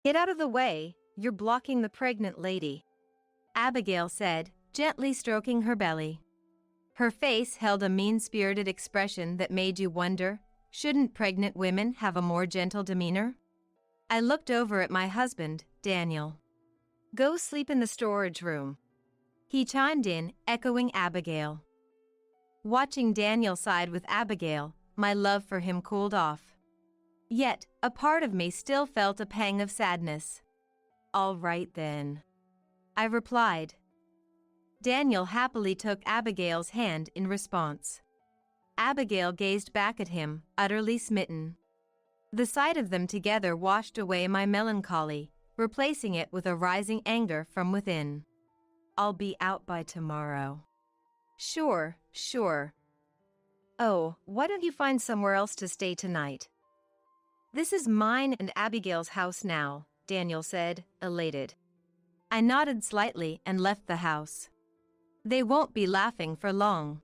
Get out of the way, you're blocking the pregnant lady, Abigail said, gently stroking her belly. Her face held a mean-spirited expression that made you wonder, shouldn't pregnant women have a more gentle demeanor? I looked over at my husband, Daniel. Go sleep in the storage room, he chimed in, echoing Abigail. Watching Daniel side with Abigail, my love for him cooled off. Yet, a part of me still felt a pang of sadness. All right then, I replied. Daniel happily took Abigail's hand in response. Abigail gazed back at him, utterly smitten. The sight of them together washed away my melancholy, replacing it with a rising anger from within. I'll be out by tomorrow. Sure. Oh, why don't you find somewhere else to stay tonight? This is mine and Abigail's house now, Daniel said, elated. I nodded slightly and left the house. They won't be laughing for long.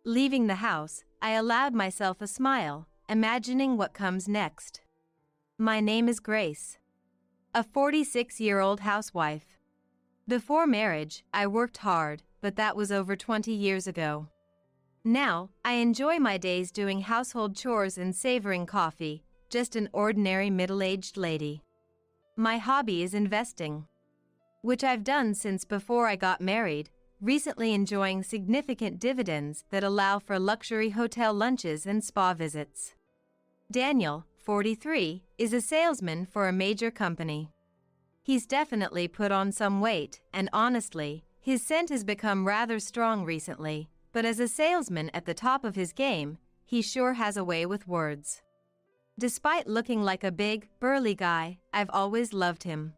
Leaving the house, I allowed myself a smile, imagining what comes next. My name is Grace. A 46-year-old housewife. Before marriage, I worked hard, but that was over 20 years ago. Now, I enjoy my days doing household chores and savoring coffee, just an ordinary middle-aged lady. My hobby is investing, which I've done since before I got married, recently enjoying significant dividends that allow for luxury hotel lunches and spa visits. Daniel, 43, is a salesman for a major company. He's definitely put on some weight, and honestly, his scent has become rather strong recently, but as a salesman at the top of his game, he sure has a way with words. Despite looking like a big, burly guy, I've always loved him.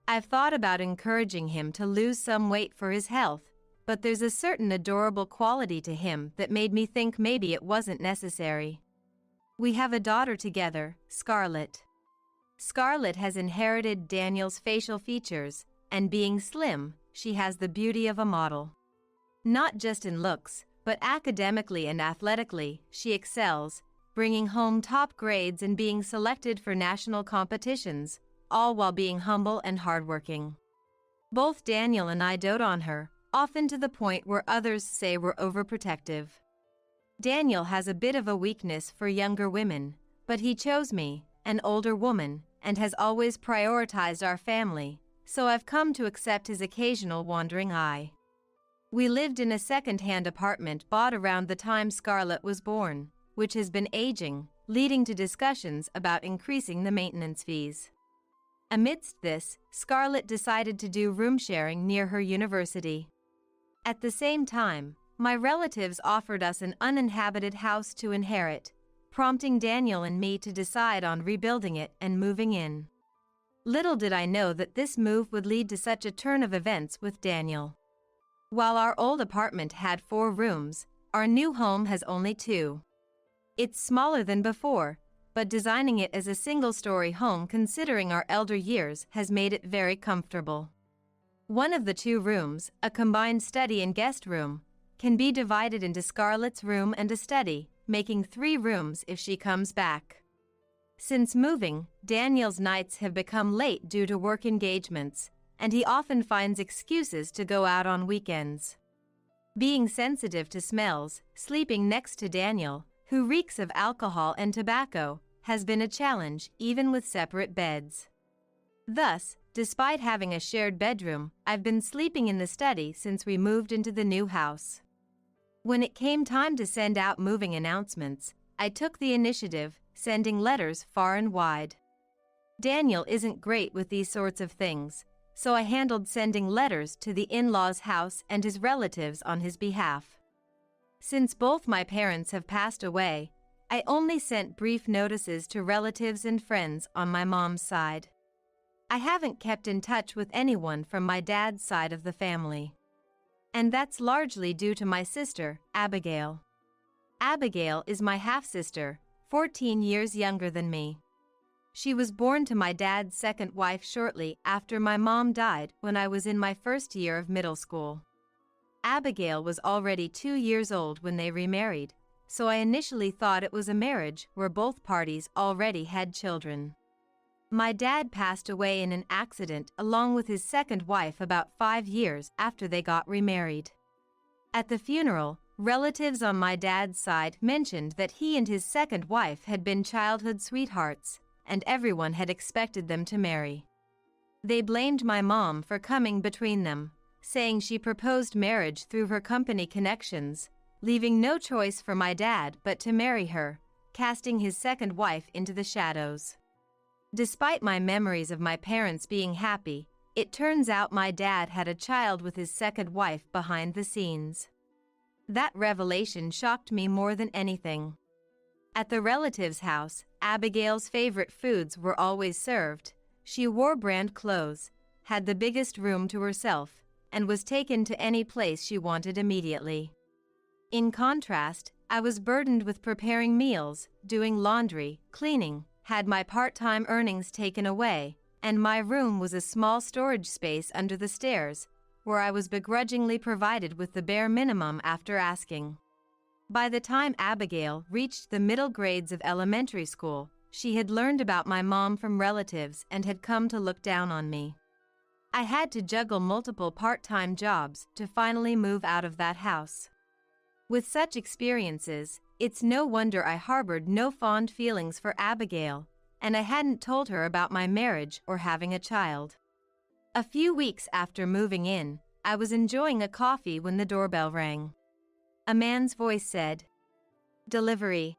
I've thought about encouraging him to lose some weight for his health, but there's a certain adorable quality to him that made me think maybe it wasn't necessary. We have a daughter together, Scarlett. Scarlett has inherited Daniel's facial features, and being slim, she has the beauty of a model. Not just in looks, but academically and athletically, she excels, bringing home top grades and being selected for national competitions, all while being humble and hardworking. Both Daniel and I dote on her, often to the point where others say we're overprotective. Daniel has a bit of a weakness for younger women, but he chose me, an older woman, and has always prioritized our family, so I've come to accept his occasional wandering eye. We lived in a second-hand apartment bought around the time Scarlett was born, which has been aging, leading to discussions about increasing the maintenance fees. Amidst this, Scarlett decided to do room sharing near her university. At the same time, my relatives offered us an uninhabited house to inherit, prompting Daniel and me to decide on rebuilding it and moving in. Little did I know that this move would lead to such a turn of events with Daniel. While our old apartment had 4 rooms, our new home has only 2. It's smaller than before, but designing it as a single-story home considering our elder years has made it very comfortable. One of the 2 rooms, a combined study and guest room, can be divided into Scarlett's room and a study, making 3 rooms if she comes back. Since moving, Daniel's nights have become late due to work engagements, and he often finds excuses to go out on weekends. Being sensitive to smells, sleeping next to Daniel, who reeks of alcohol and tobacco, has been a challenge even with separate beds. Thus, despite having a shared bedroom, I've been sleeping in the study since we moved into the new house. When it came time to send out moving announcements, I took the initiative, sending letters far and wide. Daniel isn't great with these sorts of things, so I handled sending letters to the in-laws' house and his relatives on his behalf. Since both my parents have passed away, I only sent brief notices to relatives and friends on my mom's side. I haven't kept in touch with anyone from my dad's side of the family. And that's largely due to my sister, Abigail. Abigail is my half-sister, 14 years younger than me. She was born to my dad's second wife shortly after my mom died when I was in my first year of middle school. Abigail was already 2 years old when they remarried, so I initially thought it was a marriage where both parties already had children. My dad passed away in an accident along with his second wife about 5 years after they got remarried. At the funeral, relatives on my dad's side mentioned that he and his second wife had been childhood sweethearts, and everyone had expected them to marry. They blamed my mom for coming between them, saying she proposed marriage through her company connections, leaving no choice for my dad but to marry her, casting his second wife into the shadows. Despite my memories of my parents being happy, it turns out my dad had a child with his second wife behind the scenes. That revelation shocked me more than anything. At the relative's house, Abigail's favorite foods were always served. She wore brand clothes, had the biggest room to herself, and was taken to any place she wanted immediately. In contrast, I was burdened with preparing meals, doing laundry, cleaning, had my part-time earnings taken away, and my room was a small storage space under the stairs, where I was begrudgingly provided with the bare minimum after asking. By the time Abigail reached the middle grades of elementary school, she had learned about my mom from relatives and had come to look down on me. I had to juggle multiple part-time jobs to finally move out of that house. With such experiences, it's no wonder I harbored no fond feelings for Abigail, and I hadn't told her about my marriage or having a child. A few weeks after moving in, I was enjoying a coffee when the doorbell rang. A man's voice said, "Delivery."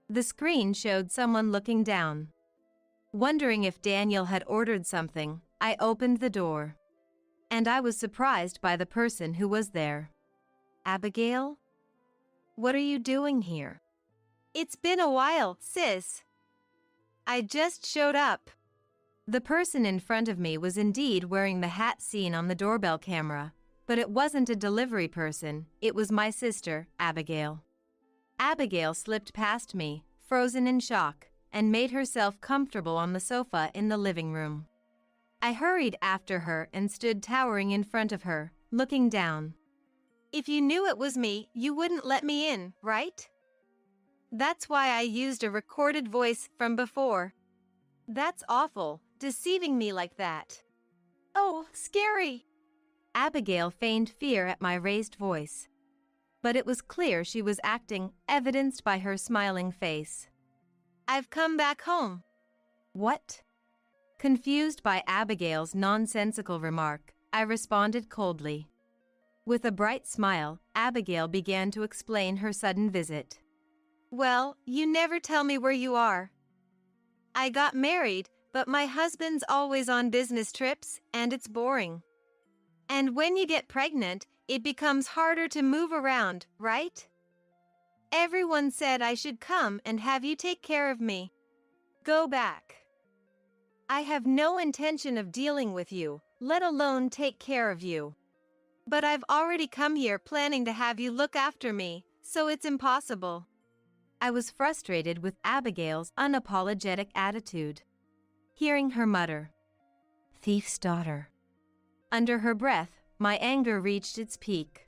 The screen showed someone looking down. Wondering if Daniel had ordered something, I opened the door. And I was surprised by the person who was there. "Abigail? What are you doing here?" "It's been a while, sis. I just showed up." The person in front of me was indeed wearing the hat seen on the doorbell camera, but it wasn't a delivery person, it was my sister, Abigail. Abigail slipped past me, frozen in shock, and made herself comfortable on the sofa in the living room. I hurried after her and stood towering in front of her, looking down. "If you knew it was me, you wouldn't let me in, right? That's why I used a recorded voice from before. That's awful, deceiving me like that. Oh, scary." Abigail feigned fear at my raised voice. But it was clear she was acting, evidenced by her smiling face. "I've come back home." "What?" Confused by Abigail's nonsensical remark, I responded coldly. With a bright smile, Abigail began to explain her sudden visit. "Well, you never tell me where you are. I got married, but my husband's always on business trips, and it's boring. And when you get pregnant, it becomes harder to move around, right? Everyone said I should come and have you take care of me. Go back. I have no intention of dealing with you, let alone take care of you. But I've already come here planning to have you look after me, so it's impossible." I was frustrated with Abigail's unapologetic attitude. Hearing her mutter, "Thief's daughter," under her breath, my anger reached its peak.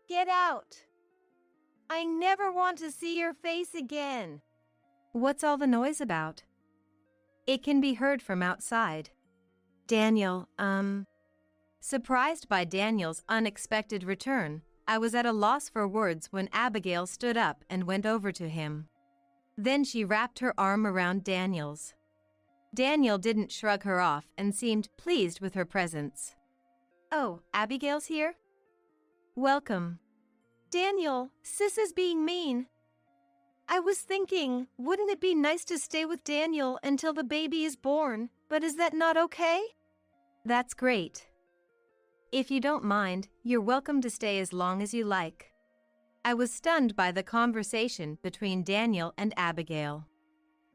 "Get out! I never want to see your face again." "What's all the noise about?" "It can be heard from outside." "Daniel, Surprised by Daniel's unexpected return, I was at a loss for words when Abigail stood up and went over to him. Then she wrapped her arm around Daniel's. Daniel didn't shrug her off and seemed pleased with her presence. "Oh, Abigail's here? Welcome." "Daniel, sis is being mean. I was thinking, wouldn't it be nice to stay with Daniel until the baby is born, but is that not okay?" "That's great. If you don't mind, you're welcome to stay as long as you like." I was stunned by the conversation between Daniel and Abigail.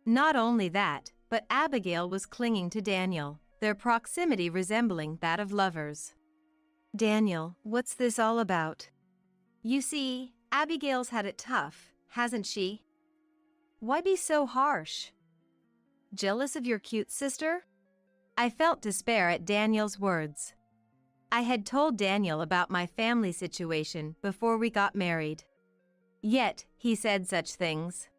Not only that, but Abigail was clinging to Daniel, their proximity resembling that of lovers. "Daniel, what's this all about?" "You see, Abigail's had it tough, hasn't she? Why be so harsh? Jealous of your cute sister?" I felt despair at Daniel's words. I had told Daniel about my family situation before we got married. Yet, he said such things.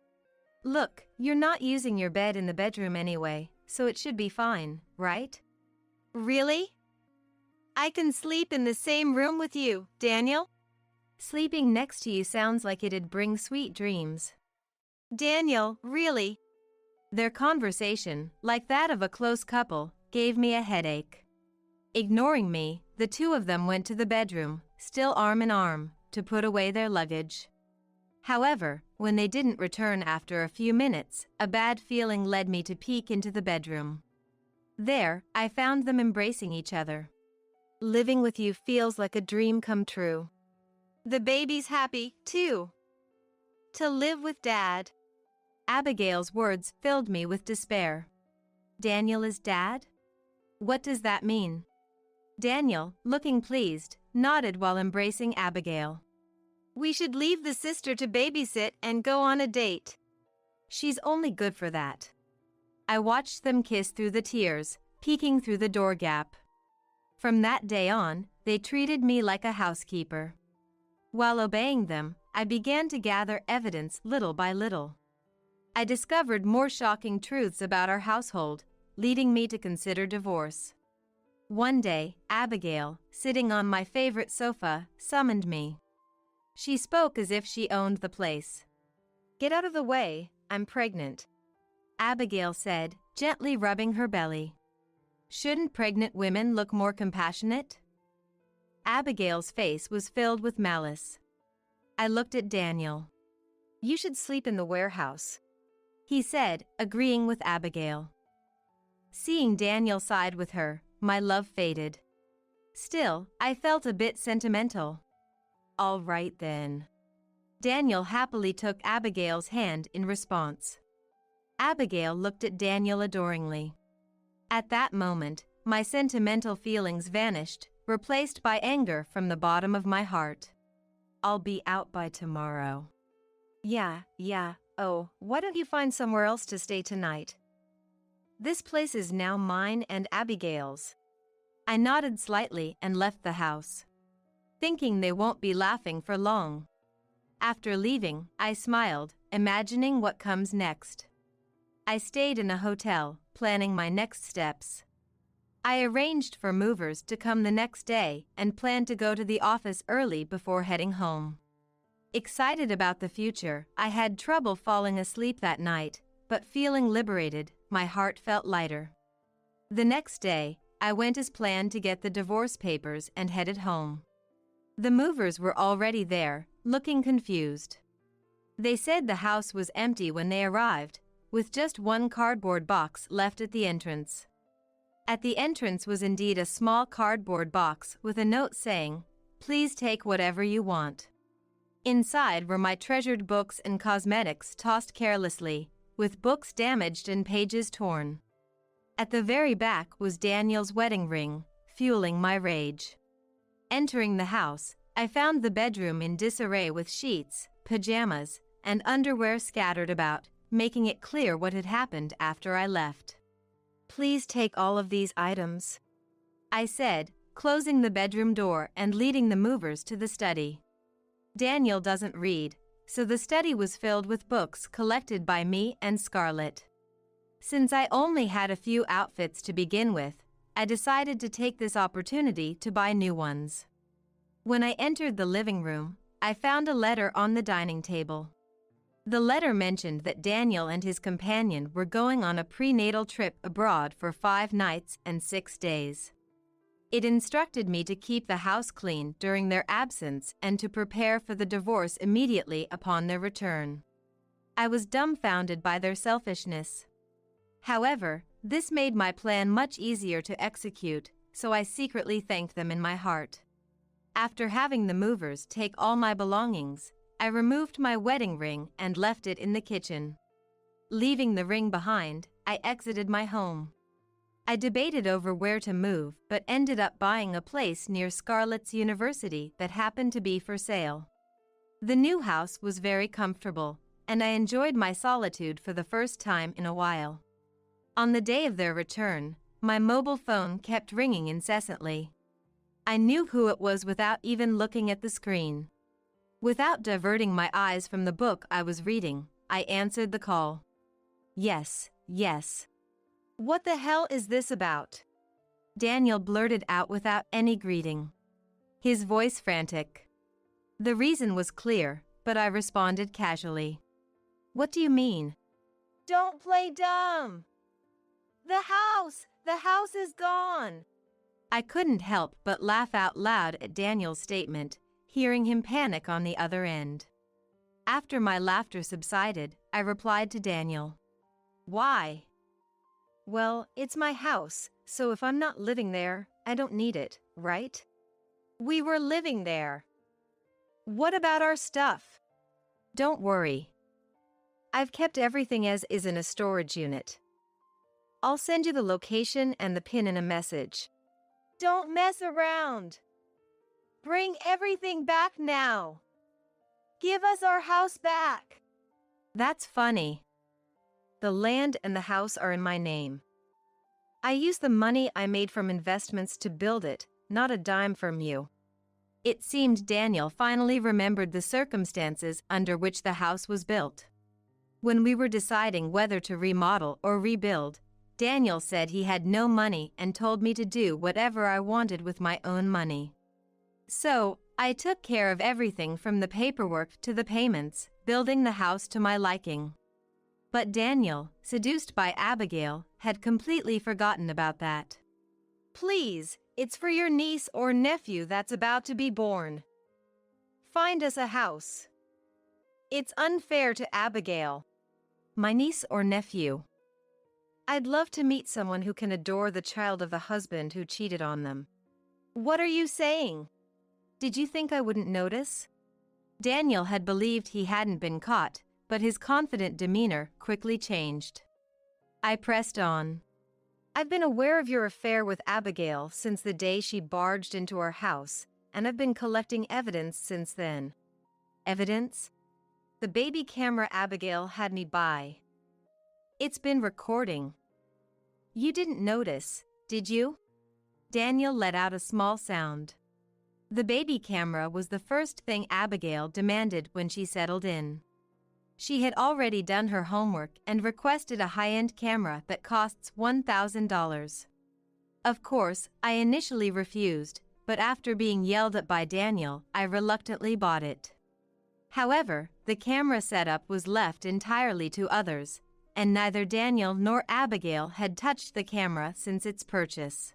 "Look, you're not using your bed in the bedroom anyway, so it should be fine, right? Really? I can sleep in the same room with you, Daniel? Sleeping next to you sounds like it'd bring sweet dreams. Daniel, really? Their conversation, like that of a close couple, gave me a headache. Ignoring me, the two of them went to the bedroom, still arm in arm, to put away their luggage. However, when they didn't return after a few minutes, a bad feeling led me to peek into the bedroom. There, I found them embracing each other. Living with you feels like a dream come true. The baby's happy, too. To live with Dad. Abigail's words filled me with despair. Daniel is Dad? What does that mean? Daniel, looking pleased, nodded while embracing Abigail. We should leave the sister to babysit and go on a date. She's only good for that. I watched them kiss through the tears, peeking through the door gap. From that day on, they treated me like a housekeeper. While obeying them, I began to gather evidence little by little. I discovered more shocking truths about our household, leading me to consider divorce. One day, Abigail, sitting on my favorite sofa, summoned me. She spoke as if she owned the place. Get out of the way, I'm pregnant, Abigail said, gently rubbing her belly. Shouldn't pregnant women look more compassionate? Abigail's face was filled with malice. I looked at Daniel. You should sleep in the warehouse, he said, agreeing with Abigail. Seeing Daniel side with her, my love faded. Still, I felt a bit sentimental. All right then. Daniel happily took Abigail's hand in response. Abigail looked at Daniel adoringly. At that moment, my sentimental feelings vanished, replaced by anger from the bottom of my heart. I'll be out by tomorrow. Yeah. Oh, why don't you find somewhere else to stay tonight? This place is now mine and Abigail's. I nodded slightly and left the house, thinking they won't be laughing for long. After leaving, I smiled, imagining what comes next. I stayed in a hotel, planning my next steps. I arranged for movers to come the next day and planned to go to the office early before heading home. Excited about the future, I had trouble falling asleep that night, but feeling liberated, my heart felt lighter. The next day, I went as planned to get the divorce papers and headed home. The movers were already there, looking confused. They said the house was empty when they arrived, with just one cardboard box left at the entrance. At the entrance was indeed a small cardboard box with a note saying, "Please take whatever you want." Inside were my treasured books and cosmetics tossed carelessly, with books damaged and pages torn. At the very back was Daniel's wedding ring, fueling my rage. Entering the house, I found the bedroom in disarray with sheets, pajamas, and underwear scattered about, making it clear what had happened after I left. Please take all of these items, I said, closing the bedroom door and leading the movers to the study. Daniel doesn't read, so the study was filled with books collected by me and Scarlett. Since I only had a few outfits to begin with, I decided to take this opportunity to buy new ones. When I entered the living room, I found a letter on the dining table. The letter mentioned that Daniel and his companion were going on a prenatal trip abroad for 5 nights and 6 days. It instructed me to keep the house clean during their absence and to prepare for the divorce immediately upon their return. I was dumbfounded by their selfishness. However, this made my plan much easier to execute, so I secretly thanked them in my heart. After having the movers take all my belongings, I removed my wedding ring and left it in the kitchen. Leaving the ring behind, I exited my home. I debated over where to move but ended up buying a place near Scarlett's university that happened to be for sale. The new house was very comfortable, and I enjoyed my solitude for the first time in a while. On the day of their return, my mobile phone kept ringing incessantly. I knew who it was without even looking at the screen. Without diverting my eyes from the book I was reading, I answered the call. Yes. What the hell is this about? Daniel blurted out without any greeting, his voice frantic. The reason was clear, but I responded casually. What do you mean? Don't play dumb. The house is gone. I couldn't help but laugh out loud at Daniel's statement, hearing him panic on the other end. After my laughter subsided, I replied to Daniel. Why? Well, it's my house, so if I'm not living there, I don't need it, right? We were living there. What about our stuff? Don't worry. I've kept everything as is in a storage unit. I'll send you the location and the pin in a message. Don't mess around. Bring everything back now. Give us our house back. That's funny. The land and the house are in my name. I used the money I made from investments to build it, not a dime from you. It seemed Daniel finally remembered the circumstances under which the house was built. When we were deciding whether to remodel or rebuild, Daniel said he had no money and told me to do whatever I wanted with my own money. So, I took care of everything from the paperwork to the payments, building the house to my liking. But Daniel, seduced by Abigail, had completely forgotten about that. Please, it's for your niece or nephew that's about to be born. Find us a house. It's unfair to Abigail. My niece or nephew. I'd love to meet someone who can adore the child of the husband who cheated on them. What are you saying? Did you think I wouldn't notice? Daniel had believed he hadn't been caught, but his confident demeanor quickly changed. I pressed on. I've been aware of your affair with Abigail since the day she barged into our house, and I've been collecting evidence since then. Evidence? The baby camera Abigail had me buy. It's been recording. You didn't notice, did you? Daniel let out a small sound. The baby camera was the first thing Abigail demanded when she settled in. She had already done her homework and requested a high-end camera that costs $1,000. Of course, I initially refused, but after being yelled at by Daniel, I reluctantly bought it. However, the camera setup was left entirely to others, and neither Daniel nor Abigail had touched the camera since its purchase.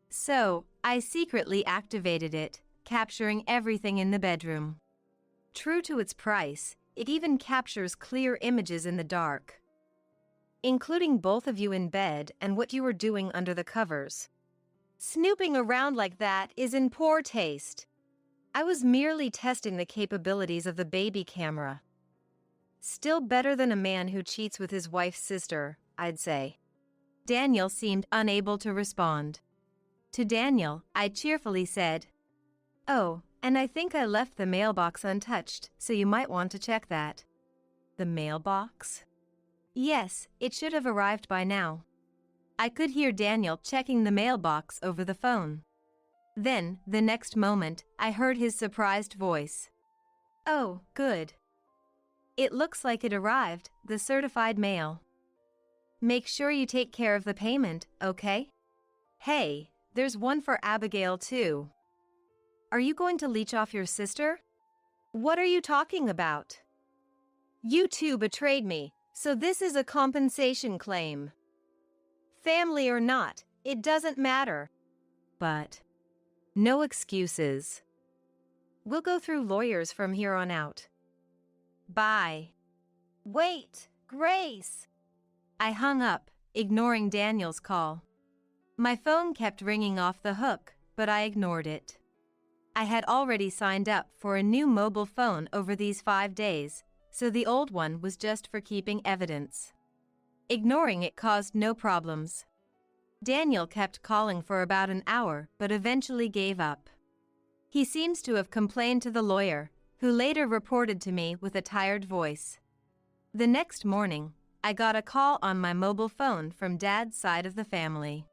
So, I secretly activated it, capturing everything in the bedroom. True to its price, it even captures clear images in the dark, including both of you in bed and what you were doing under the covers. Snooping around like that is in poor taste. I was merely testing the capabilities of the baby camera. Still better than a man who cheats with his wife's sister, I'd say. Daniel seemed unable to respond. To Daniel, I cheerfully said, "Oh, and I think I left the mailbox untouched, so you might want to check that." The mailbox? Yes, it should have arrived by now. I could hear Daniel checking the mailbox over the phone. Then, the next moment, I heard his surprised voice. "Oh, good. It looks like it arrived, the certified mail. Make sure you take care of the payment, okay? Hey, there's one for Abigail too. Are you going to leech off your sister? What are you talking about? You two betrayed me, so this is a compensation claim. Family or not, it doesn't matter. But no excuses. We'll go through lawyers from here on out. Bye." Wait, Grace. I hung up, ignoring Daniel's call. My phone kept ringing off the hook, but I ignored it. I had already signed up for a new mobile phone over these 5 days, so the old one was just for keeping evidence. Ignoring it caused no problems. Daniel kept calling for about an hour but eventually gave up. He seems to have complained to the lawyer, who later reported to me with a tired voice. The next morning, I got a call on my mobile phone from Dad's side of the family.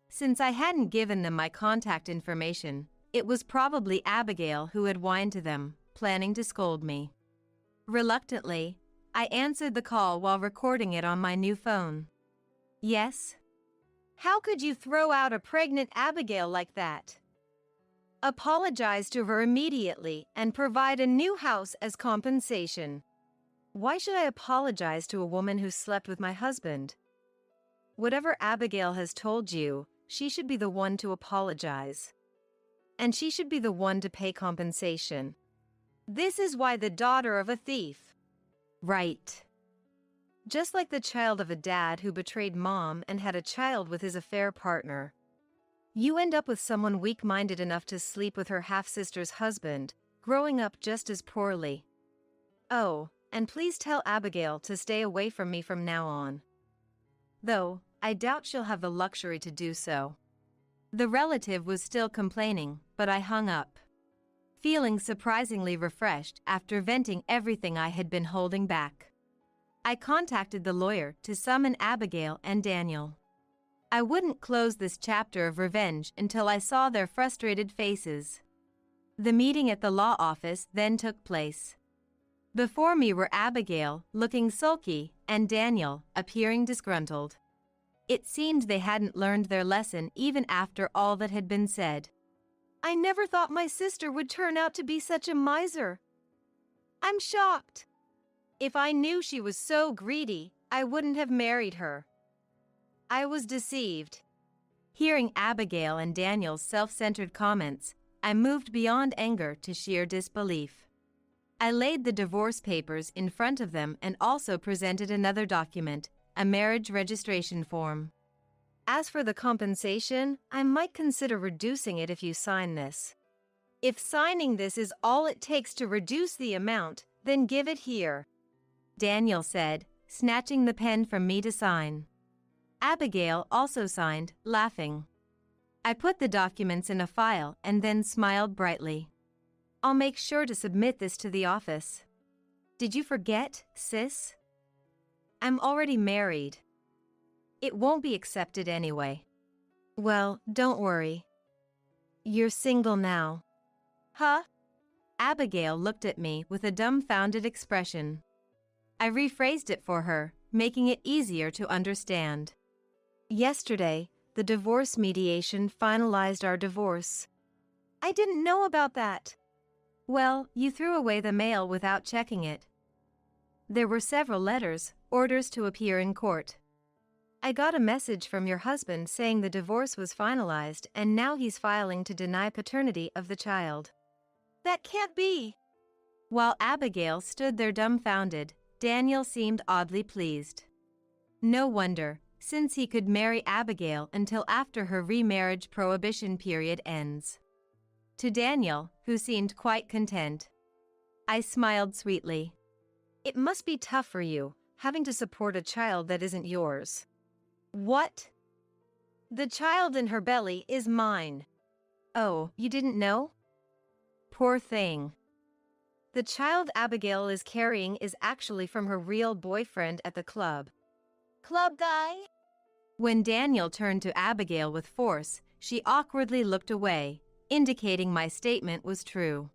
Since I hadn't given them my contact information, it was probably Abigail who had whined to them, planning to scold me. Reluctantly, I answered the call while recording it on my new phone. "Yes?" How could you throw out a pregnant Abigail like that? Apologize to her immediately and provide a new house as compensation. Why should I apologize to a woman who slept with my husband? Whatever Abigail has told you, she should be the one to apologize. And she should be the one to pay compensation. This is why the daughter of a thief. Right. Just like the child of a dad who betrayed mom and had a child with his affair partner. You end up with someone weak-minded enough to sleep with her half-sister's husband, growing up just as poorly. Oh, and please tell Abigail to stay away from me from now on. Though, I doubt she'll have the luxury to do so. The relative was still complaining, but I hung up. Feeling surprisingly refreshed after venting everything I had been holding back. I contacted the lawyer to summon Abigail and Daniel. I wouldn't close this chapter of revenge until I saw their frustrated faces. The meeting at the law office then took place. Before me were Abigail, looking sulky, and Daniel, appearing disgruntled. It seemed they hadn't learned their lesson even after all that had been said. I never thought my sister would turn out to be such a miser. I'm shocked. If I knew she was so greedy, I wouldn't have married her. I was deceived. Hearing Abigail and Daniel's self-centered comments, I moved beyond anger to sheer disbelief. I laid the divorce papers in front of them and also presented another document, a marriage registration form. As for the compensation, I might consider reducing it if you sign this. If signing this is all it takes to reduce the amount, then give it here, Daniel said, snatching the pen from me to sign. Abigail also signed, laughing. I put the documents in a file and then smiled brightly. I'll make sure to submit this to the office. Did you forget, sis? I'm already married. It won't be accepted anyway. Well, don't worry. You're single now. Huh? Abigail looked at me with a dumbfounded expression. I rephrased it for her, making it easier to understand. Yesterday, the divorce mediation finalized our divorce. I didn't know about that. Well, you threw away the mail without checking it. There were several letters, orders to appear in court. I got a message from your husband saying the divorce was finalized and now he's filing to deny paternity of the child. That can't be. While Abigail stood there dumbfounded, Daniel seemed oddly pleased. No wonder, since he could marry Abigail until after her remarriage prohibition period ends. To Daniel, who seemed quite content, I smiled sweetly. It must be tough for you, having to support a child that isn't yours. What? The child in her belly is mine. Oh, you didn't know? Poor thing. The child Abigail is carrying is actually from her real boyfriend at the club. Club guy? When Daniel turned to Abigail with force, she awkwardly looked away, indicating my statement was true.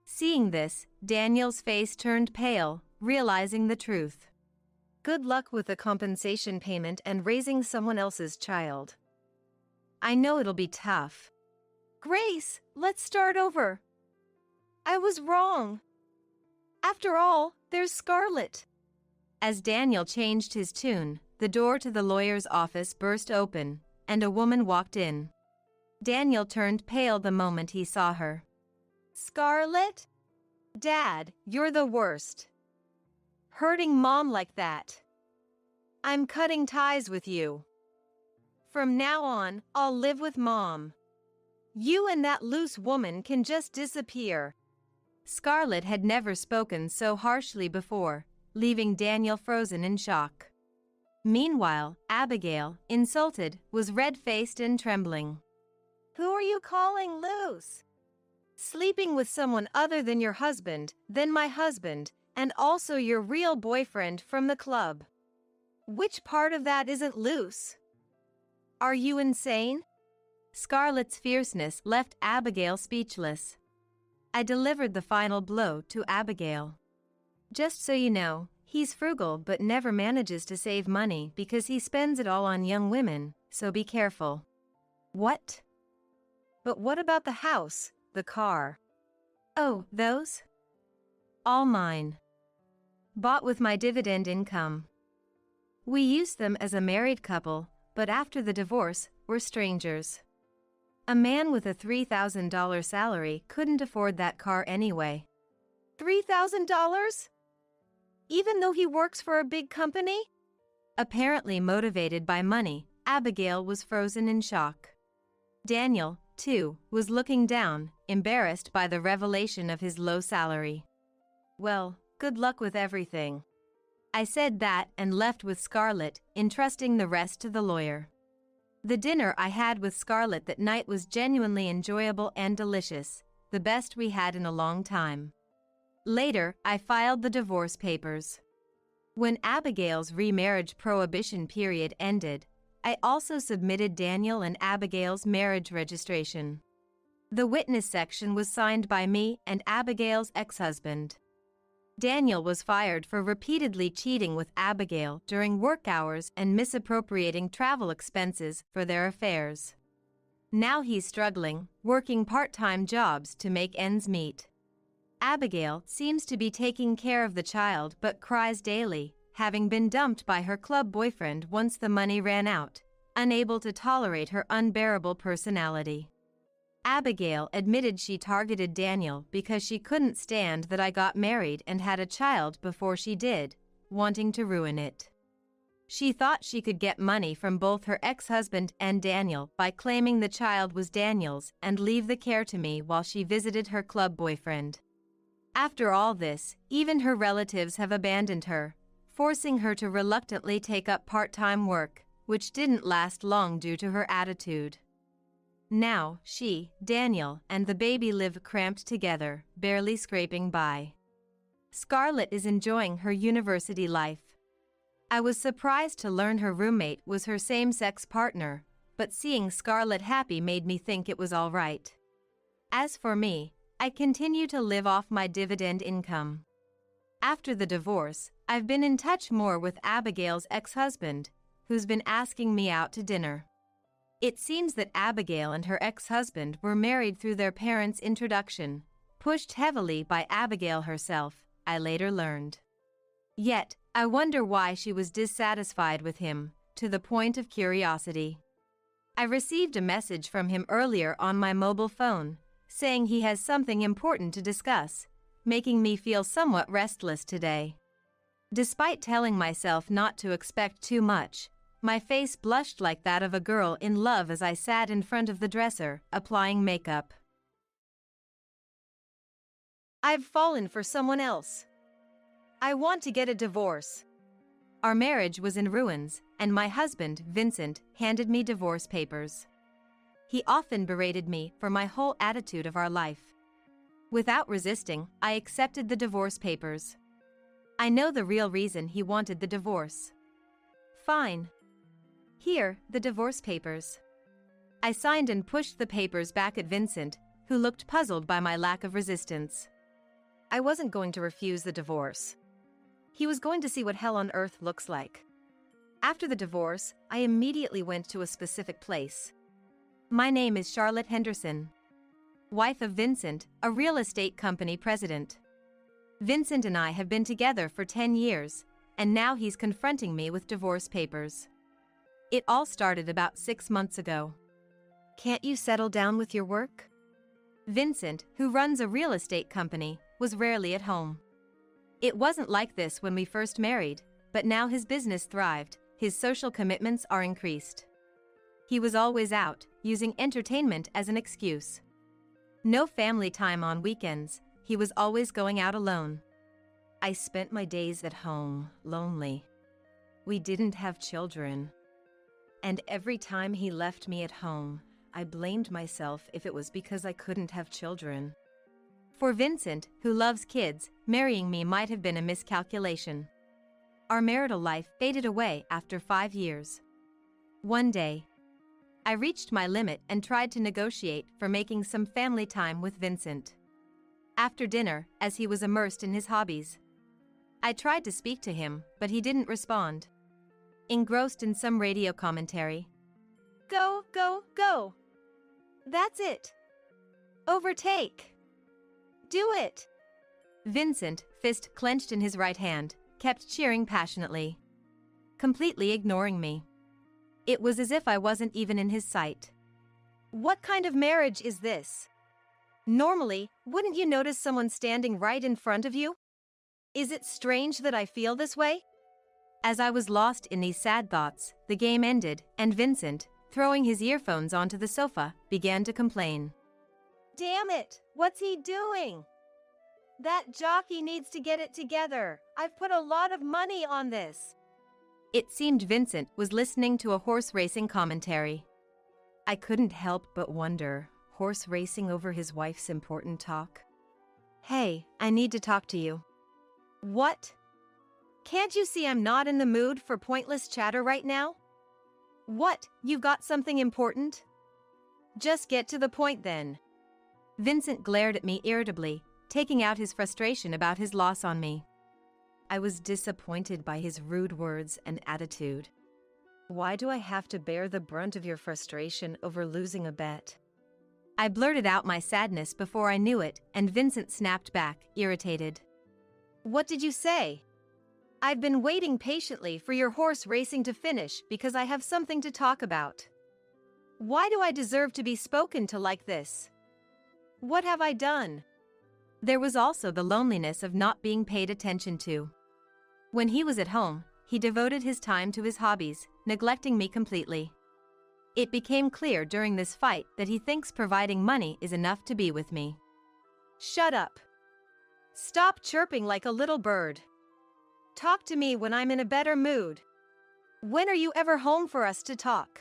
Seeing this, Daniel's face turned pale, realizing the truth. Good luck with the compensation payment and raising someone else's child. I know it'll be tough. Grace, let's start over. I was wrong. After all, there's Scarlett. As Daniel changed his tune, the door to the lawyer's office burst open, and a woman walked in. Daniel turned pale the moment he saw her. Scarlett? Dad, you're the worst. Hurting Mom like that. I'm cutting ties with you. From now on, I'll live with Mom. You and that loose woman can just disappear. Scarlett had never spoken so harshly before, leaving Daniel frozen in shock. Meanwhile, Abigail, insulted, was red-faced and trembling. Who are you calling loose? Sleeping with someone other than your husband, then my husband, and also your real boyfriend from the club. Which part of that isn't loose? Are you insane? Scarlett's fierceness left Abigail speechless. I delivered the final blow to Abigail. Just so you know, he's frugal but never manages to save money because he spends it all on young women, so be careful. What? But what about the house, the car? Oh, those? All mine. Bought with my dividend income. We used them as a married couple, but after the divorce, we're strangers. A man with a $3,000 salary couldn't afford that car anyway. $3,000? Even though he works for a big company? Apparently motivated by money, Abigail was frozen in shock. Daniel, too, was looking down, embarrassed by the revelation of his low salary. Well, good luck with everything. I said that and left with Scarlett, entrusting the rest to the lawyer. The dinner I had with Scarlett that night was genuinely enjoyable and delicious, the best we had in a long time. Later, I filed the divorce papers. When Abigail's remarriage prohibition period ended, I also submitted Daniel and Abigail's marriage registration. The witness section was signed by me and Abigail's ex-husband. Daniel was fired for repeatedly cheating with Abigail during work hours and misappropriating travel expenses for their affairs. Now he's struggling, working part-time jobs to make ends meet. Abigail seems to be taking care of the child but cries daily, having been dumped by her club boyfriend once the money ran out, unable to tolerate her unbearable personality. Abigail admitted she targeted Daniel because she couldn't stand that I got married and had a child before she did, wanting to ruin it. She thought she could get money from both her ex-husband and Daniel by claiming the child was Daniel's and leave the care to me while she visited her club boyfriend. After all this, even her relatives have abandoned her, forcing her to reluctantly take up part-time work, which didn't last long due to her attitude. Now, she, Daniel, and the baby live cramped together, barely scraping by. Scarlett is enjoying her university life. I was surprised to learn her roommate was her same-sex partner, but seeing Scarlett happy made me think it was all right. As for me, I continue to live off my dividend income. After the divorce, I've been in touch more with Abigail's ex-husband, who's been asking me out to dinner. It seems that Abigail and her ex-husband were married through their parents' introduction, pushed heavily by Abigail herself, I later learned. Yet, I wonder why she was dissatisfied with him, to the point of curiosity. I received a message from him earlier on my mobile phone, saying he has something important to discuss, making me feel somewhat restless today. Despite telling myself not to expect too much, my face blushed like that of a girl in love as I sat in front of the dresser, applying makeup. I've fallen for someone else. I want to get a divorce. Our marriage was in ruins, and my husband, Vincent, handed me divorce papers. He often berated me for my whole attitude of our life. Without resisting, I accepted the divorce papers. I know the real reason he wanted the divorce. Fine. Here, the divorce papers. I signed and pushed the papers back at Vincent, who looked puzzled by my lack of resistance. I wasn't going to refuse the divorce. He was going to see what hell on earth looks like. After the divorce, I immediately went to a specific place. My name is Charlotte Henderson, wife of Vincent, a real estate company president. Vincent and I have been together for 10 years, and now he's confronting me with divorce papers. It all started about 6 months ago. Can't you settle down with your work? Vincent, who runs a real estate company, was rarely at home. It wasn't like this when we first married, but now his business thrived, his social commitments are increased. He was always out, using entertainment as an excuse. No family time on weekends, he was always going out alone. I spent my days at home, lonely. We didn't have children. And every time he left me at home, I blamed myself if it was because I couldn't have children. For Vincent, who loves kids, marrying me might have been a miscalculation. Our marital life faded away after 5 years. One day, I reached my limit and tried to negotiate for making some family time with Vincent. After dinner, as he was immersed in his hobbies, I tried to speak to him, but he didn't respond. Engrossed in some radio commentary, Go, go, go. That's it. Overtake. Do it. Vincent, fist clenched in his right hand, kept cheering passionately, completely ignoring me. It was as if I wasn't even in his sight. What kind of marriage is this? Normally, wouldn't you notice someone standing right in front of you? Is it strange that I feel this way? As I was lost in these sad thoughts, the game ended, and Vincent, throwing his earphones onto the sofa, began to complain. Damn it! What's he doing? That jockey needs to get it together. I've put a lot of money on this. It seemed Vincent was listening to a horse racing commentary. I couldn't help but wonder, horse racing over his wife's important talk? Hey, I need to talk to you. What? Can't you see I'm not in the mood for pointless chatter right now? What, you've got something important? Just get to the point then. Vincent glared at me irritably, taking out his frustration about his loss on me. I was disappointed by his rude words and attitude. Why do I have to bear the brunt of your frustration over losing a bet? I blurted out my sadness before I knew it, and Vincent snapped back, irritated. What did you say? I've been waiting patiently for your horse racing to finish because I have something to talk about. Why do I deserve to be spoken to like this? What have I done? There was also the loneliness of not being paid attention to. When he was at home, he devoted his time to his hobbies, neglecting me completely. It became clear during this fight that he thinks providing money is enough to be with me. Shut up. Stop chirping like a little bird. Talk to me when I'm in a better mood. When are you ever home for us to talk?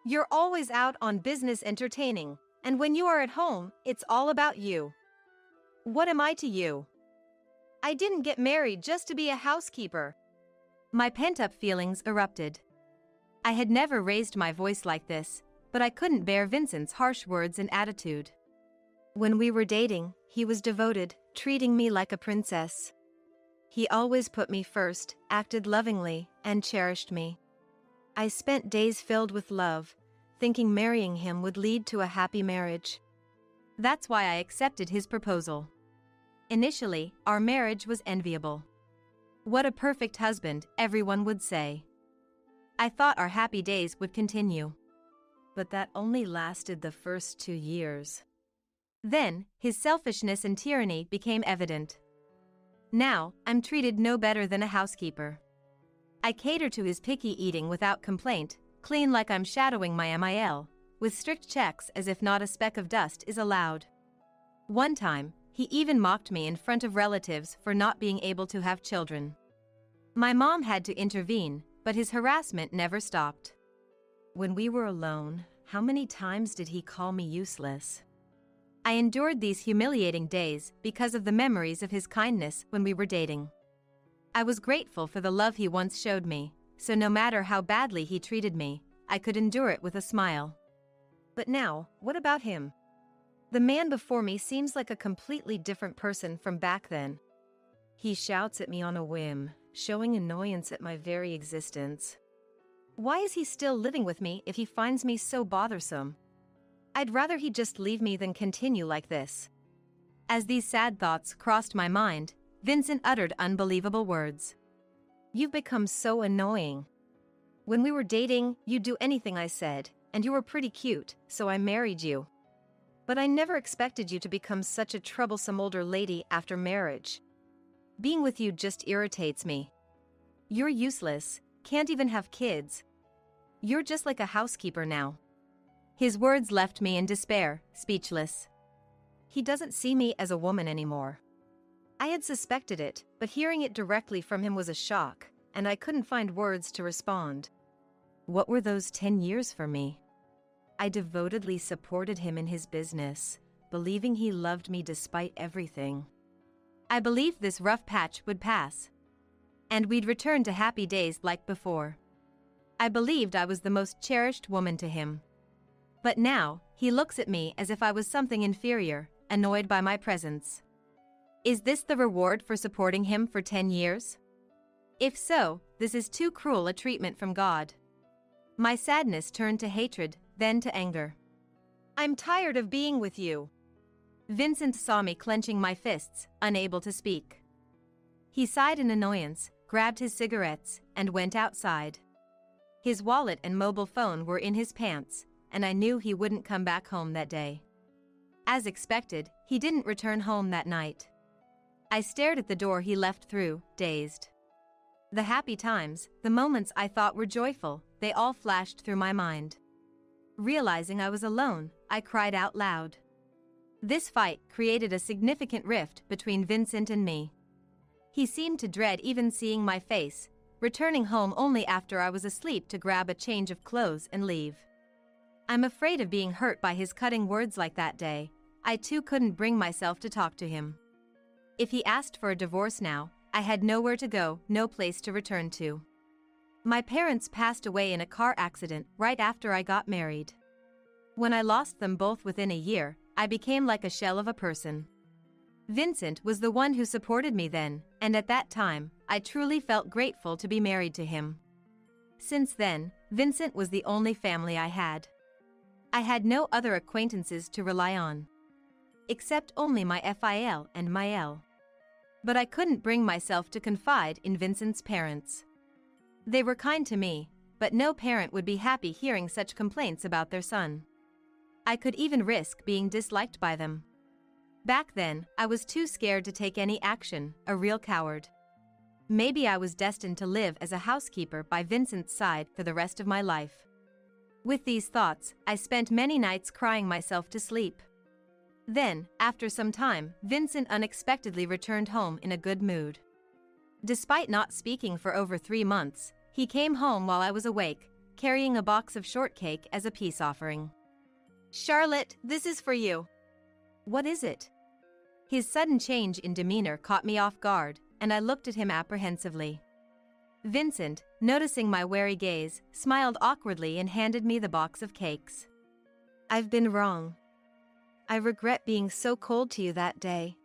You're always out on business entertaining, and when you are at home, it's all about you. What am I to you? I didn't get married just to be a housekeeper. My pent-up feelings erupted. I had never raised my voice like this, but I couldn't bear Vincent's harsh words and attitude. When we were dating, he was devoted, treating me like a princess. He always put me first, acted lovingly, and cherished me. I spent days filled with love, thinking marrying him would lead to a happy marriage. That's why I accepted his proposal. Initially, our marriage was enviable. What a perfect husband, everyone would say. I thought our happy days would continue. But that only lasted the first 2 years. Then, his selfishness and tyranny became evident. Now, I'm treated no better than a housekeeper. I cater to his picky eating without complaint, clean like I'm shadowing my MIL, with strict checks as if not a speck of dust is allowed. One time, he even mocked me in front of relatives for not being able to have children. My mom had to intervene, but his harassment never stopped. When we were alone, how many times did he call me useless? I endured these humiliating days because of the memories of his kindness when we were dating. I was grateful for the love he once showed me, so no matter how badly he treated me, I could endure it with a smile. But now, what about him? The man before me seems like a completely different person from back then. He shouts at me on a whim, showing annoyance at my very existence. Why is he still living with me if he finds me so bothersome? I'd rather he just leave me than continue like this. As these sad thoughts crossed my mind, Vincent uttered unbelievable words. You've become so annoying. When we were dating, you'd do anything I said, and you were pretty cute, so I married you. But I never expected you to become such a troublesome older lady after marriage. Being with you just irritates me. You're useless, can't even have kids. You're just like a housekeeper now. His words left me in despair, speechless. He doesn't see me as a woman anymore. I had suspected it, but hearing it directly from him was a shock, and I couldn't find words to respond. What were those 10 years for me? I devotedly supported him in his business, believing he loved me despite everything. I believed this rough patch would pass, and we'd return to happy days like before. I believed I was the most cherished woman to him. But now, he looks at me as if I was something inferior, annoyed by my presence. Is this the reward for supporting him for 10 years? If so, this is too cruel a treatment from God. My sadness turned to hatred, then to anger. I'm tired of being with you. Vincent saw me clenching my fists, unable to speak. He sighed in annoyance, grabbed his cigarettes, and went outside. His wallet and mobile phone were in his pants, and I knew he wouldn't come back home that day. As expected, he didn't return home that night. I stared at the door he left through, dazed. The happy times, the moments I thought were joyful, they all flashed through my mind. Realizing I was alone, I cried out loud. This fight created a significant rift between Vincent and me. He seemed to dread even seeing my face, returning home only after I was asleep to grab a change of clothes and leave. I'm afraid of being hurt by his cutting words like that day. I too couldn't bring myself to talk to him. If he asked for a divorce now, I had nowhere to go, no place to return to. My parents passed away in a car accident right after I got married. When I lost them both within a year, I became like a shell of a person. Vincent was the one who supported me then, and at that time, I truly felt grateful to be married to him. Since then, Vincent was the only family I had. I had no other acquaintances to rely on. Except only my FIL and my L. But I couldn't bring myself to confide in Vincent's parents. They were kind to me, but no parent would be happy hearing such complaints about their son. I could even risk being disliked by them. Back then, I was too scared to take any action, a real coward. Maybe I was destined to live as a housekeeper by Vincent's side for the rest of my life. With these thoughts, I spent many nights crying myself to sleep. Then, after some time, Vincent unexpectedly returned home in a good mood. Despite not speaking for over 3 months, he came home while I was awake, carrying a box of shortcake as a peace offering. "Charlotte, this is for you." "What is it?" His sudden change in demeanor caught me off guard, and I looked at him apprehensively. Vincent, noticing my wary gaze, smiled awkwardly and handed me the box of cakes. "I've been wrong. I regret being so cold to you that day.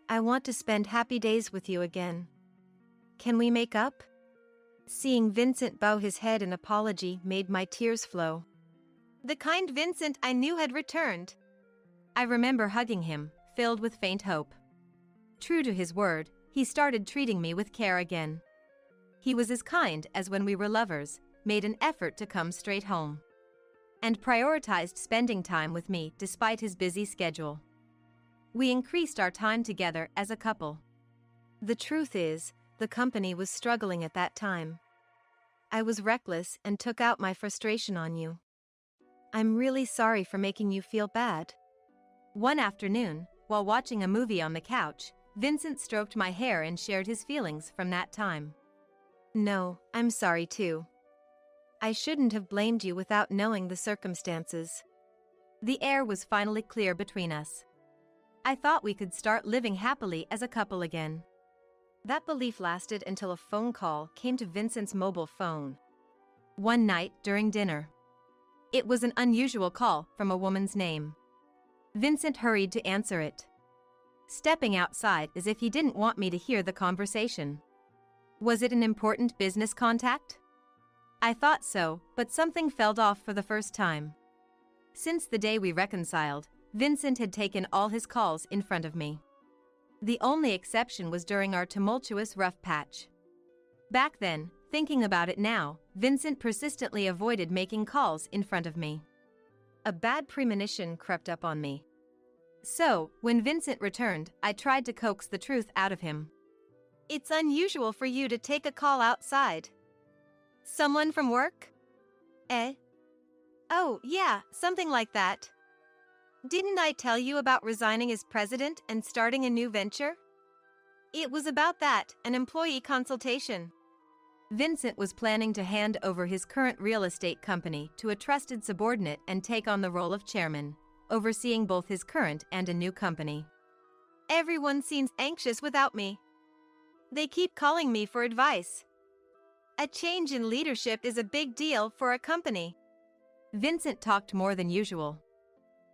I want to spend happy days with you again. Can we make up?" Seeing Vincent bow his head in apology made my tears flow. The kind Vincent I knew had returned. I remember hugging him, filled with faint hope. True to his word, he started treating me with care again. He was as kind as when we were lovers, made an effort to come straight home, and prioritized spending time with me despite his busy schedule. We increased our time together as a couple. The truth is, the company was struggling at that time. I was reckless and took out my frustration on you. I'm really sorry for making you feel bad. One afternoon, while watching a movie on the couch, Vincent stroked my hair and shared his feelings from that time. "No, I'm sorry too. I shouldn't have blamed you without knowing the circumstances." The air was finally clear between us. I thought we could start living happily as a couple again. That belief lasted until a phone call came to Vincent's mobile phone. One night during dinner. It was an unusual call from a woman's name. Vincent hurried to answer it, stepping outside as if he didn't want me to hear the conversation. Was it an important business contact? I thought so, but something felt off for the first time. Since the day we reconciled, Vincent had taken all his calls in front of me. The only exception was during our tumultuous rough patch. Back then, thinking about it now, Vincent persistently avoided making calls in front of me. A bad premonition crept up on me. So, when Vincent returned, I tried to coax the truth out of him. "It's unusual for you to take a call outside. Someone from work? Eh? Oh, yeah, something like that. Didn't I tell you about resigning as president and starting a new venture? It was about that, an employee consultation." Vincent was planning to hand over his current real estate company to a trusted subordinate and take on the role of chairman, overseeing both his current and a new company. "Everyone seems anxious without me. They keep calling me for advice. A change in leadership is a big deal for a company." Vincent talked more than usual,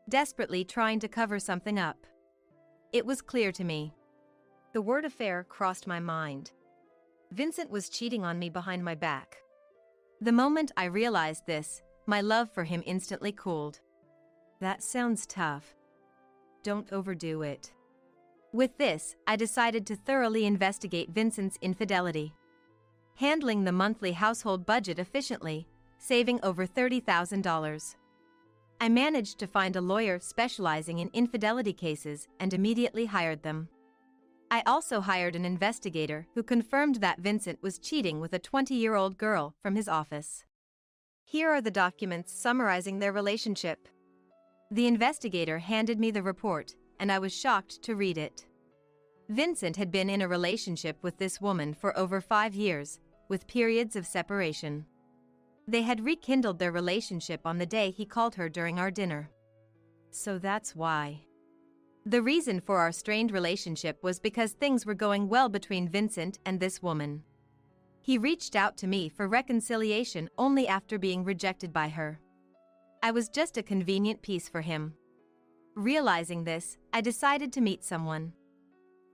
desperately trying to cover something up. It was clear to me. The word affair crossed my mind. Vincent was cheating on me behind my back. The moment I realized this, my love for him instantly cooled. That sounds tough. Don't overdo it. With this, I decided to thoroughly investigate Vincent's infidelity. Handling the monthly household budget efficiently, saving over $30,000. I managed to find a lawyer specializing in infidelity cases and immediately hired them. I also hired an investigator who confirmed that Vincent was cheating with a 20-year-old girl from his office. Here are the documents summarizing their relationship. The investigator handed me the report, and I was shocked to read it. Vincent had been in a relationship with this woman for over 5 years, with periods of separation. They had rekindled their relationship on the day he called her during our dinner. So that's why. The reason for our strained relationship was because things were going well between Vincent and this woman. He reached out to me for reconciliation only after being rejected by her. I was just a convenient piece for him. Realizing this, I decided to meet someone.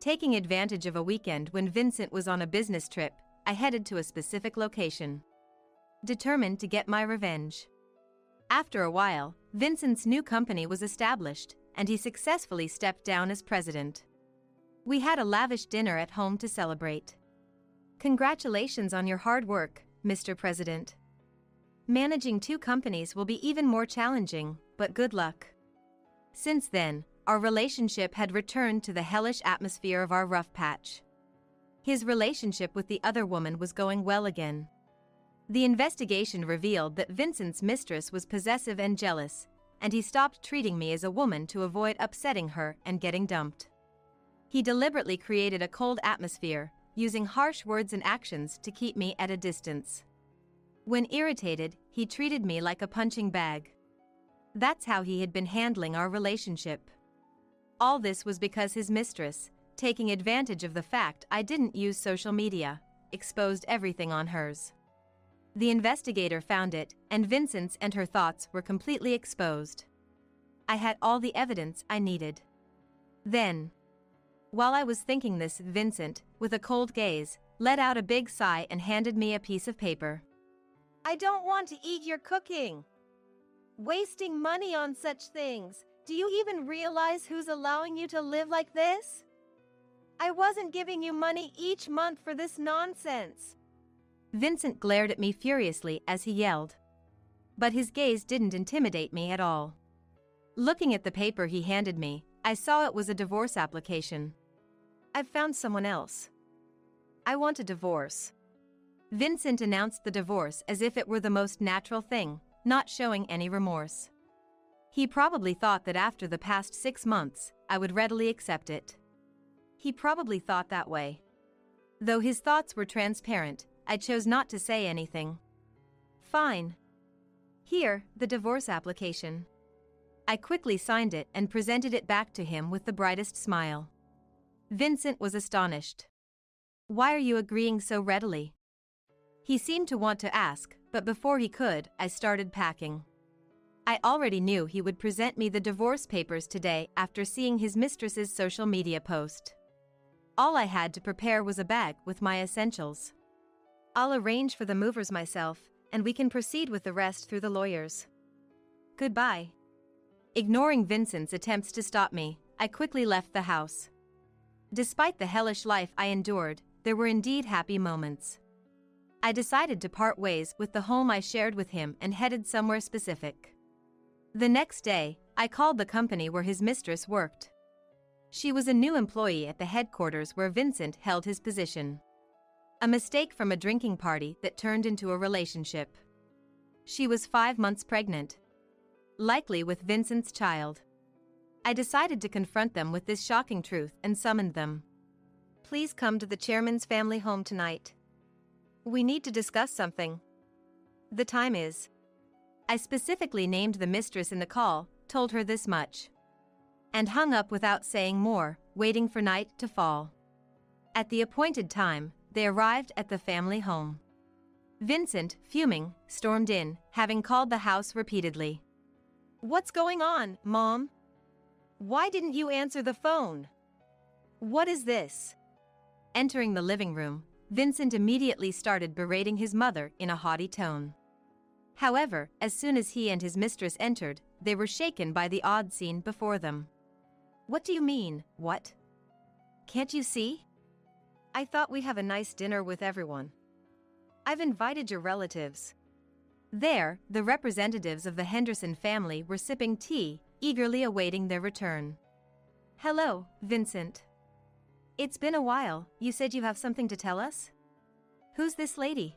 Taking advantage of a weekend when Vincent was on a business trip, I headed to a specific location, determined to get my revenge. After a while, Vincent's new company was established, and he successfully stepped down as president. We had a lavish dinner at home to celebrate. Congratulations on your hard work, Mr. President. Managing 2 companies will be even more challenging, but good luck. Since then, our relationship had returned to the hellish atmosphere of our rough patch. His relationship with the other woman was going well again. The investigation revealed that Vincent's mistress was possessive and jealous, and he stopped treating me as a woman to avoid upsetting her and getting dumped. He deliberately created a cold atmosphere, using harsh words and actions to keep me at a distance. When irritated, he treated me like a punching bag. That's how he had been handling our relationship. All this was because his mistress, taking advantage of the fact I didn't use social media, exposed everything on hers. The investigator found it, and Vincent's and her thoughts were completely exposed. I had all the evidence I needed. Then, while I was thinking this, Vincent, with a cold gaze, let out a big sigh and handed me a piece of paper. I don't want to eat your cooking. Wasting money on such things. Do you even realize who's allowing you to live like this? I wasn't giving you money each month for this nonsense. Vincent glared at me furiously as he yelled. But his gaze didn't intimidate me at all. Looking at the paper he handed me, I saw it was a divorce application. I've found someone else. I want a divorce. Vincent announced the divorce as if it were the most natural thing, not showing any remorse. He probably thought that after the past 6 months, I would readily accept it. He probably thought that way. Though his thoughts were transparent, I chose not to say anything. Fine. Here, the divorce application. I quickly signed it and presented it back to him with the brightest smile. Vincent was astonished. Why are you agreeing so readily? He seemed to want to ask, but before he could, I started packing. I already knew he would present me the divorce papers today after seeing his mistress's social media post. All I had to prepare was a bag with my essentials. I'll arrange for the movers myself, and we can proceed with the rest through the lawyers. Goodbye. Ignoring Vincent's attempts to stop me, I quickly left the house. Despite the hellish life I endured, there were indeed happy moments. I decided to part ways with the home I shared with him and headed somewhere specific. The next day, I called the company where his mistress worked. She was a new employee at the headquarters where Vincent held his position. A mistake from a drinking party that turned into a relationship. She was 5 months pregnant, likely with Vincent's child. I decided to confront them with this shocking truth and summoned them. Please come to the chairman's family home tonight. We need to discuss something. The time is. I specifically named the mistress in the call, told her this much, and hung up without saying more, waiting for night to fall. At the appointed time, they arrived at the family home. Vincent, fuming, stormed in, having called the house repeatedly. What's going on, Mom? Why didn't you answer the phone? What is this? Entering the living room, Vincent immediately started berating his mother in a haughty tone. However, as soon as he and his mistress entered, they were shaken by the odd scene before them. What do you mean, what? Can't you see? I thought we'd have a nice dinner with everyone. I've invited your relatives. There, the representatives of the Henderson family were sipping tea, eagerly awaiting their return. Hello, Vincent. It's been a while. You said you have something to tell us? Who's this lady?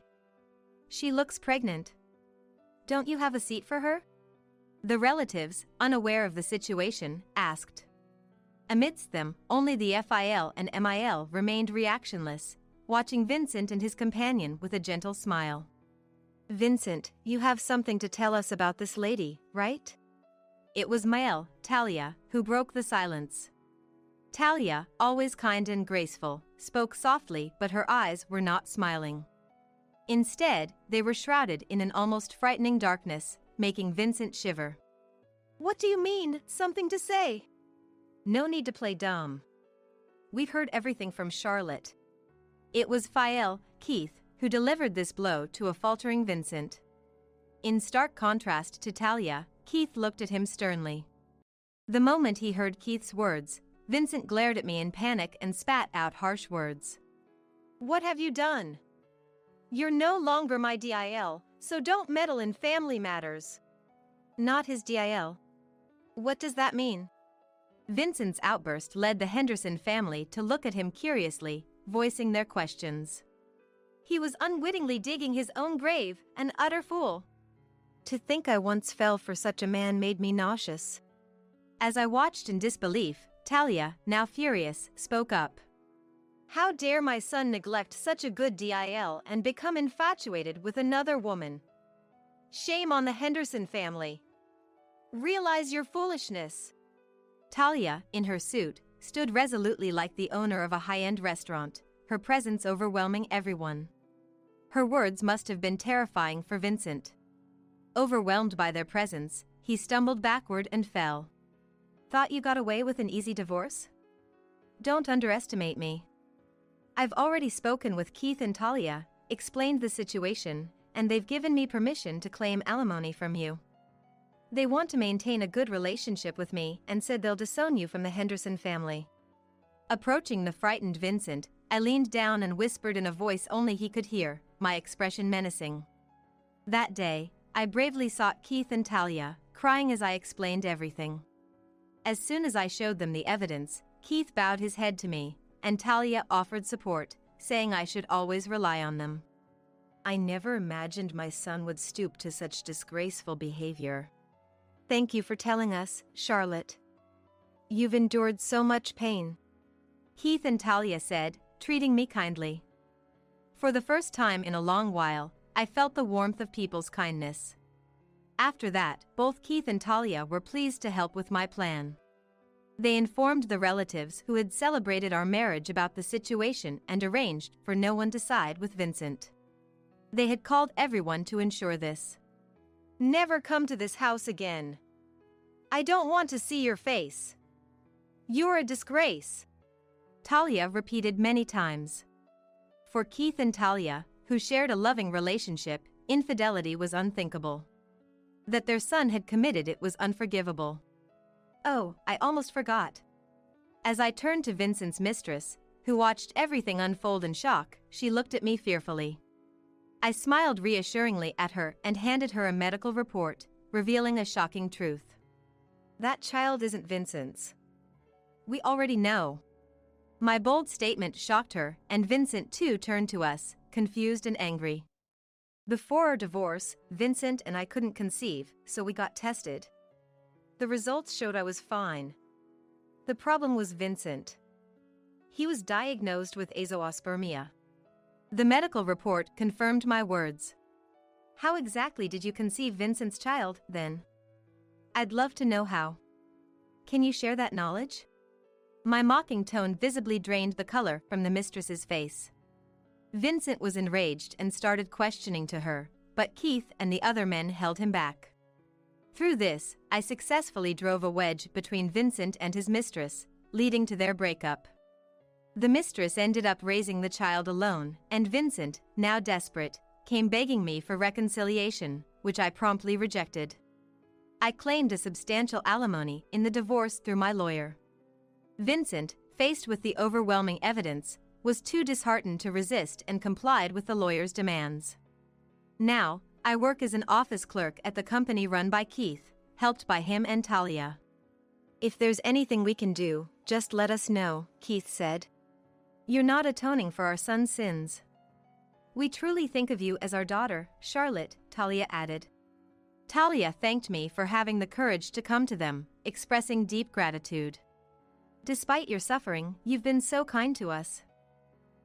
She looks pregnant. Don't you have a seat for her? The relatives, unaware of the situation, asked. Amidst them, only the FIL and MIL remained reactionless, watching Vincent and his companion with a gentle smile. Vincent, you have something to tell us about this lady, right? It was Mael, Talia, who broke the silence. Talia, always kind and graceful, spoke softly, but her eyes were not smiling. Instead, they were shrouded in an almost frightening darkness, making Vincent shiver. What do you mean, something to say? No need to play dumb. We've heard everything from Charlotte. It was Fael, Keith, who delivered this blow to a faltering Vincent. In stark contrast to Talia, Keith looked at him sternly. The moment he heard Keith's words, Vincent glared at me in panic and spat out harsh words. What have you done? You're no longer my DIL, so don't meddle in family matters. Not his DIL. What does that mean? Vincent's outburst led the Henderson family to look at him curiously, voicing their questions. He was unwittingly digging his own grave, an utter fool. To think I once fell for such a man made me nauseous. As I watched in disbelief, Talia, now furious, spoke up. How dare my son neglect such a good DIL and become infatuated with another woman? Shame on the Henderson family. Realize your foolishness. Talia, in her suit, stood resolutely like the owner of a high-end restaurant, her presence overwhelming everyone. Her words must have been terrifying for Vincent. Overwhelmed by their presence, he stumbled backward and fell. Thought you got away with an easy divorce? Don't underestimate me. I've already spoken with Keith and Talia, explained the situation, and they've given me permission to claim alimony from you. They want to maintain a good relationship with me and said they'll disown you from the Henderson family. Approaching the frightened Vincent, I leaned down and whispered in a voice only he could hear, my expression menacing. That day, I bravely sought Keith and Talia, crying as I explained everything. As soon as I showed them the evidence, Keith bowed his head to me, and Talia offered support, saying I should always rely on them. I never imagined my son would stoop to such disgraceful behavior. Thank you for telling us, Charlotte. You've endured so much pain. Keith and Talia said, treating me kindly. For the first time in a long while, I felt the warmth of people's kindness. After that, both Keith and Talia were pleased to help with my plan. They informed the relatives who had celebrated our marriage about the situation and arranged for no one to side with Vincent. They had called everyone to ensure this. Never come to this house again. I don't want to see your face. You're a disgrace. Talia repeated many times. For Keith and Talia, who shared a loving relationship, infidelity was unthinkable. That their son had committed it was unforgivable. Oh, I almost forgot. As I turned to Vincent's mistress, who watched everything unfold in shock, she looked at me fearfully. I smiled reassuringly at her and handed her a medical report, revealing a shocking truth. That child isn't Vincent's. We already know. My bold statement shocked her, and Vincent too turned to us, confused and angry. Before our divorce, Vincent and I couldn't conceive, so we got tested. The results showed I was fine. The problem was Vincent. He was diagnosed with azoospermia. The medical report confirmed my words. How exactly did you conceive Vincent's child, then? I'd love to know how. Can you share that knowledge? My mocking tone visibly drained the color from the mistress's face. Vincent was enraged and started questioning to her, but Keith and the other men held him back. Through this, I successfully drove a wedge between Vincent and his mistress, leading to their breakup. The mistress ended up raising the child alone, and Vincent, now desperate, came begging me for reconciliation, which I promptly rejected. I claimed a substantial alimony in the divorce through my lawyer. Vincent, faced with the overwhelming evidence, was too disheartened to resist and complied with the lawyer's demands. Now, I work as an office clerk at the company run by Keith, helped by him and Talia. If there's anything we can do, just let us know, Keith said. You're not atoning for our son's sins. We truly think of you as our daughter, Charlotte, Talia added. Talia thanked me for having the courage to come to them, expressing deep gratitude. Despite your suffering, you've been so kind to us.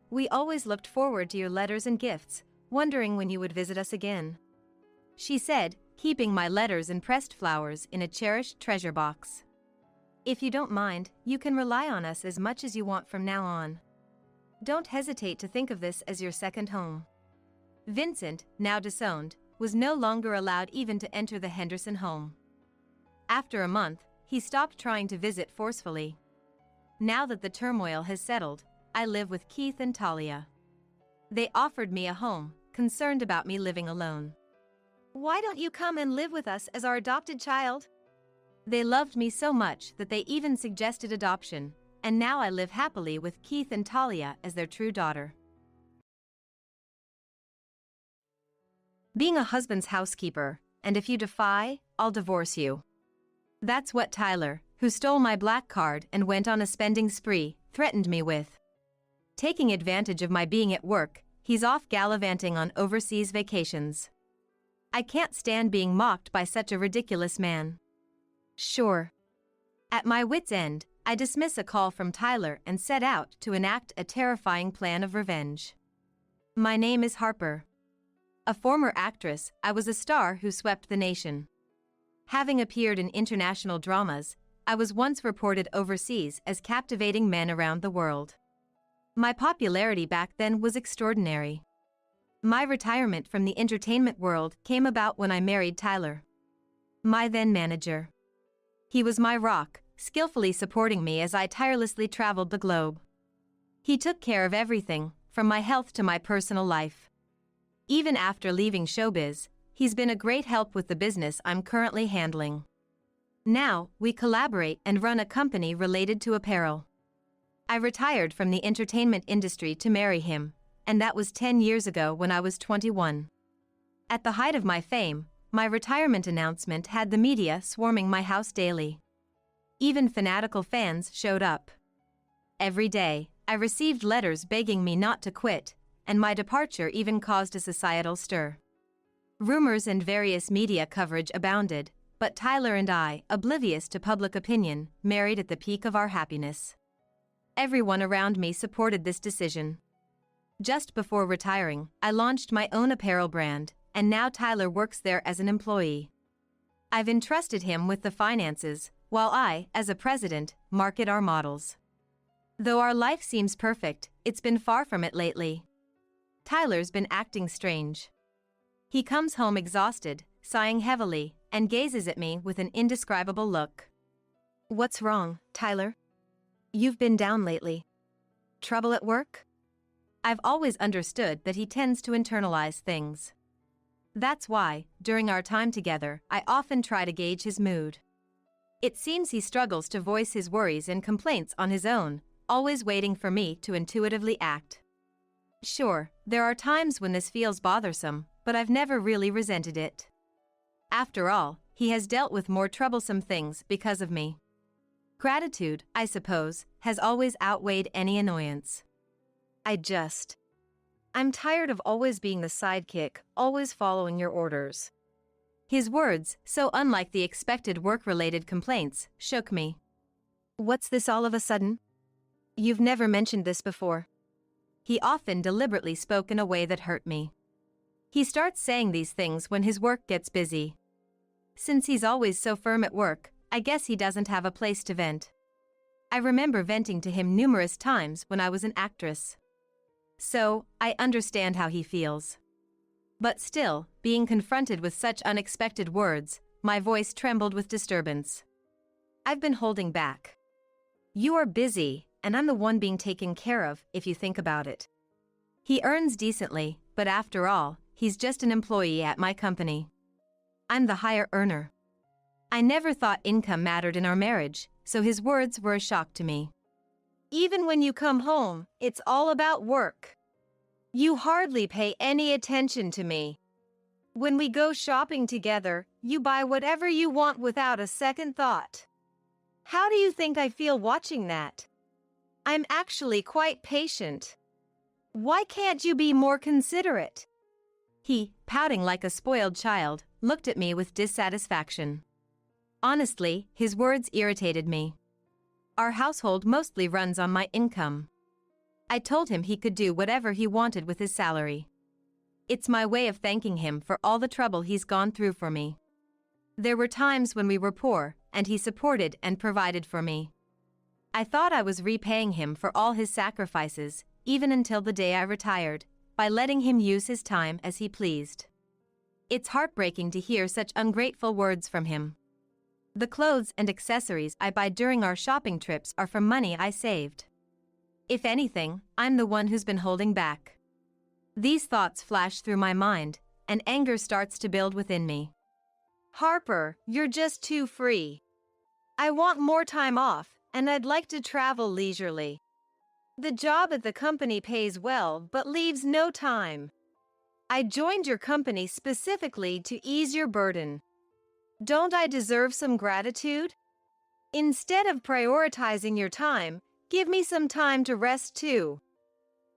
We always looked forward to your letters and gifts, wondering when you would visit us again, she said, keeping my letters and pressed flowers in a cherished treasure box. If you don't mind, you can rely on us as much as you want from now on. Don't hesitate to think of this as your second home. Vincent, now disowned, was no longer allowed even to enter the Henderson home. After a month, he stopped trying to visit forcefully. Now that the turmoil has settled, I live with Keith and Talia. They offered me a home, concerned about me living alone. Why don't you come and live with us as our adopted child? They loved me so much that they even suggested adoption, and now I live happily with Keith and Talia as their true daughter. Being a husband's housekeeper, and if you defy, I'll divorce you. That's what Tyler, who stole my black card and went on a spending spree, threatened me with. Taking advantage of my being at work, he's off gallivanting on overseas vacations. I can't stand being mocked by such a ridiculous man. Sure. At my wit's end, I dismiss a call from Tyler and set out to enact a terrifying plan of revenge. My name is Harper. A former actress, I was a star who swept the nation. Having appeared in international dramas, I was once reported overseas as captivating men around the world. My popularity back then was extraordinary. My retirement from the entertainment world came about when I married Tyler, my then manager. He was my rock, skillfully supporting me as I tirelessly traveled the globe. He took care of everything, from my health to my personal life. Even after leaving showbiz, he's been a great help with the business I'm currently handling. Now, we collaborate and run a company related to apparel. I retired from the entertainment industry to marry him, and that was 10 years ago when I was 21. At the height of my fame, my retirement announcement had the media swarming my house daily. Even fanatical fans showed up. Every day, I received letters begging me not to quit, and my departure even caused a societal stir. Rumors and various media coverage abounded, but Tyler and I, oblivious to public opinion, married at the peak of our happiness. Everyone around me supported this decision. Just before retiring, I launched my own apparel brand, and now Tyler works there as an employee. I've entrusted him with the finances, while I, as a president, market our models. Though our life seems perfect, it's been far from it lately. Tyler's been acting strange. He comes home exhausted, sighing heavily, and gazes at me with an indescribable look. What's wrong, Tyler? You've been down lately. Trouble at work? I've always understood that he tends to internalize things. That's why, during our time together, I often try to gauge his mood. It seems he struggles to voice his worries and complaints on his own, always waiting for me to intuitively act. Sure, there are times when this feels bothersome, but I've never really resented it. After all, he has dealt with more troublesome things because of me. Gratitude, I suppose, has always outweighed any annoyance. I'm tired of always being the sidekick, always following your orders. His words, so unlike the expected work-related complaints, shook me. What's this all of a sudden? You've never mentioned this before. He often deliberately spoke in a way that hurt me. He starts saying these things when his work gets busy. Since he's always so firm at work, I guess he doesn't have a place to vent. I remember venting to him numerous times when I was an actress. So, I understand how he feels. But still, being confronted with such unexpected words, my voice trembled with disturbance. I've been holding back. You are busy, and I'm the one being taken care of, if you think about it. He earns decently, but after all, he's just an employee at my company. I'm the higher earner. I never thought income mattered in our marriage, so his words were a shock to me. Even when you come home, it's all about work. You hardly pay any attention to me. When we go shopping together, you buy whatever you want without a second thought. How do you think I feel watching that? I'm actually quite patient. Why can't you be more considerate? He, pouting like a spoiled child, looked at me with dissatisfaction. Honestly, his words irritated me. Our household mostly runs on my income. I told him he could do whatever he wanted with his salary. It's my way of thanking him for all the trouble he's gone through for me. There were times when we were poor, and he supported and provided for me. I thought I was repaying him for all his sacrifices, even until the day I retired, by letting him use his time as he pleased. It's heartbreaking to hear such ungrateful words from him. The clothes and accessories I buy during our shopping trips are from money I saved. If anything, I'm the one who's been holding back. These thoughts flash through my mind, and anger starts to build within me. Harper, you're just too free. I want more time off, and I'd like to travel leisurely. The job at the company pays well but leaves no time. I joined your company specifically to ease your burden. Don't I deserve some gratitude? Instead of prioritizing your time, give me some time to rest too.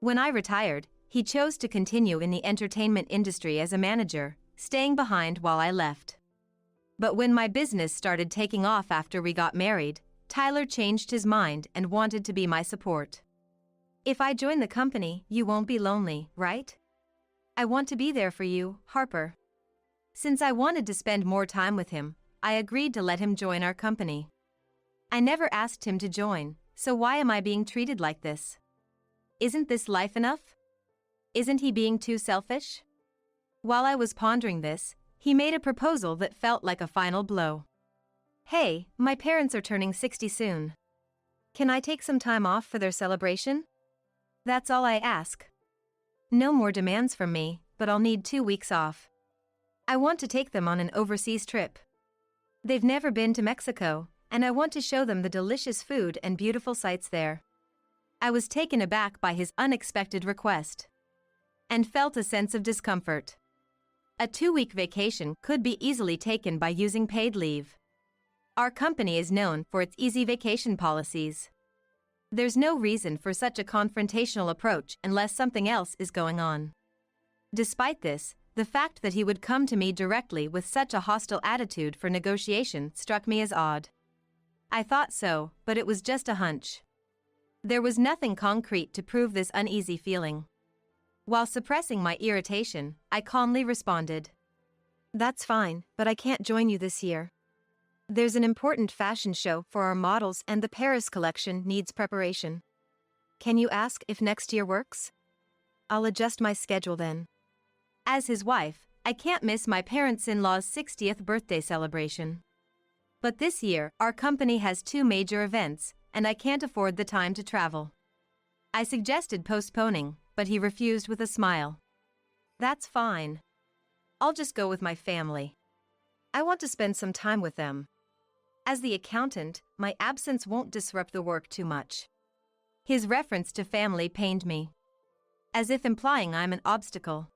When I retired, he chose to continue in the entertainment industry as a manager, staying behind while I left. But when my business started taking off after we got married, Tyler changed his mind and wanted to be my support. If I join the company, you won't be lonely, right? I want to be there for you, Harper. Since I wanted to spend more time with him, I agreed to let him join our company. I never asked him to join, so why am I being treated like this? Isn't this life enough? Isn't he being too selfish? While I was pondering this, he made a proposal that felt like a final blow. Hey, my parents are turning 60 soon. Can I take some time off for their celebration? That's all I ask. No more demands from me, but I'll need 2 weeks off. I want to take them on an overseas trip. They've never been to Mexico, and I want to show them the delicious food and beautiful sights there. I was taken aback by his unexpected request and felt a sense of discomfort. A 2-week vacation could be easily taken by using paid leave. Our company is known for its easy vacation policies. There's no reason for such a confrontational approach unless something else is going on. Despite this, the fact that he would come to me directly with such a hostile attitude for negotiation struck me as odd. I thought so, but it was just a hunch. There was nothing concrete to prove this uneasy feeling. While suppressing my irritation, I calmly responded. That's fine, but I can't join you this year. There's an important fashion show for our models and the Paris collection needs preparation. Can you ask if next year works? I'll adjust my schedule then. As his wife, I can't miss my parents-in-law's 60th birthday celebration. But this year, our company has 2 major events, and I can't afford the time to travel. I suggested postponing, but he refused with a smile. That's fine. I'll just go with my family. I want to spend some time with them. As the accountant, my absence won't disrupt the work too much. His reference to family pained me, as if implying I'm an obstacle.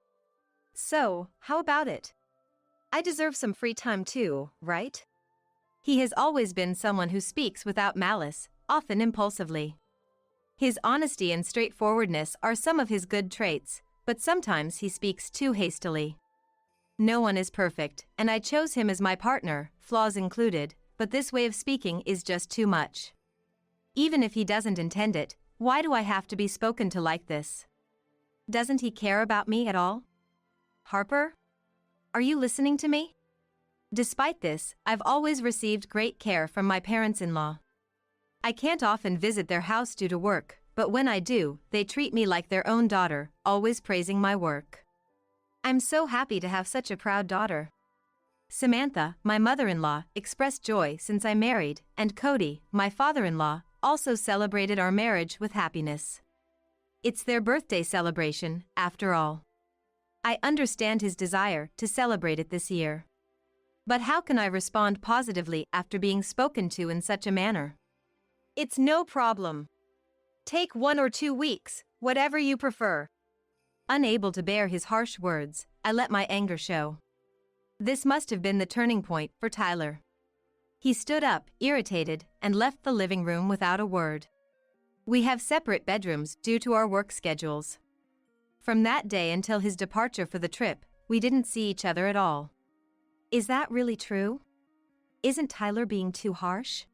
So, how about it? I deserve some free time too, right? He has always been someone who speaks without malice, often impulsively. His honesty and straightforwardness are some of his good traits, but sometimes he speaks too hastily. No one is perfect, and I chose him as my partner, flaws included, but this way of speaking is just too much. Even if he doesn't intend it, why do I have to be spoken to like this? Doesn't he care about me at all? Harper? Are you listening to me? Despite this, I've always received great care from my parents-in-law. I can't often visit their house due to work, but when I do, they treat me like their own daughter, always praising my work. I'm so happy to have such a proud daughter. Samantha, my mother-in-law, expressed joy since I married, and Cody, my father-in-law, also celebrated our marriage with happiness. It's their birthday celebration, after all. I understand his desire to celebrate it this year. But how can I respond positively after being spoken to in such a manner? It's no problem. Take 1 or 2 weeks, whatever you prefer. Unable to bear his harsh words, I let my anger show. This must have been the turning point for Tyler. He stood up, irritated, and left the living room without a word. We have separate bedrooms due to our work schedules. From that day until his departure for the trip, we didn't see each other at all. Is that really true? Isn't Tyler being too harsh?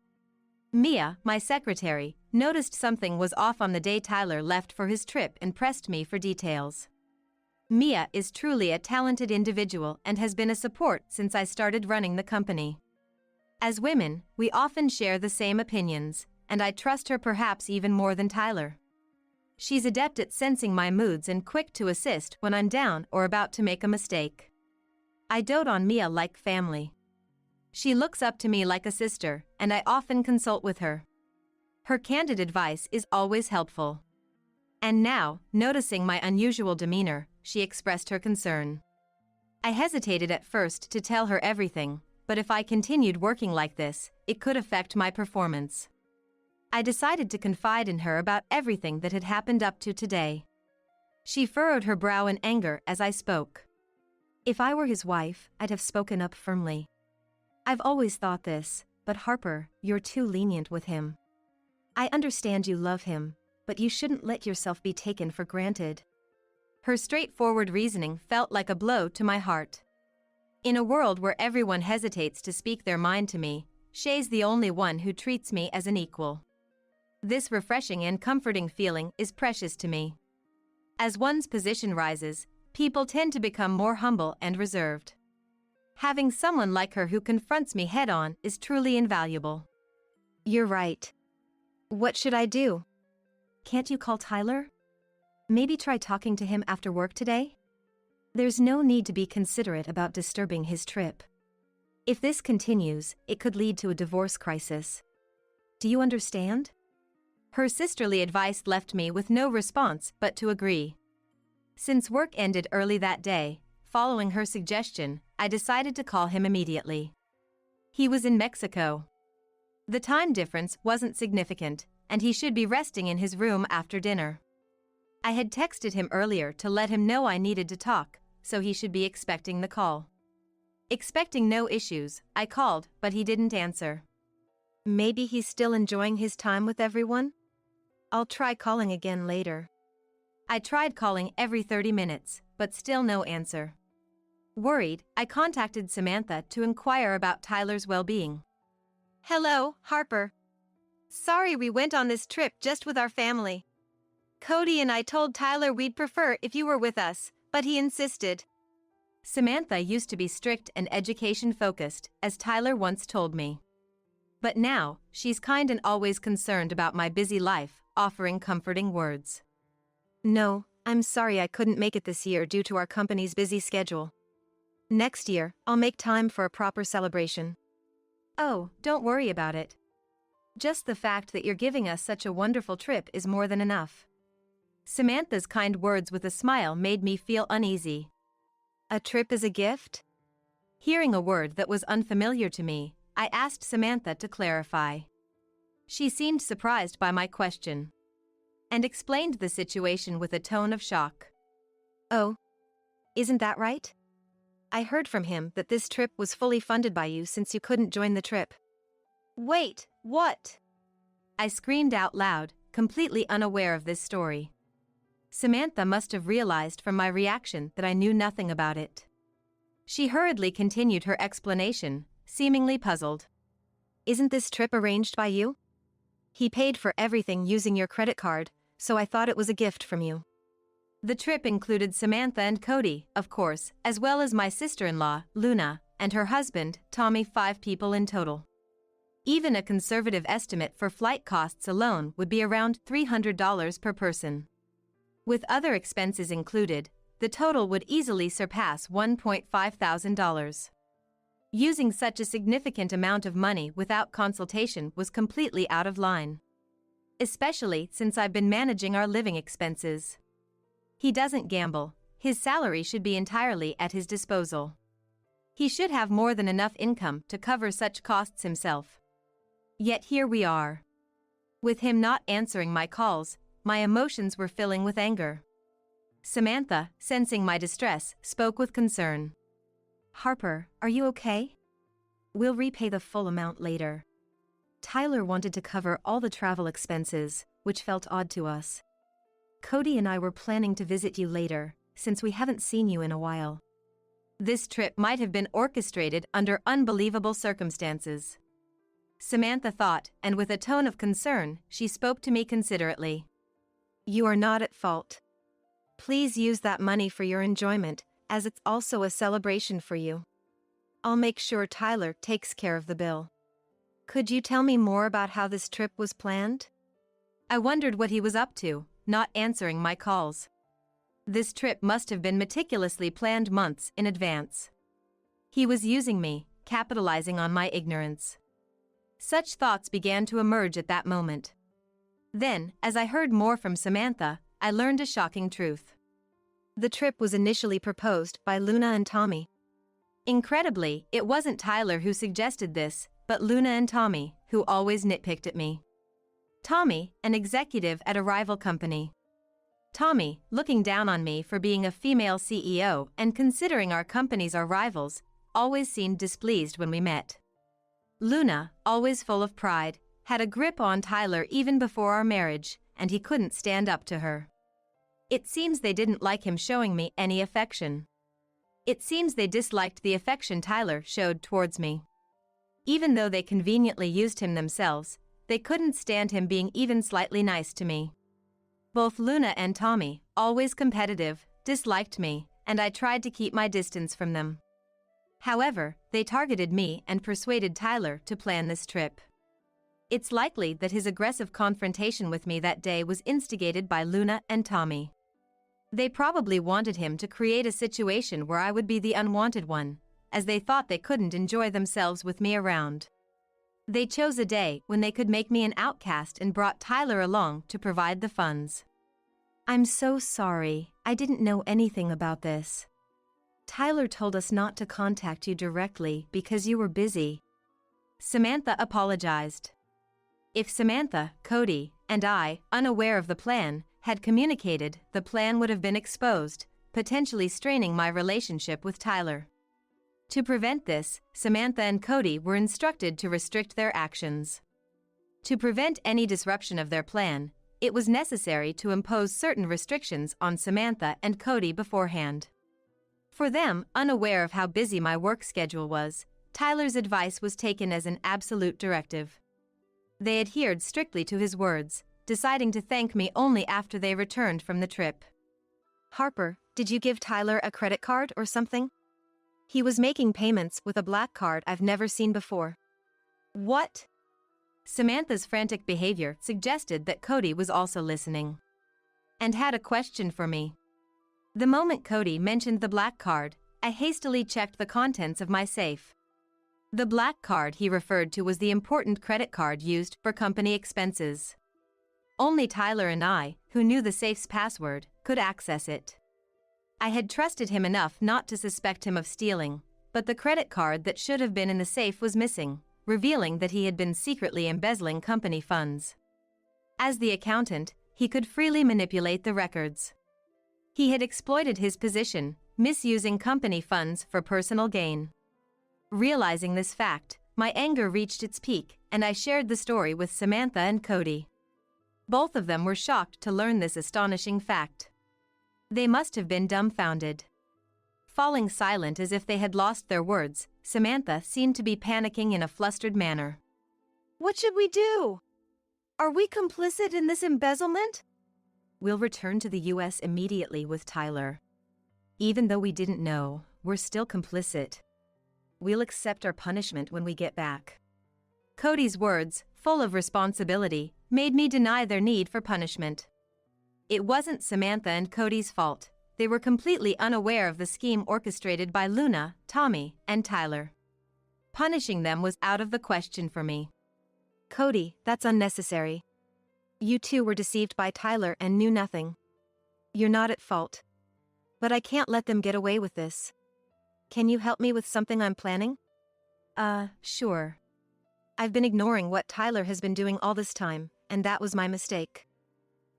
Mia, my secretary, noticed something was off on the day Tyler left for his trip and pressed me for details. Mia is truly a talented individual and has been a support since I started running the company. As women, we often share the same opinions, and I trust her perhaps even more than Tyler. She's adept at sensing my moods and quick to assist when I'm down or about to make a mistake. I dote on Mia like family. She looks up to me like a sister, and I often consult with her. Her candid advice is always helpful. And now, noticing my unusual demeanor, she expressed her concern. I hesitated at first to tell her everything, but if I continued working like this, it could affect my performance. I decided to confide in her about everything that had happened up to today. She furrowed her brow in anger as I spoke. If I were his wife, I'd have spoken up firmly. I've always thought this, but Harper, you're too lenient with him. I understand you love him, but you shouldn't let yourself be taken for granted. Her straightforward reasoning felt like a blow to my heart. In a world where everyone hesitates to speak their mind to me, Shay's the only one who treats me as an equal. This refreshing and comforting feeling is precious to me. As one's position rises, people tend to become more humble and reserved. Having someone like her who confronts me head-on is truly invaluable. You're right. What should I do? Can't you call Tyler? Maybe try talking to him after work today? There's no need to be considerate about disturbing his trip. If this continues, it could lead to a divorce crisis. Do you understand? Her sisterly advice left me with no response but to agree. Since work ended early that day, following her suggestion, I decided to call him immediately. He was in Mexico. The time difference wasn't significant, and he should be resting in his room after dinner. I had texted him earlier to let him know I needed to talk, so he should be expecting the call. Expecting no issues, I called, but he didn't answer. Maybe he's still enjoying his time with everyone? I'll try calling again later. I tried calling every 30 minutes, but still no answer. Worried, I contacted Samantha to inquire about Tyler's well-being. Hello, Harper. Sorry we went on this trip just with our family. Cody and I told Tyler we'd prefer if you were with us, but he insisted. Samantha used to be strict and education-focused, as Tyler once told me. But now, she's kind and always concerned about my busy life, offering comforting words. No, I'm sorry I couldn't make it this year due to our company's busy schedule. Next year, I'll make time for a proper celebration. Oh, don't worry about it. Just the fact that you're giving us such a wonderful trip is more than enough. Samantha's kind words with a smile made me feel uneasy. A trip is a gift? Hearing a word that was unfamiliar to me, I asked Samantha to clarify. She seemed surprised by my question and explained the situation with a tone of shock. Oh, isn't that right? I heard from him that this trip was fully funded by you since you couldn't join the trip. Wait, what? I screamed out loud, completely unaware of this story. Samantha must have realized from my reaction that I knew nothing about it. She hurriedly continued her explanation, seemingly puzzled. Isn't this trip arranged by you? He paid for everything using your credit card, so I thought it was a gift from you. The trip included Samantha and Cody, of course, as well as my sister-in-law, Luna, and her husband, Tommy. 5 people in total. Even a conservative estimate for flight costs alone would be around $300 per person. With other expenses included, the total would easily surpass $1,500. Using such a significant amount of money without consultation was completely out of line. Especially since I've been managing our living expenses. He doesn't gamble, his salary should be entirely at his disposal. He should have more than enough income to cover such costs himself. Yet here we are. With him not answering my calls, my emotions were filling with anger. Samantha, sensing my distress, spoke with concern. Harper, are you okay? We'll repay the full amount later. Tyler wanted to cover all the travel expenses, which felt odd to us. Cody and I were planning to visit you later, since we haven't seen you in a while. This trip might have been orchestrated under unbelievable circumstances. Samantha thought, and with a tone of concern, she spoke to me considerately. You are not at fault. Please use that money for your enjoyment, as it's also a celebration for you. I'll make sure Tyler takes care of the bill. Could you tell me more about how this trip was planned? I wondered what he was up to, not answering my calls. This trip must have been meticulously planned months in advance. He was using me, capitalizing on my ignorance. Such thoughts began to emerge at that moment. Then, as I heard more from Samantha, I learned a shocking truth. The trip was initially proposed by Luna and Tommy. Incredibly, it wasn't Tyler who suggested this, but Luna and Tommy, who always nitpicked at me. Tommy, an executive at a rival company. Tommy, looking down on me for being a female CEO and considering our companies our rivals, always seemed displeased when we met. Luna, always full of pride, had a grip on Tyler even before our marriage, and he couldn't stand up to her. It seems they didn't like him showing me any affection. It seems they disliked the affection Tyler showed towards me. Even though they conveniently used him themselves, they couldn't stand him being even slightly nice to me. Both Luna and Tommy, always competitive, disliked me, and I tried to keep my distance from them. However, they targeted me and persuaded Tyler to plan this trip. It's likely that his aggressive confrontation with me that day was instigated by Luna and Tommy. They probably wanted him to create a situation where I would be the unwanted one, as they thought they couldn't enjoy themselves with me around. They chose a day when they could make me an outcast and brought Tyler along to provide the funds. I'm so sorry, I didn't know anything about this. Tyler told us not to contact you directly because you were busy. Samantha apologized. If Samantha, Cody, and I, unaware of the plan, had communicated, the plan would have been exposed, potentially straining my relationship with Tyler. To prevent this, Samantha and Cody were instructed to restrict their actions. To prevent any disruption of their plan, it was necessary to impose certain restrictions on Samantha and Cody beforehand. For them, unaware of how busy my work schedule was, Tyler's advice was taken as an absolute directive. They adhered strictly to his words, deciding to thank me only after they returned from the trip. Harper, did you give Tyler a credit card or something? He was making payments with a black card I've never seen before. What? Samantha's frantic behavior suggested that Cody was also listening and had a question for me. The moment Cody mentioned the black card, I hastily checked the contents of my safe. The black card he referred to was the important credit card used for company expenses. Only Tyler and I, who knew the safe's password, could access it. I had trusted him enough not to suspect him of stealing, but the credit card that should have been in the safe was missing, revealing that he had been secretly embezzling company funds. As the accountant, he could freely manipulate the records. He had exploited his position, misusing company funds for personal gain. Realizing this fact, my anger reached its peak, and I shared the story with Samantha and Cody. Both of them were shocked to learn this astonishing fact. They must have been dumbfounded. Falling silent as if they had lost their words, Samantha seemed to be panicking in a flustered manner. What should we do? Are we complicit in this embezzlement? We'll return to the U.S. immediately with Tyler. Even though we didn't know, we're still complicit. We'll accept our punishment when we get back. Cody's words, full of responsibility, made me deny their need for punishment. It wasn't Samantha and Cody's fault. They were completely unaware of the scheme orchestrated by Luna, Tommy, and Tyler. Punishing them was out of the question for me. Cody, that's unnecessary. You two were deceived by Tyler and knew nothing. You're not at fault. But I can't let them get away with this. Can you help me with something I'm planning? Sure. I've been ignoring what Tyler has been doing all this time, and that was my mistake.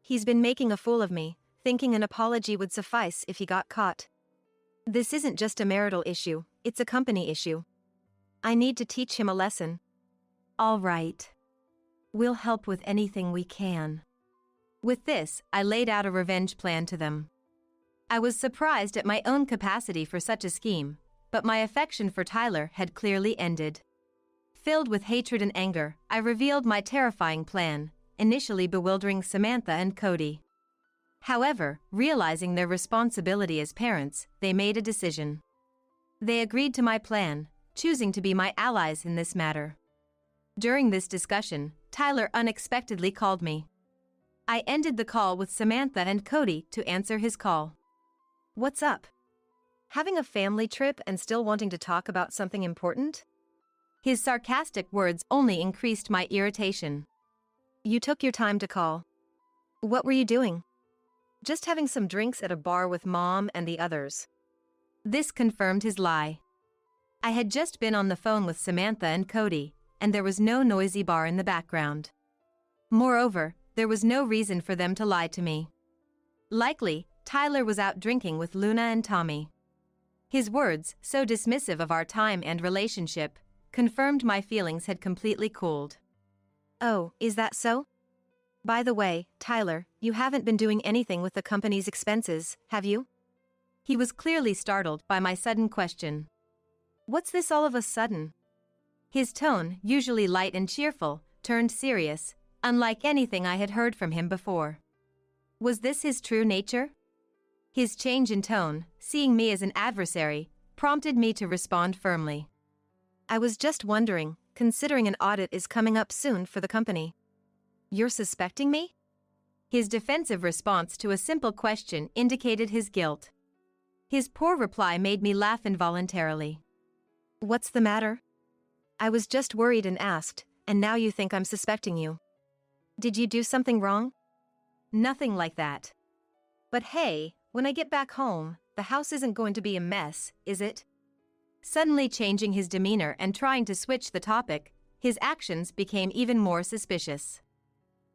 He's been making a fool of me, thinking an apology would suffice if he got caught. This isn't just a marital issue, it's a company issue. I need to teach him a lesson. All right. We'll help with anything we can. With this, I laid out a revenge plan to them. I was surprised at my own capacity for such a scheme, but my affection for Tyler had clearly ended. Filled with hatred and anger, I revealed my terrifying plan, initially bewildering Samantha and Cody. However, realizing their responsibility as parents, they made a decision. They agreed to my plan, choosing to be my allies in this matter. During this discussion, Tyler unexpectedly called me. I ended the call with Samantha and Cody to answer his call. What's up? Having a family trip and still wanting to talk about something important? His sarcastic words only increased my irritation. You took your time to call. What were you doing? Just having some drinks at a bar with Mom and the others. This confirmed his lie. I had just been on the phone with Samantha and Cody, and there was no noisy bar in the background. Moreover, there was no reason for them to lie to me. Likely, Tyler was out drinking with Luna and Tommy. His words, so dismissive of our time and relationship, confirmed my feelings had completely cooled. Oh, is that so? By the way, Tyler, you haven't been doing anything with the company's expenses, have you? He was clearly startled by my sudden question. What's this all of a sudden? His tone, usually light and cheerful, turned serious, unlike anything I had heard from him before. Was this his true nature? His change in tone, seeing me as an adversary, prompted me to respond firmly. I was just wondering, considering an audit is coming up soon for the company. You're suspecting me? His defensive response to a simple question indicated his guilt. His poor reply made me laugh involuntarily. What's the matter? I was just worried and asked, and now you think I'm suspecting you. Did you do something wrong? Nothing like that. But hey, when I get back home, the house isn't going to be a mess, is it? Suddenly changing his demeanor and trying to switch the topic, his actions became even more suspicious.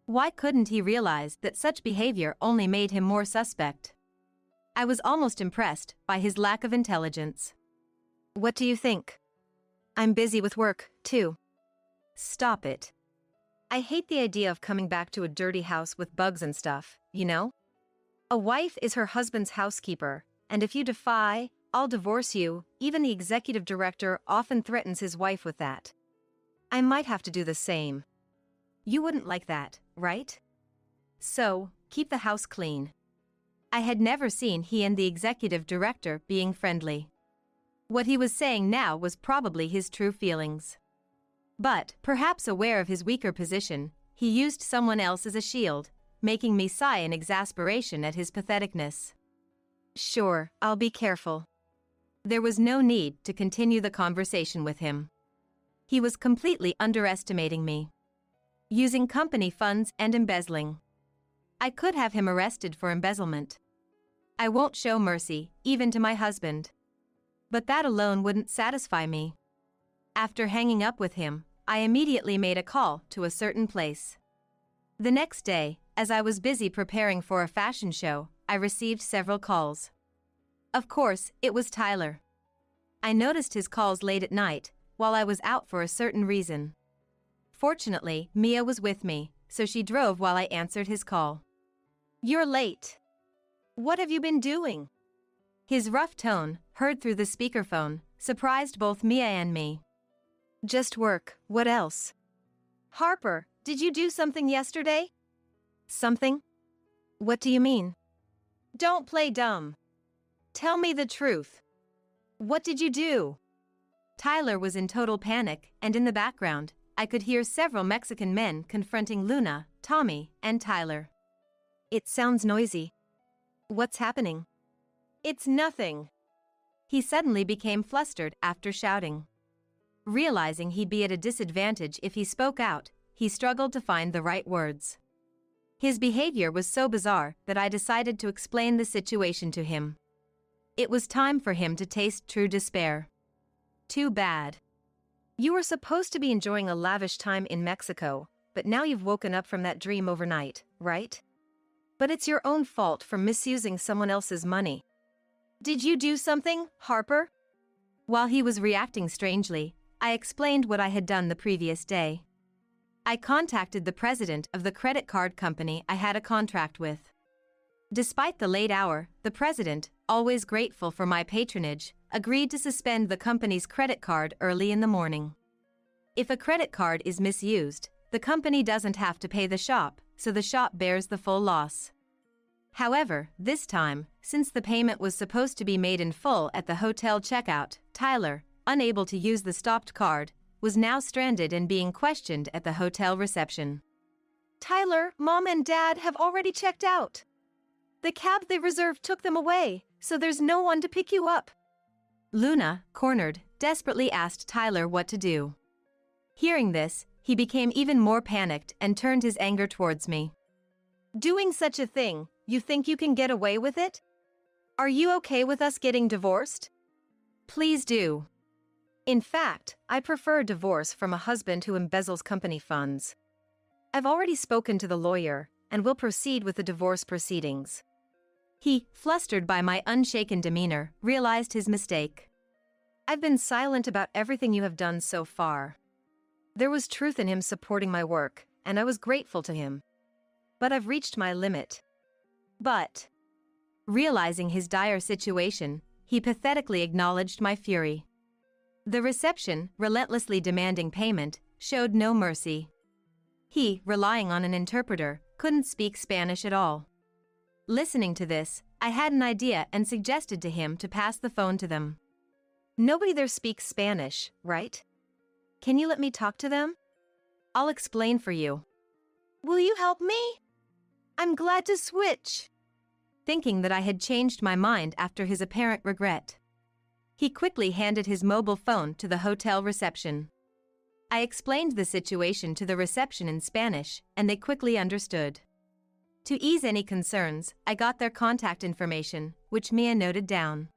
Why couldn't he realize that such behavior only made him more suspect? I was almost impressed by his lack of intelligence. What do you think? I'm busy with work, too. Stop it. I hate the idea of coming back to a dirty house with bugs and stuff, you know? A wife is her husband's housekeeper, and if you defy, I'll divorce you. Even the executive director often threatens his wife with that. I might have to do the same. You wouldn't like that, right? So, keep the house clean. I had never seen he and the executive director being friendly. What he was saying now was probably his true feelings. But, perhaps aware of his weaker position, he used someone else as a shield, making me sigh in exasperation at his patheticness. Sure, I'll be careful. There was no need to continue the conversation with him. He was completely underestimating me. Using company funds and embezzling. I could have him arrested for embezzlement. I won't show mercy, even to my husband. But that alone wouldn't satisfy me. After hanging up with him, I immediately made a call to a certain place. The next day, as I was busy preparing for a fashion show, I received several calls. Of course, it was Tyler. I noticed his calls late at night, while I was out for a certain reason. Fortunately, Mia was with me, so she drove while I answered his call. You're late. What have you been doing? His rough tone, heard through the speakerphone, surprised both Mia and me. Just work, what else? Harper, did you do something yesterday? Something? What do you mean? Don't play dumb. Tell me the truth. What did you do? Tyler was in total panic, and in the background, I could hear several Mexican men confronting Luna, Tommy, and Tyler. It sounds noisy. What's happening? It's nothing. He suddenly became flustered after shouting. Realizing he'd be at a disadvantage if he spoke out, he struggled to find the right words. His behavior was so bizarre that I decided to explain the situation to him. It was time for him to taste true despair. Too bad. You were supposed to be enjoying a lavish time in Mexico, but now you've woken up from that dream overnight, right? But it's your own fault for misusing someone else's money. Did you do something, Harper? While he was reacting strangely, I explained what I had done the previous day. I contacted the president of the credit card company I had a contract with. Despite the late hour, the president, always grateful for my patronage, agreed to suspend the company's credit card early in the morning. If a credit card is misused, the company doesn't have to pay the shop, so the shop bears the full loss. However, this time, since the payment was supposed to be made in full at the hotel checkout, Tyler, unable to use the stopped card, was now stranded and being questioned at the hotel reception. Tyler, Mom and Dad have already checked out. The cab they reserved took them away, so there's no one to pick you up. Luna, cornered, desperately asked Tyler what to do. Hearing this, he became even more panicked and turned his anger towards me. Doing such a thing, you think you can get away with it? Are you okay with us getting divorced? Please do. In fact, I prefer a divorce from a husband who embezzles company funds. I've already spoken to the lawyer, and will proceed with the divorce proceedings. He, flustered by my unshaken demeanor, realized his mistake. I've been silent about everything you have done so far. There was truth in him supporting my work, and I was grateful to him. But I've reached my limit. But, realizing his dire situation, he pathetically acknowledged my fury. The reception, relentlessly demanding payment, showed no mercy. He, relying on an interpreter, couldn't speak Spanish at all. Listening to this, I had an idea and suggested to him to pass the phone to them. Nobody there speaks Spanish, right? Can you let me talk to them? I'll explain for you. Will you help me? I'm glad to switch. Thinking that I had changed my mind after his apparent regret, he quickly handed his mobile phone to the hotel reception. I explained the situation to the reception in Spanish, and they quickly understood. To ease any concerns, I got their contact information, which Mia noted down.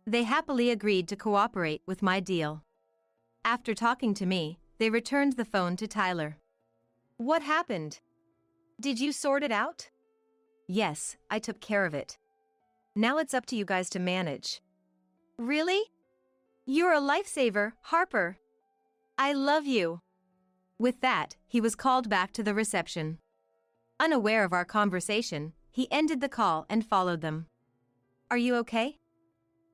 They happily agreed to cooperate with my deal. After talking to me, they returned the phone to Tyler. What happened? Did you sort it out? Yes, I took care of it. Now it's up to you guys to manage. Really? You're a lifesaver, Harper. I love you. With that, he was called back to the reception. Unaware of our conversation, he ended the call and followed them. Are you okay?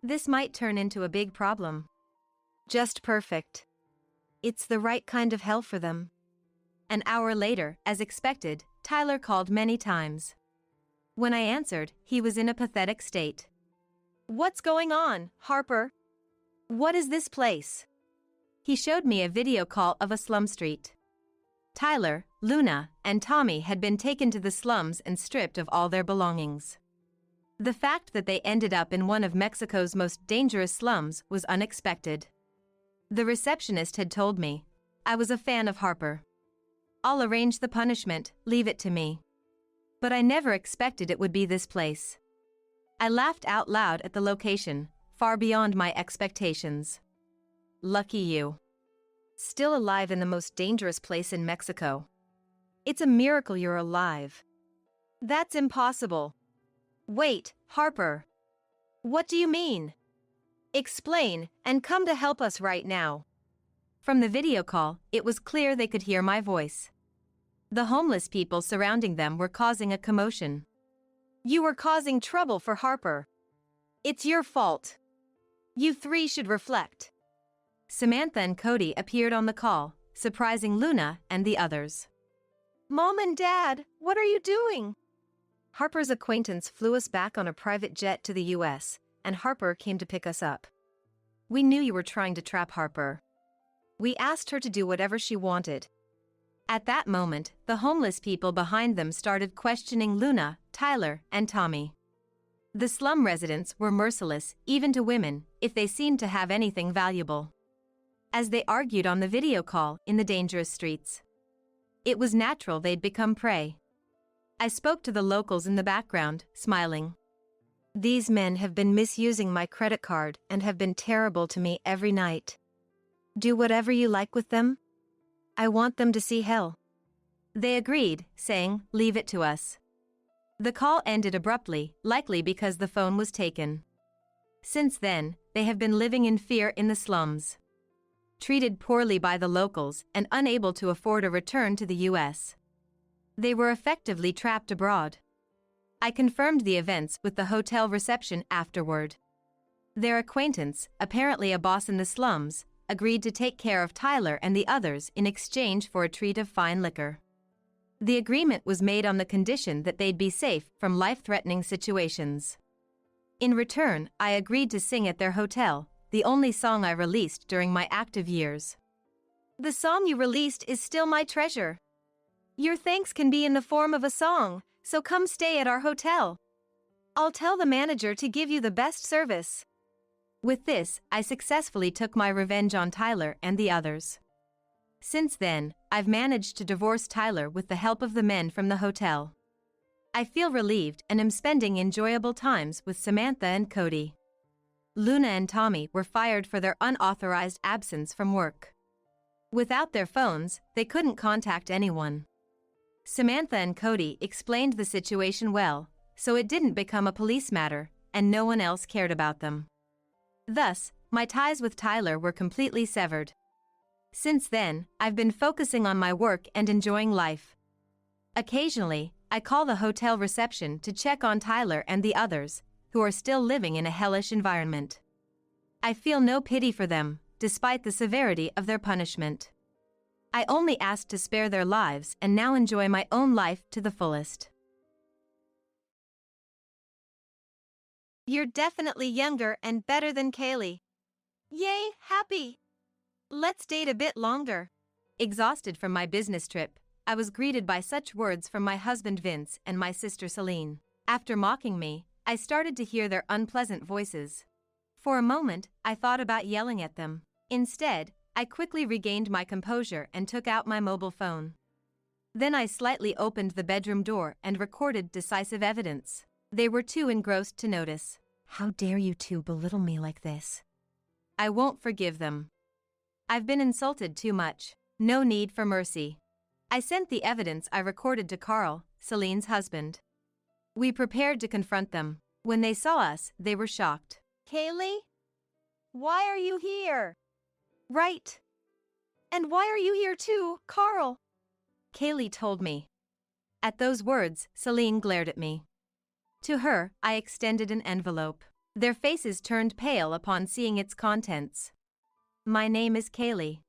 This might turn into a big problem. Just perfect. It's the right kind of hell for them. An hour later, as expected, Tyler called many times. When I answered, he was in a pathetic state. What's going on, Harper? What is this place? He showed me a video call of a slum street. Tyler, Luna, and Tommy had been taken to the slums and stripped of all their belongings. The fact that they ended up in one of Mexico's most dangerous slums was unexpected. The receptionist had told me, I was a fan of Harper. I'll arrange the punishment, leave it to me. But I never expected it would be this place. I laughed out loud at the location, far beyond my expectations. Lucky you. Still alive in the most dangerous place in Mexico. It's a miracle you're alive. That's impossible. Wait, Harper. What do you mean? Explain, and come to help us right now. From the video call, it was clear they could hear my voice. The homeless people surrounding them were causing a commotion. You were causing trouble for Harper. It's your fault. You three should reflect. Samantha and Cody appeared on the call, surprising Luna and the others. Mom and Dad, what are you doing? Harper's acquaintance flew us back on a private jet to the US, and Harper came to pick us up. We knew you were trying to trap Harper. We asked her to do whatever she wanted. At that moment, the homeless people behind them started questioning Luna, Tyler, and Tommy. The slum residents were merciless, even to women, if they seemed to have anything valuable. As they argued on the video call in the dangerous streets, it was natural they'd become prey. I spoke to the locals in the background, smiling. These men have been misusing my credit card and have been terrible to me every night. Do whatever you like with them. I want them to see hell. They agreed, saying, "Leave it to us." The call ended abruptly, likely because the phone was taken. Since then, they have been living in fear in the slums, treated poorly by the locals and unable to afford a return to the US. They were effectively trapped abroad. I confirmed the events with the hotel reception afterward. Their acquaintance, apparently a boss in the slums, agreed to take care of Tyler and the others in exchange for a treat of fine liquor. The agreement was made on the condition that they'd be safe from life-threatening situations. In return, I agreed to sing at their hotel, the only song I released during my active years. The song you released is still my treasure. Your thanks can be in the form of a song, so come stay at our hotel. I'll tell the manager to give you the best service. With this, I successfully took my revenge on Tyler and the others. Since then, I've managed to divorce Tyler with the help of the men from the hotel. I feel relieved and am spending enjoyable times with Samantha and Cody. Luna and Tommy were fired for their unauthorized absence from work. Without their phones, they couldn't contact anyone. Samantha and Cody explained the situation well, so it didn't become a police matter, and no one else cared about them. Thus, my ties with Tyler were completely severed. Since then, I've been focusing on my work and enjoying life. Occasionally, I call the hotel reception to check on Tyler and the others, who are still living in a hellish environment. I feel no pity for them, despite the severity of their punishment. I only asked to spare their lives and now enjoy my own life to the fullest. You're definitely younger and better than Kaylee. Yay, happy! Let's date a bit longer. Exhausted from my business trip, I was greeted by such words from my husband Vince and my sister Celine. After mocking me, I started to hear their unpleasant voices. For a moment, I thought about yelling at them. Instead, I quickly regained my composure and took out my mobile phone. Then I slightly opened the bedroom door and recorded decisive evidence. They were too engrossed to notice. How dare you two belittle me like this? I won't forgive them. I've been insulted too much. No need for mercy. I sent the evidence I recorded to Carl, Celine's husband. We prepared to confront them. When they saw us, they were shocked. Kaylee? Why are you here? Right. And why are you here too, Carl? Kaylee told me. At those words, Celine glared at me. To her, I extended an envelope. Their faces turned pale upon seeing its contents. My name is Kaylee.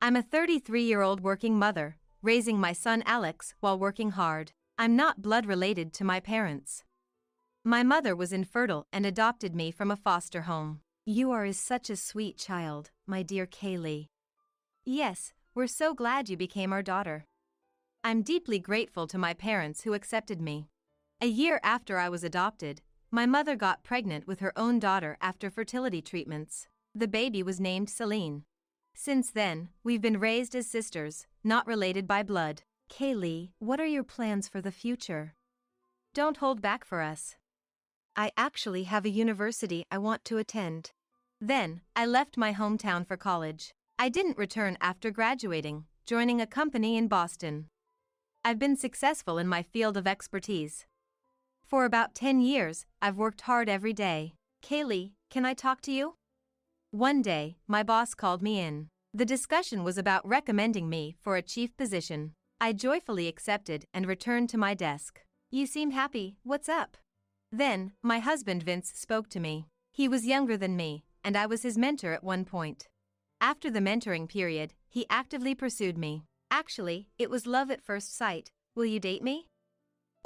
I'm a 33-year-old working mother, raising my son Alex while working hard. I'm not blood related to my parents. My mother was infertile and adopted me from a foster home. You are such a sweet child, my dear Kaylee. Yes, we're so glad you became our daughter. I'm deeply grateful to my parents who accepted me. A year after I was adopted, my mother got pregnant with her own daughter after fertility treatments. The baby was named Celine. Since then, we've been raised as sisters, not related by blood. Kaylee, what are your plans for the future? Don't hold back for us. I actually have a university I want to attend. Then, I left my hometown for college. I didn't return after graduating, joining a company in Boston. I've been successful in my field of expertise. For about 10 years, I've worked hard every day. Kaylee, can I talk to you? One day, my boss called me in. The discussion was about recommending me for a chief position. I joyfully accepted and returned to my desk. You seem happy, what's up? Then, my husband Vince spoke to me. He was younger than me, and I was his mentor at one point. After the mentoring period, he actively pursued me. Actually, it was love at first sight. Will you date me?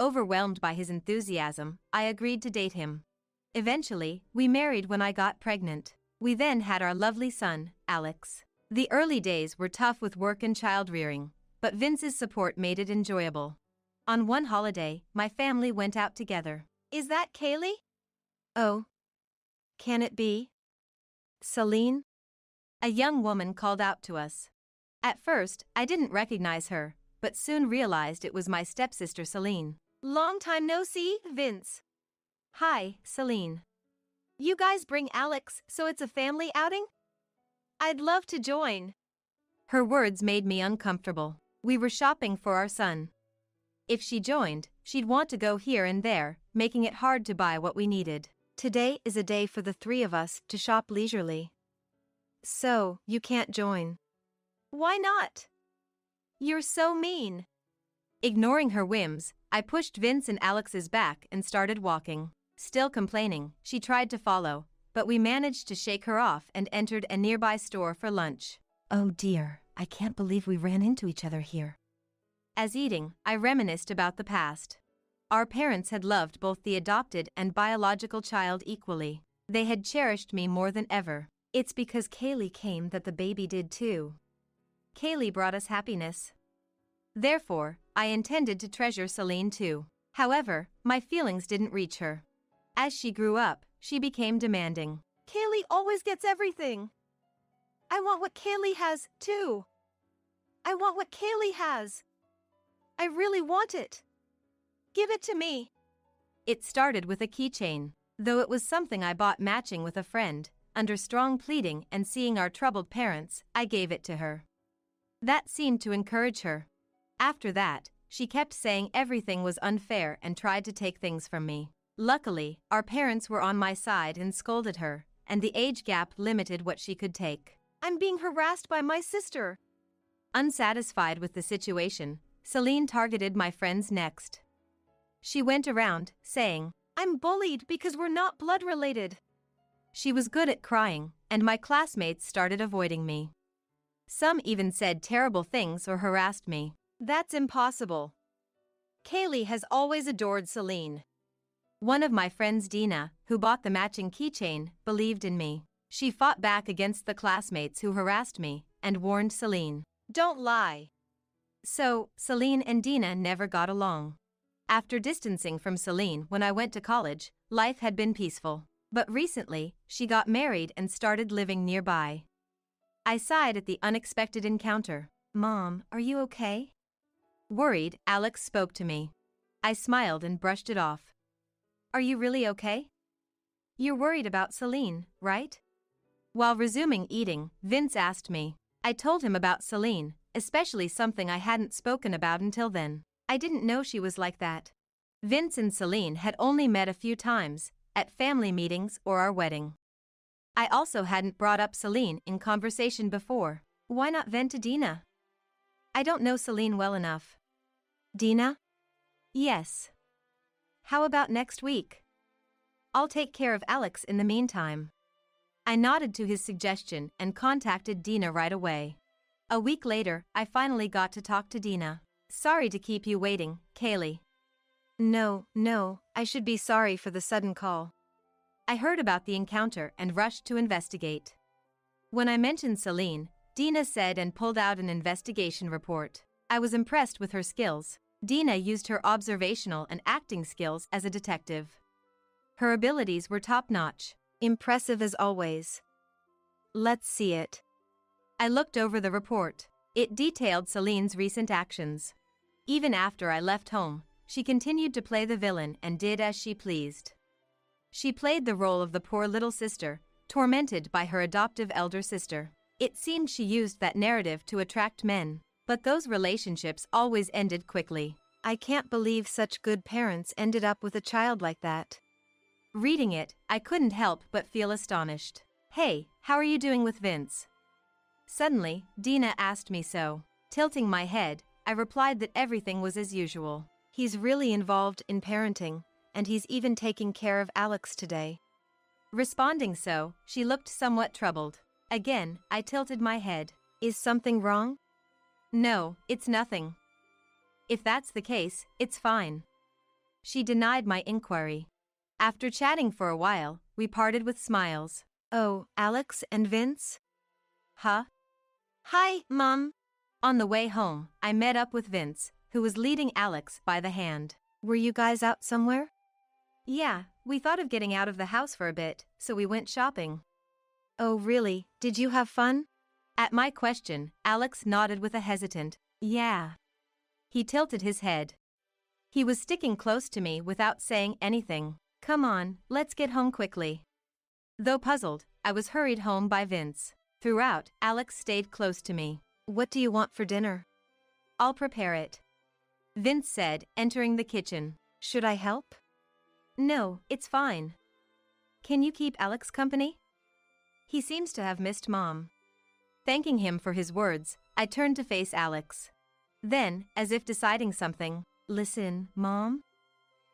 Overwhelmed by his enthusiasm, I agreed to date him. Eventually, we married when I got pregnant. We then had our lovely son, Alex. The early days were tough with work and child rearing, but Vince's support made it enjoyable. On one holiday, my family went out together. Is that Kaylee? Oh. Can it be? Celine? A young woman called out to us. At first, I didn't recognize her, but soon realized it was my stepsister Celine. Long time no see, Vince. Hi, Celine. You guys bring Alex, so it's a family outing? I'd love to join. Her words made me uncomfortable. We were shopping for our son. If she joined, she'd want to go here and there, making it hard to buy what we needed. Today is a day for the three of us to shop leisurely. So, you can't join. Why not? You're so mean. Ignoring her whims, I pushed Vince and Alex's back and started walking. Still complaining, she tried to follow, but we managed to shake her off and entered a nearby store for lunch. Oh dear, I can't believe we ran into each other here. As eating, I reminisced about the past. Our parents had loved both the adopted and biological child equally. They had cherished me more than ever. It's because Kaylee came that the baby did too. Kaylee brought us happiness. Therefore, I intended to treasure Celine too. However, my feelings didn't reach her. As she grew up, she became demanding. Kaylee always gets everything. I want what Kaylee has, too. I want what Kaylee has. I really want it. Give it to me. It started with a keychain, though it was something I bought matching with a friend. Under strong pleading and seeing our troubled parents, I gave it to her. That seemed to encourage her. After that, she kept saying everything was unfair and tried to take things from me. Luckily, our parents were on my side and scolded her, and the age gap limited what she could take. I'm being harassed by my sister. Unsatisfied with the situation, Celine targeted my friends next. She went around, saying, I'm bullied because we're not blood related. She was good at crying, and my classmates started avoiding me. Some even said terrible things or harassed me. That's impossible. Kaylee has always adored Celine. One of my friends, Dina, who bought the matching keychain, believed in me. She fought back against the classmates who harassed me and warned Celine. Don't lie. So, Celine and Dina never got along. After distancing from Celine when I went to college, life had been peaceful. But recently, she got married and started living nearby. I sighed at the unexpected encounter. Mom, are you okay? Worried, Alex spoke to me. I smiled and brushed it off. Are you really okay? You're worried about Celine, right? While resuming eating, Vince asked me. I told him about Celine, especially something I hadn't spoken about until then. I didn't know she was like that. Vince and Celine had only met a few times, at family meetings or our wedding. I also hadn't brought up Celine in conversation before. Why not vent to Dina? I don't know Celine well enough. Dina? Yes. How about next week? I'll take care of Alex in the meantime. I nodded to his suggestion and contacted Dina right away. A week later, I finally got to talk to Dina. Sorry to keep you waiting, Kaylee. No, I should be sorry for the sudden call. I heard about the encounter and rushed to investigate. When I mentioned Celine, Dina said and pulled out an investigation report. I was impressed with her skills. Dina used her observational and acting skills as a detective. Her abilities were top-notch. Impressive as always. Let's see it. I looked over the report. It detailed Celine's recent actions. Even after I left home, she continued to play the villain and did as she pleased. She played the role of the poor little sister, tormented by her adoptive elder sister. It seemed she used that narrative to attract men, but those relationships always ended quickly. I can't believe such good parents ended up with a child like that. Reading it, I couldn't help but feel astonished. Hey, how are you doing with Vince? Suddenly, Dina asked me so. Tilting my head, I replied that everything was as usual. He's really involved in parenting, and he's even taking care of Alex today. Responding so, she looked somewhat troubled. Again, I tilted my head. Is something wrong? No, it's nothing. If that's the case, it's fine. She denied my inquiry. After chatting for a while, we parted with smiles. Oh, Alex and Vince? Huh? Hi, Mom. On the way home, I met up with Vince, who was leading Alex by the hand. Were you guys out somewhere? Yeah, we thought of getting out of the house for a bit, so we went shopping. Oh, really? Did you have fun? At my question, Alex nodded with a hesitant, yeah. He tilted his head. He was sticking close to me without saying anything. Come on, let's get home quickly. Though puzzled, I was hurried home by Vince. Throughout, Alex stayed close to me. What do you want for dinner? I'll prepare it, Vince said, entering the kitchen. Should I help? No, it's fine. Can you keep Alex company? He seems to have missed Mom. Thanking him for his words, I turned to face Alex. Then, as if deciding something, listen, Mom?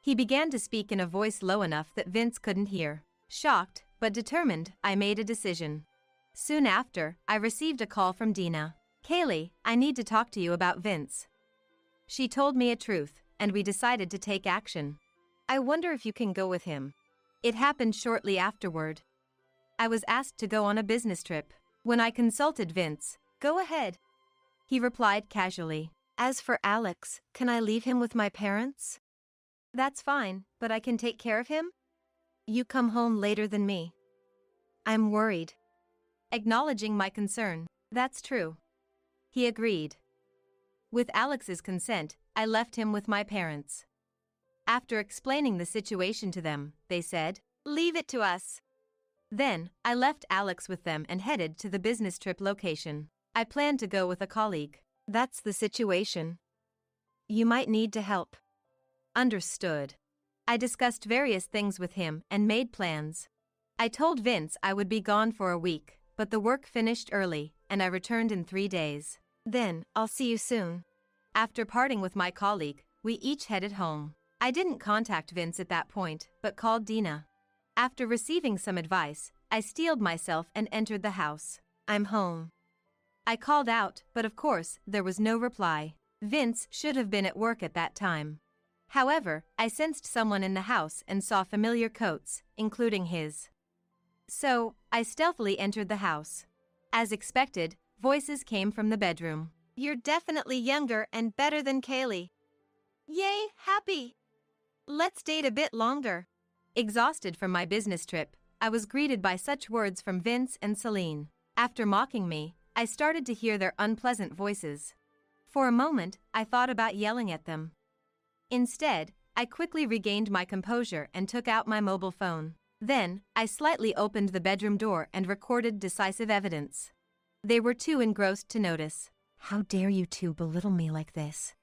He began to speak in a voice low enough that Vince couldn't hear. Shocked, but determined, I made a decision. Soon after, I received a call from Dina. Kaylee, I need to talk to you about Vince. She told me a truth, and we decided to take action. I wonder if you can go with him. It happened shortly afterward. I was asked to go on a business trip. When I consulted Vince, Go ahead. he replied casually. As for Alex, can I leave him with my parents? That's fine, but I can take care of him? You come home later than me. I'm worried. Acknowledging my concern, that's true. He agreed. With Alex's consent, I left him with my parents. After explaining the situation to them, they said, Leave it to us. Then, I left Alex with them and headed to the business trip location. I planned to go with a colleague. That's the situation. You might need to help. Understood. I discussed various things with him and made plans. I told Vince I would be gone for a week, but the work finished early, and I returned in 3 days. Then, I'll see you soon. After parting with my colleague, we each headed home. I didn't contact Vince at that point, but called Dina. After receiving some advice, I steeled myself and entered the house. I'm home. I called out, but of course, there was no reply. Vince should have been at work at that time. However, I sensed someone in the house and saw familiar coats, including his. So, I stealthily entered the house. As expected, voices came from the bedroom. You're definitely younger and better than Kaylee. Yay, happy! Let's date a bit longer. Exhausted from my business trip, I was greeted by such words from Vince and Celine. After mocking me, I started to hear their unpleasant voices. For a moment, I thought about yelling at them. Instead, I quickly regained my composure and took out my mobile phone. Then, I slightly opened the bedroom door and recorded decisive evidence. They were too engrossed to notice. How dare you two belittle me like this?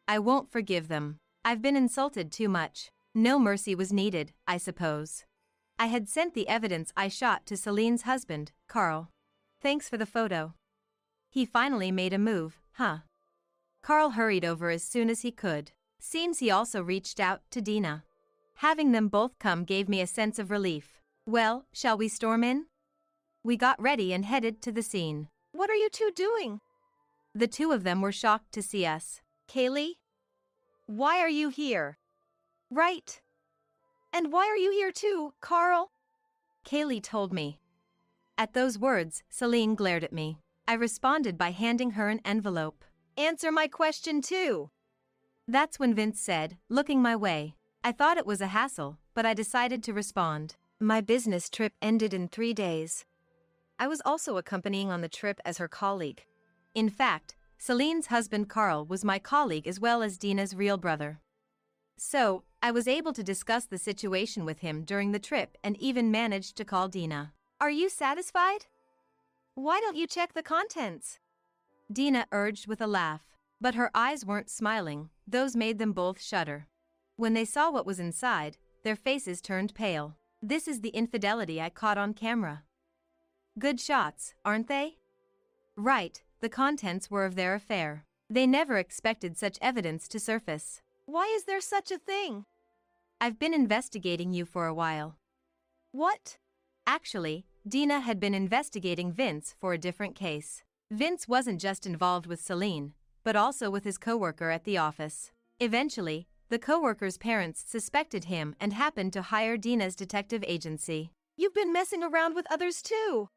I won't forgive them. I've been insulted too much. No mercy was needed, I suppose. I had sent the evidence I shot to Celine's husband, Carl. Thanks for the photo. He finally made a move, huh? Carl hurried over as soon as he could. Seems he also reached out to Dina. Having them both come gave me a sense of relief. Well, shall we storm in? We got ready and headed to the scene. What are you two doing? The two of them were shocked to see us. Kaylee? Why are you here? Right. And why are you here too, Carl? Kaylee told me. At those words, Celine glared at me. I responded by handing her an envelope. Answer my question too. That's when Vince said, looking my way. I thought it was a hassle, but I decided to respond. My business trip ended in 3 days. I was also accompanying on the trip as her colleague. In fact, Celine's husband Carl was my colleague as well as Dina's real brother. So, I was able to discuss the situation with him during the trip and even managed to call Dina. Are you satisfied? Why don't you check the contents? Dina urged with a laugh, but her eyes weren't smiling, those made them both shudder. When they saw what was inside, their faces turned pale. This is the infidelity I caught on camera. Good shots, aren't they? Right, the contents were of their affair. They never expected such evidence to surface. Why is there such a thing? I've been investigating you for a while. What? Actually, Dina had been investigating Vince for a different case. Vince wasn't just involved with Celine, but also with his coworker at the office. Eventually, the coworker's parents suspected him and happened to hire Dina's detective agency. You've been messing around with others too.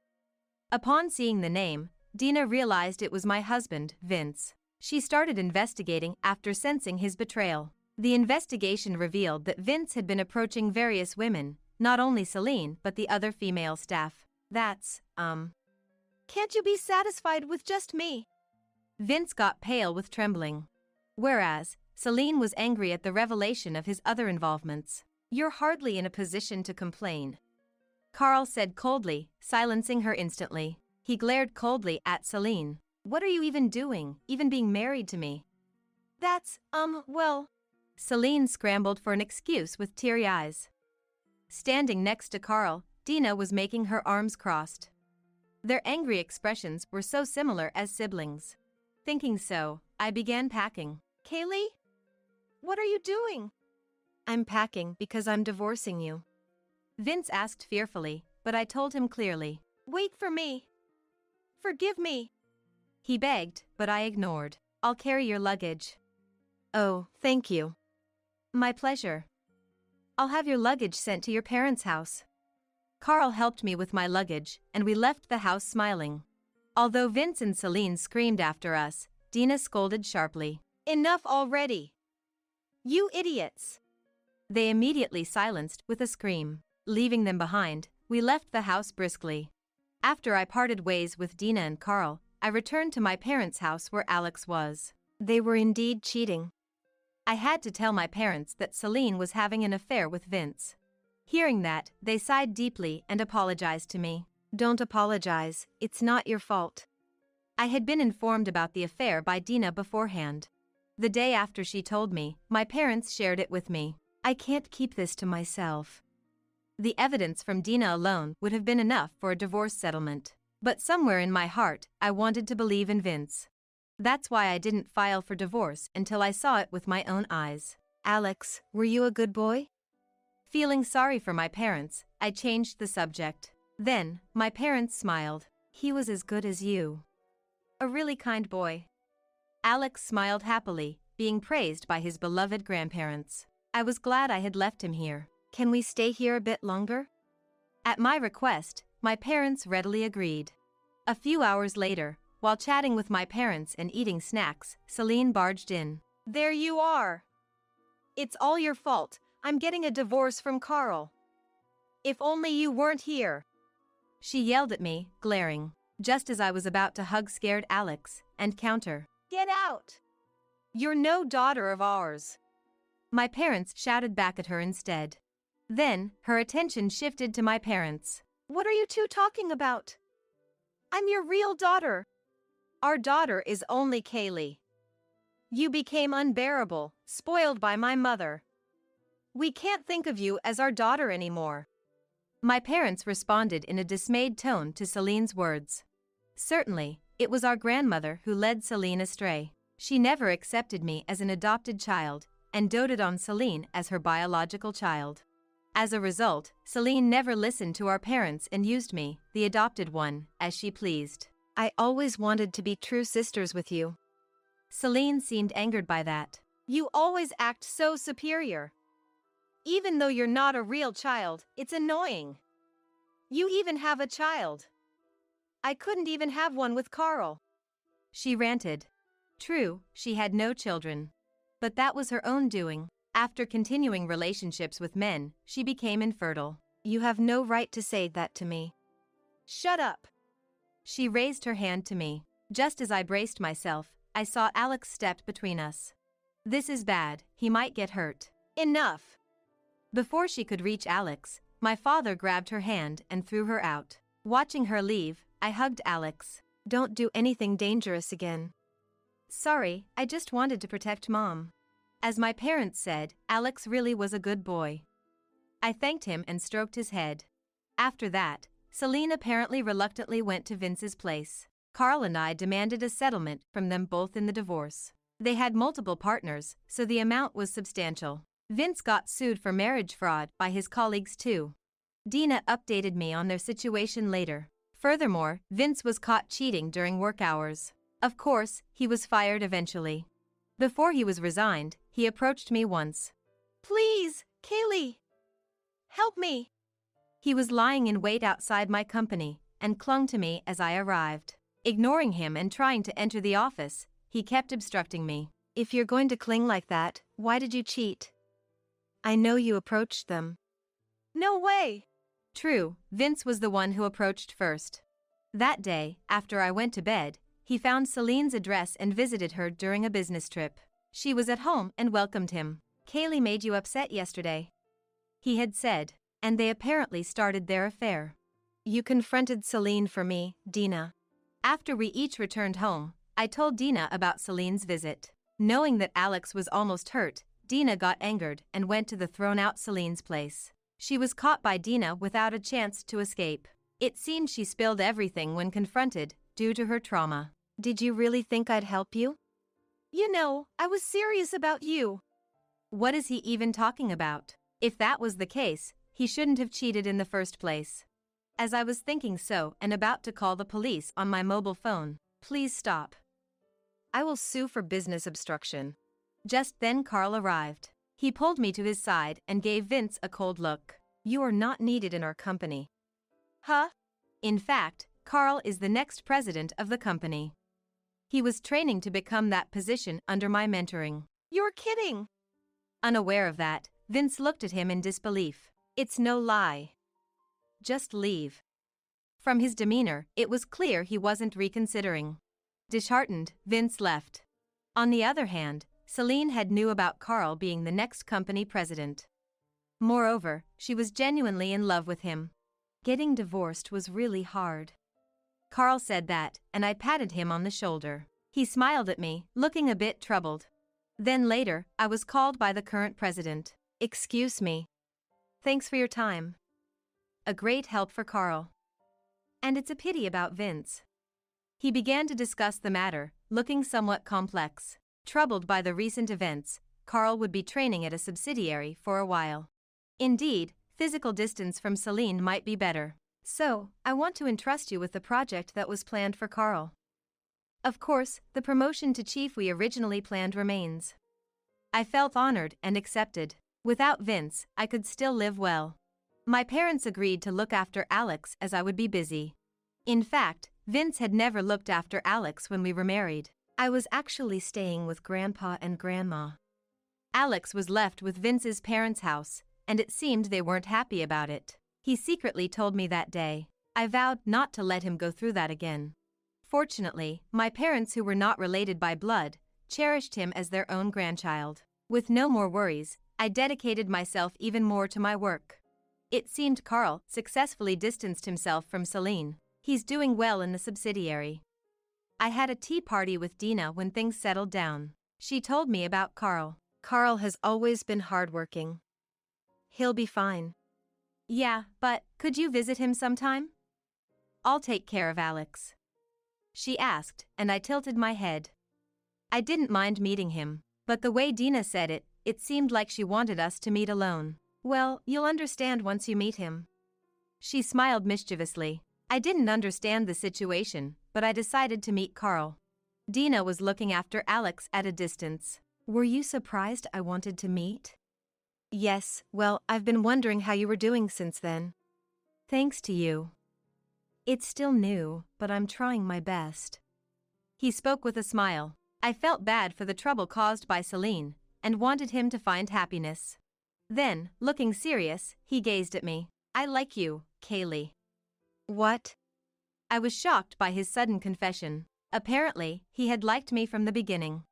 Upon seeing the name, Dina realized it was my husband, Vince. She started investigating after sensing his betrayal. The investigation revealed that Vince had been approaching various women, not only Celine but the other female staff. That's, Can't you be satisfied with just me? Vince got pale with trembling. Whereas, Celine was angry at the revelation of his other involvements. You're hardly in a position to complain, Carl said coldly, silencing her instantly. He glared coldly at Celine. What are you even doing, even being married to me? That's, well. Celine scrambled for an excuse with teary eyes. Standing next to Carl, Dina was making her arms crossed. Their angry expressions were so similar as siblings. Thinking so, I began packing. Kaylee? What are you doing? I'm packing because I'm divorcing you, Vince asked fearfully, but I told him clearly. Wait for me. Forgive me. He begged, but I ignored. I'll carry your luggage. Oh, thank you. My pleasure. I'll have your luggage sent to your parents' house. Carl helped me with my luggage, and we left the house smiling. Although Vince and Celine screamed after us, Dina scolded sharply. Enough already. You idiots. They immediately silenced with a scream. Leaving them behind, we left the house briskly. After I parted ways with Dina and Carl, I returned to my parents' house where Alex was. They were indeed cheating. I had to tell my parents that Celine was having an affair with Vince. Hearing that, they sighed deeply and apologized to me. Don't apologize, it's not your fault. I had been informed about the affair by Dina beforehand. The day after she told me, my parents shared it with me. I can't keep this to myself. The evidence from Dina alone would have been enough for a divorce settlement. But somewhere in my heart, I wanted to believe in Vince. That's why I didn't file for divorce until I saw it with my own eyes. Alex, were you a good boy? Feeling sorry for my parents, I changed the subject. Then, my parents smiled. He was as good as you. A really kind boy. Alex smiled happily, being praised by his beloved grandparents. I was glad I had left him here. Can we stay here a bit longer? At my request, my parents readily agreed. A few hours later, while chatting with my parents and eating snacks, Celine barged in. There you are. It's all your fault. I'm getting a divorce from Carl. If only you weren't here. She yelled at me, glaring, just as I was about to hug scared Alex and counter. Get out. You're no daughter of ours. My parents shouted back at her instead. Then, her attention shifted to my parents. What are you two talking about? I'm your real daughter. Our daughter is only Kaylee. You became unbearable, spoiled by my mother. We can't think of you as our daughter anymore. My parents responded in a dismayed tone to Celine's words. Certainly, it was our grandmother who led Celine astray. She never accepted me as an adopted child and doted on Celine as her biological child. As a result, Celine never listened to our parents and used me, the adopted one, as she pleased. I always wanted to be true sisters with you. Celine seemed angered by that. You always act so superior. Even though you're not a real child, it's annoying. You even have a child. I couldn't even have one with Carl. She ranted. True, she had no children. But that was her own doing. After continuing relationships with men, she became infertile. You have no right to say that to me. Shut up. She raised her hand to me. Just as I braced myself, I saw Alex step between us. This is bad, he might get hurt. Enough. Before she could reach Alex, my father grabbed her hand and threw her out. Watching her leave, I hugged Alex. Don't do anything dangerous again. Sorry, I just wanted to protect Mom. As my parents said, Alex really was a good boy. I thanked him and stroked his head. After that, Celine apparently reluctantly went to Vince's place. Carl and I demanded a settlement from them both in the divorce. They had multiple partners, so the amount was substantial. Vince got sued for marriage fraud by his colleagues too. Dina updated me on their situation later. Furthermore, Vince was caught cheating during work hours. Of course, he was fired eventually. Before he was resigned, he approached me once. Please, Kaylee. Help me. He was lying in wait outside my company and clung to me as I arrived. Ignoring him and trying to enter the office, he kept obstructing me. If you're going to cling like that, why did you cheat? I know you approached them. No way. True, Vince was the one who approached first. That day, after I went to bed, he found Celine's address and visited her during a business trip. She was at home and welcomed him. Kaylee made you upset yesterday. he had said, and they apparently started their affair. You confronted Celine for me, Dina. After we each returned home, I told Dina about Celine's visit. Knowing that Alex was almost hurt, Dina got angered and went to the thrown-out Celine's place. She was caught by Dina without a chance to escape. It seemed she spilled everything when confronted, due to her trauma. Did you really think I'd help you? You know, I was serious about you. What is he even talking about? If that was the case, he shouldn't have cheated in the first place. As I was thinking so and about to call the police on my mobile phone, please stop. I will sue for business obstruction. Just then Carl arrived. He pulled me to his side and gave Vince a cold look. You are not needed in our company. Huh? In fact, Carl is the next president of the company. He was training to become that position under my mentoring. You're kidding! Unaware of that, Vince looked at him in disbelief. It's no lie. Just leave. From his demeanor, it was clear he wasn't reconsidering. Disheartened, Vince left. On the other hand, Celine had knew about Carl being the next company president. Moreover, she was genuinely in love with him. Getting divorced was really hard. Carl said that, and I patted him on the shoulder. He smiled at me, looking a bit troubled. Then later, I was called by the current president. Excuse me. Thanks for your time. A great help for Carl. And it's a pity about Vince. He began to discuss the matter, looking somewhat complex. Troubled by the recent events, Carl would be training at a subsidiary for a while. Indeed, physical distance from Celine might be better. So, I want to entrust you with the project that was planned for Carl. Of course, the promotion to chief we originally planned remains. I felt honored and accepted. Without Vince, I could still live well. My parents agreed to look after Alex as I would be busy. In fact, Vince had never looked after Alex when we were married. I was actually staying with Grandpa and Grandma. Alex was left with Vince's parents' house, and it seemed they weren't happy about it. He secretly told me that day. I vowed not to let him go through that again. Fortunately, my parents, who were not related by blood, cherished him as their own grandchild. With no more worries, I dedicated myself even more to my work. It seemed Carl successfully distanced himself from Celine. He's doing well in the subsidiary. I had a tea party with Dina when things settled down. She told me about Carl. Carl has always been hardworking. He'll be fine. Yeah, but could you visit him sometime? I'll take care of Alex. She asked, and I tilted my head. I didn't mind meeting him, but the way Dina said it, it seemed like she wanted us to meet alone. Well, you'll understand once you meet him. She smiled mischievously. I didn't understand the situation, but I decided to meet Carl. Dina was looking after Alex at a distance. Were you surprised I wanted to meet? Yes, well, I've been wondering how you were doing since then. Thanks to you. It's still new, but I'm trying my best. He spoke with a smile. I felt bad for the trouble caused by Celine, and wanted him to find happiness. Then, looking serious, he gazed at me. I like you, Kaylee. What? I was shocked by his sudden confession. Apparently, he had liked me from the beginning.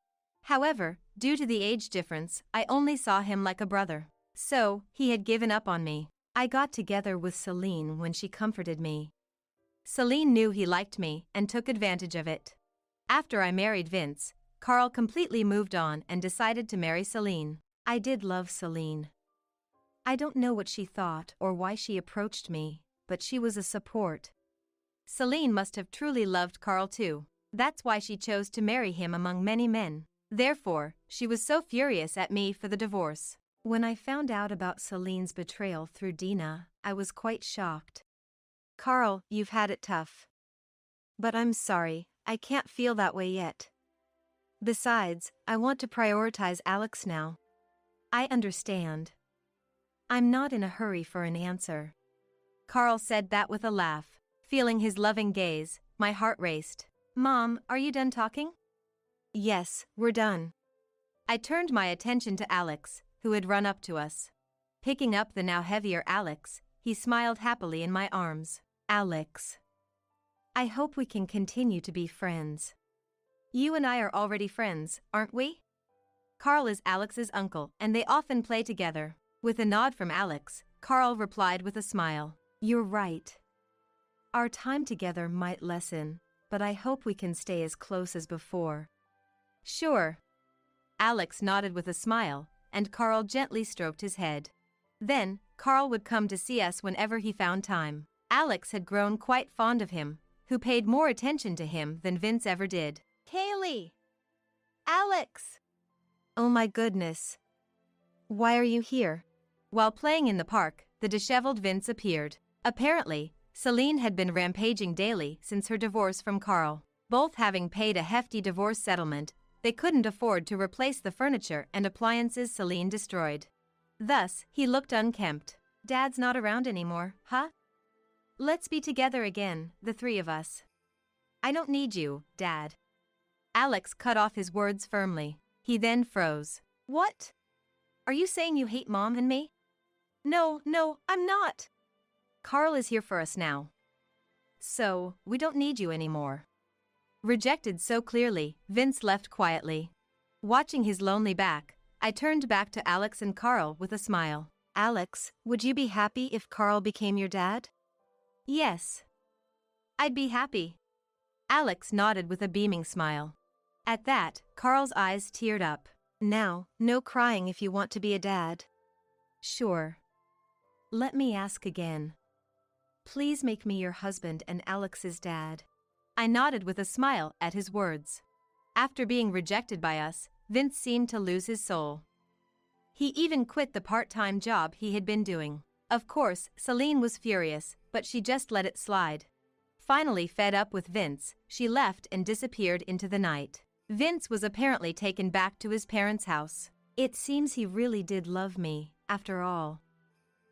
However, due to the age difference, I only saw him like a brother. So, he had given up on me. I got together with Celine when she comforted me. Celine knew he liked me and took advantage of it. After I married Vince, Carl completely moved on and decided to marry Celine. I did love Celine. I don't know what she thought or why she approached me, but she was a support. Celine must have truly loved Carl too. That's why she chose to marry him among many men. Therefore, she was so furious at me for the divorce. When I found out about Celine's betrayal through Dina, I was quite shocked. Carl, you've had it tough. But I'm sorry, I can't feel that way yet. Besides, I want to prioritize Alex now. I understand. I'm not in a hurry for an answer. Carl said that with a laugh. Feeling his loving gaze, my heart raced. Mom, are you done talking? Yes, we're done. I turned my attention to Alex, who had run up to us. Picking up the now heavier Alex, he smiled happily in my arms. Alex. I hope we can continue to be friends. You and I are already friends, aren't we? Carl is Alex's uncle, and they often play together. With a nod from Alex, Carl replied with a smile. You're right. Our time together might lessen, but I hope we can stay as close as before. Sure. Alex nodded with a smile, and Carl gently stroked his head. Then, Carl would come to see us whenever he found time. Alex had grown quite fond of him, who paid more attention to him than Vince ever did. Kaylee! Alex! Oh my goodness. Why are you here? While playing in the park, the disheveled Vince appeared. Apparently, Celine had been rampaging daily since her divorce from Carl. Both having paid a hefty divorce settlement, they couldn't afford to replace the furniture and appliances Celine destroyed. Thus, he looked unkempt. Dad's not around anymore, huh? Let's be together again, the three of us. I don't need you, Dad. Alex cut off his words firmly. He then froze. What? Are you saying you hate Mom and me? No, I'm not. Carl is here for us now. So, we don't need you anymore. Rejected so clearly, Vince left quietly. Watching his lonely back, I turned back to Alex and Carl with a smile. Alex, would you be happy if Carl became your dad? Yes. I'd be happy. Alex nodded with a beaming smile. At that, Carl's eyes teared up. Now, no crying if you want to be a dad. Sure. Let me ask again. Please make me your husband and Alex's dad. I nodded with a smile at his words. After being rejected by us, Vince seemed to lose his soul. He even quit the part-time job he had been doing. Of course, Celine was furious, but she just let it slide. Finally fed up with Vince, she left and disappeared into the night. Vince was apparently taken back to his parents' house. It seems he really did love me, after all.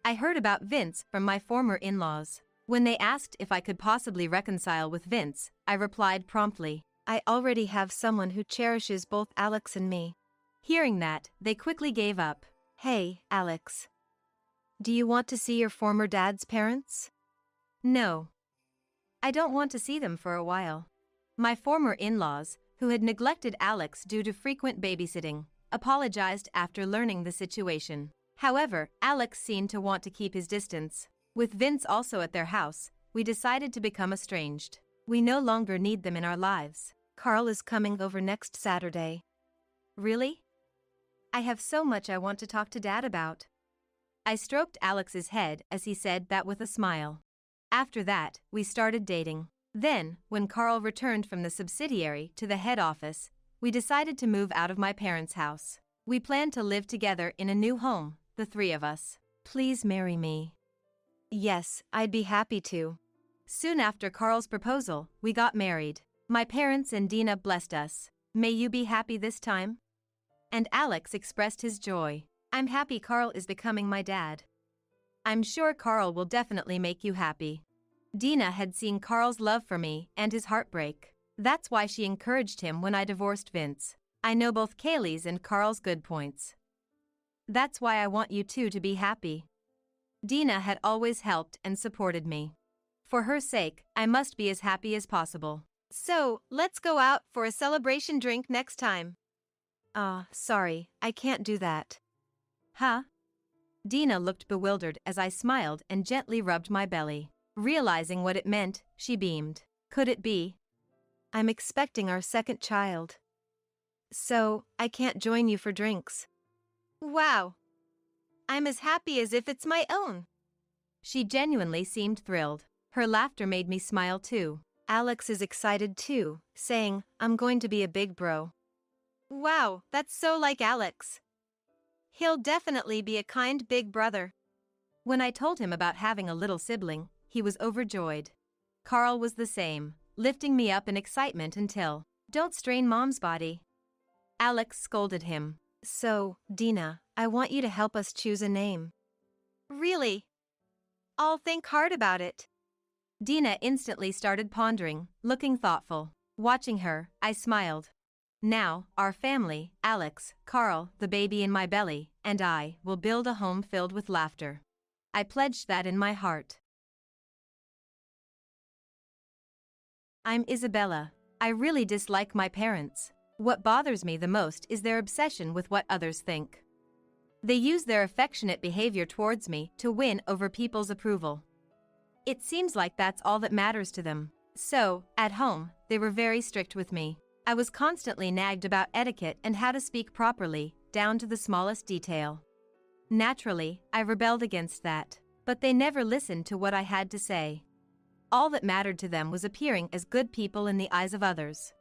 I heard about Vince from my former in-laws. When they asked if I could possibly reconcile with Vince, I replied promptly, I already have someone who cherishes both Alex and me. Hearing that, they quickly gave up. Hey, Alex. Do you want to see your former dad's parents? No. I don't want to see them for a while. My former in-laws, who had neglected Alex due to frequent babysitting, apologized after learning the situation. However, Alex seemed to want to keep his distance. With Vince also at their house, we decided to become estranged. We no longer need them in our lives. Carl is coming over next Saturday. Really? I have so much I want to talk to Dad about. I stroked Alex's head as he said that with a smile. After that, we started dating. Then, when Carl returned from the subsidiary to the head office, we decided to move out of my parents' house. We planned to live together in a new home, the three of us. Please marry me. Yes, I'd be happy to. Soon after Carl's proposal, we got married. My parents and Dina blessed us. May you be happy this time? And Alex expressed his joy. I'm happy Carl is becoming my dad. I'm sure Carl will definitely make you happy. Dina had seen Carl's love for me and his heartbreak. That's why she encouraged him when I divorced Vince. I know both Kaylee's and Carl's good points. That's why I want you two to be happy. Dina had always helped and supported me. For her sake, I must be as happy as possible. So, let's go out for a celebration drink next time. Sorry, I can't do that. Huh? Dina looked bewildered as I smiled and gently rubbed my belly. Realizing what it meant, she beamed. Could it be? I'm expecting our second child. So, I can't join you for drinks. Wow. I'm as happy as if it's my own. She genuinely seemed thrilled. Her laughter made me smile too. Alex is excited too, saying, I'm going to be a big bro. Wow, that's so like Alex. He'll definitely be a kind big brother. When I told him about having a little sibling, he was overjoyed. Carl was the same, lifting me up in excitement until, don't strain Mom's body. Alex scolded him. So, Dina, I want you to help us choose a name. Really? I'll think hard about it. Dina instantly started pondering, looking thoughtful. Watching her, I smiled. Now, our family, Alex, Carl, the baby in my belly, and I, will build a home filled with laughter. I pledged that in my heart. I'm Isabella. I really dislike my parents. What bothers me the most is their obsession with what others think. They use their affectionate behavior towards me to win over people's approval. It seems like that's all that matters to them. So, at home, they were very strict with me. I was constantly nagged about etiquette and how to speak properly, down to the smallest detail. Naturally, I rebelled against that, but they never listened to what I had to say. All that mattered to them was appearing as good people in the eyes of others.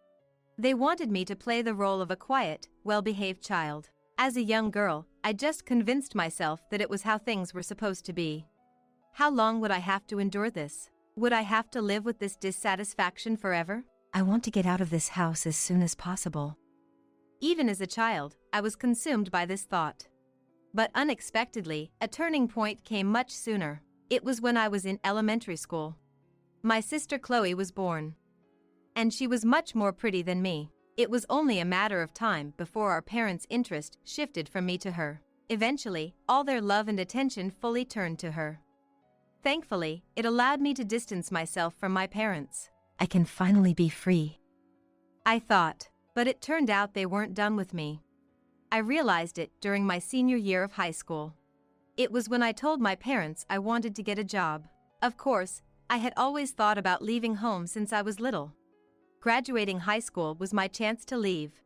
They wanted me to play the role of a quiet, well-behaved child. As a young girl, I just convinced myself that it was how things were supposed to be. How long would I have to endure this? Would I have to live with this dissatisfaction forever? I want to get out of this house as soon as possible. Even as a child, I was consumed by this thought. But unexpectedly, a turning point came much sooner. It was when I was in elementary school. My sister Chloe was born. And she was much more pretty than me. It was only a matter of time before our parents' interest shifted from me to her. Eventually, all their love and attention fully turned to her. Thankfully, it allowed me to distance myself from my parents. I can finally be free, I thought, but it turned out they weren't done with me. I realized it during my senior year of high school. It was when I told my parents I wanted to get a job. Of course, I had always thought about leaving home since I was little. Graduating high school was my chance to leave.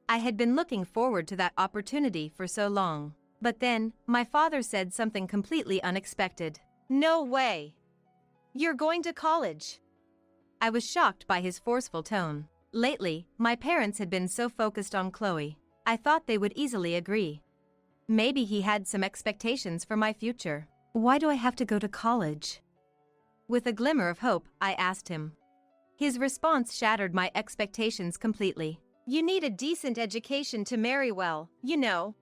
I had been looking forward to that opportunity for so long. But then, my father said something completely unexpected. No way! You're going to college! I was shocked by his forceful tone. Lately, my parents had been so focused on Chloe. I thought they would easily agree. Maybe he had some expectations for my future. Why do I have to go to college? With a glimmer of hope, I asked him. His response shattered my expectations completely. You need a decent education to marry well, you know.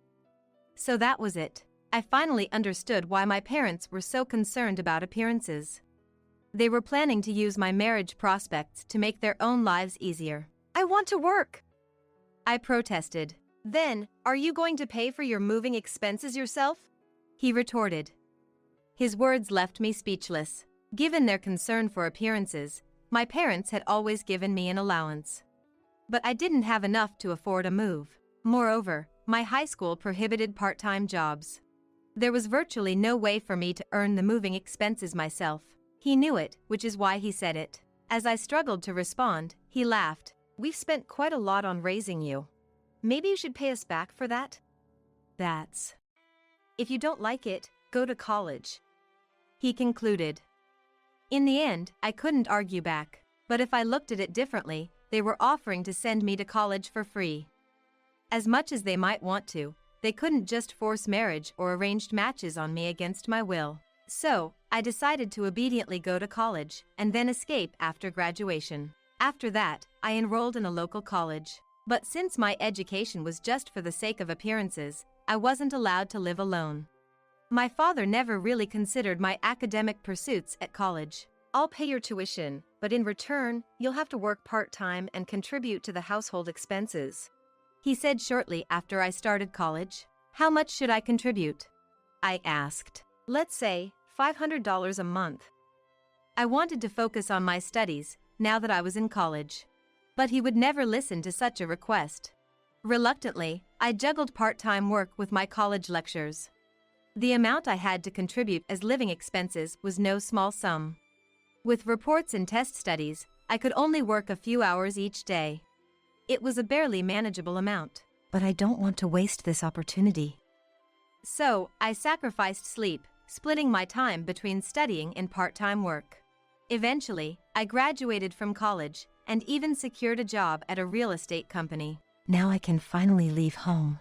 So that was it. I finally understood why my parents were so concerned about appearances. They were planning to use my marriage prospects to make their own lives easier. I want to work! I protested. Then, are you going to pay for your moving expenses yourself? He retorted. His words left me speechless. Given their concern for appearances, my parents had always given me an allowance. But I didn't have enough to afford a move. Moreover, my high school prohibited part-time jobs. There was virtually no way for me to earn the moving expenses myself. He knew it, which is why he said it. As I struggled to respond, he laughed. We've spent quite a lot on raising you. Maybe you should pay us back for that? That's... If you don't like it, go to college. He concluded. In the end, I couldn't argue back. But if I looked at it differently, they were offering to send me to college for free. As much as they might want to, they couldn't just force marriage or arranged matches on me against my will. So, I decided to obediently go to college and then escape after graduation. After that, I enrolled in a local college. But since my education was just for the sake of appearances, I wasn't allowed to live alone. My father never really considered my academic pursuits at college. I'll pay your tuition, but in return, you'll have to work part-time and contribute to the household expenses. He said shortly after I started college. How much should I contribute? I asked. Let's say $500 a month. I wanted to focus on my studies now that I was in college. But he would never listen to such a request. Reluctantly, I juggled part-time work with my college lectures. The amount I had to contribute as living expenses was no small sum. With reports and test studies, I could only work a few hours each day. It was a barely manageable amount. But I don't want to waste this opportunity. So, I sacrificed sleep, splitting my time between studying and part-time work. Eventually, I graduated from college and even secured a job at a real estate company. Now I can finally leave home.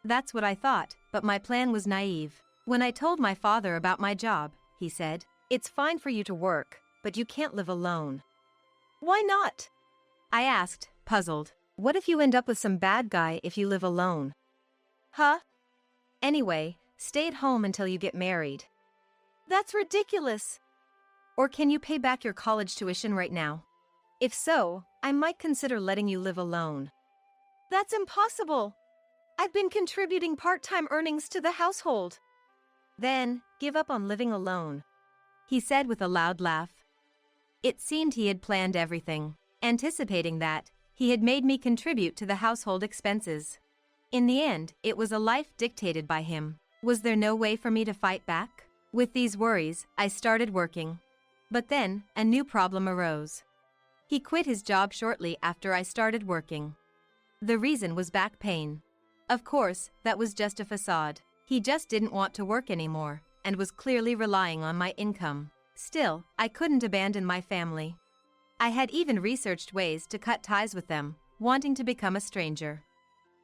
That's what I thought, but my plan was naive. When I told my father about my job, he said, "It's fine for you to work, but you can't live alone." "Why not?" I asked, puzzled. "What if you end up with some bad guy if you live alone?" "Huh?" "Anyway, stay at home until you get married." "That's ridiculous." "Or can you pay back your college tuition right now?" "If so, I might consider letting you live alone." "That's impossible. I've been contributing part-time earnings to the household." "Then, give up on living alone," he said with a loud laugh. It seemed he had planned everything. Anticipating that, he had made me contribute to the household expenses. In the end, it was a life dictated by him. Was there no way for me to fight back? With these worries, I started working. But then, a new problem arose. He quit his job shortly after I started working. The reason was back pain. Of course, that was just a facade. He just didn't want to work anymore, and was clearly relying on my income. Still, I couldn't abandon my family. I had even researched ways to cut ties with them, wanting to become a stranger.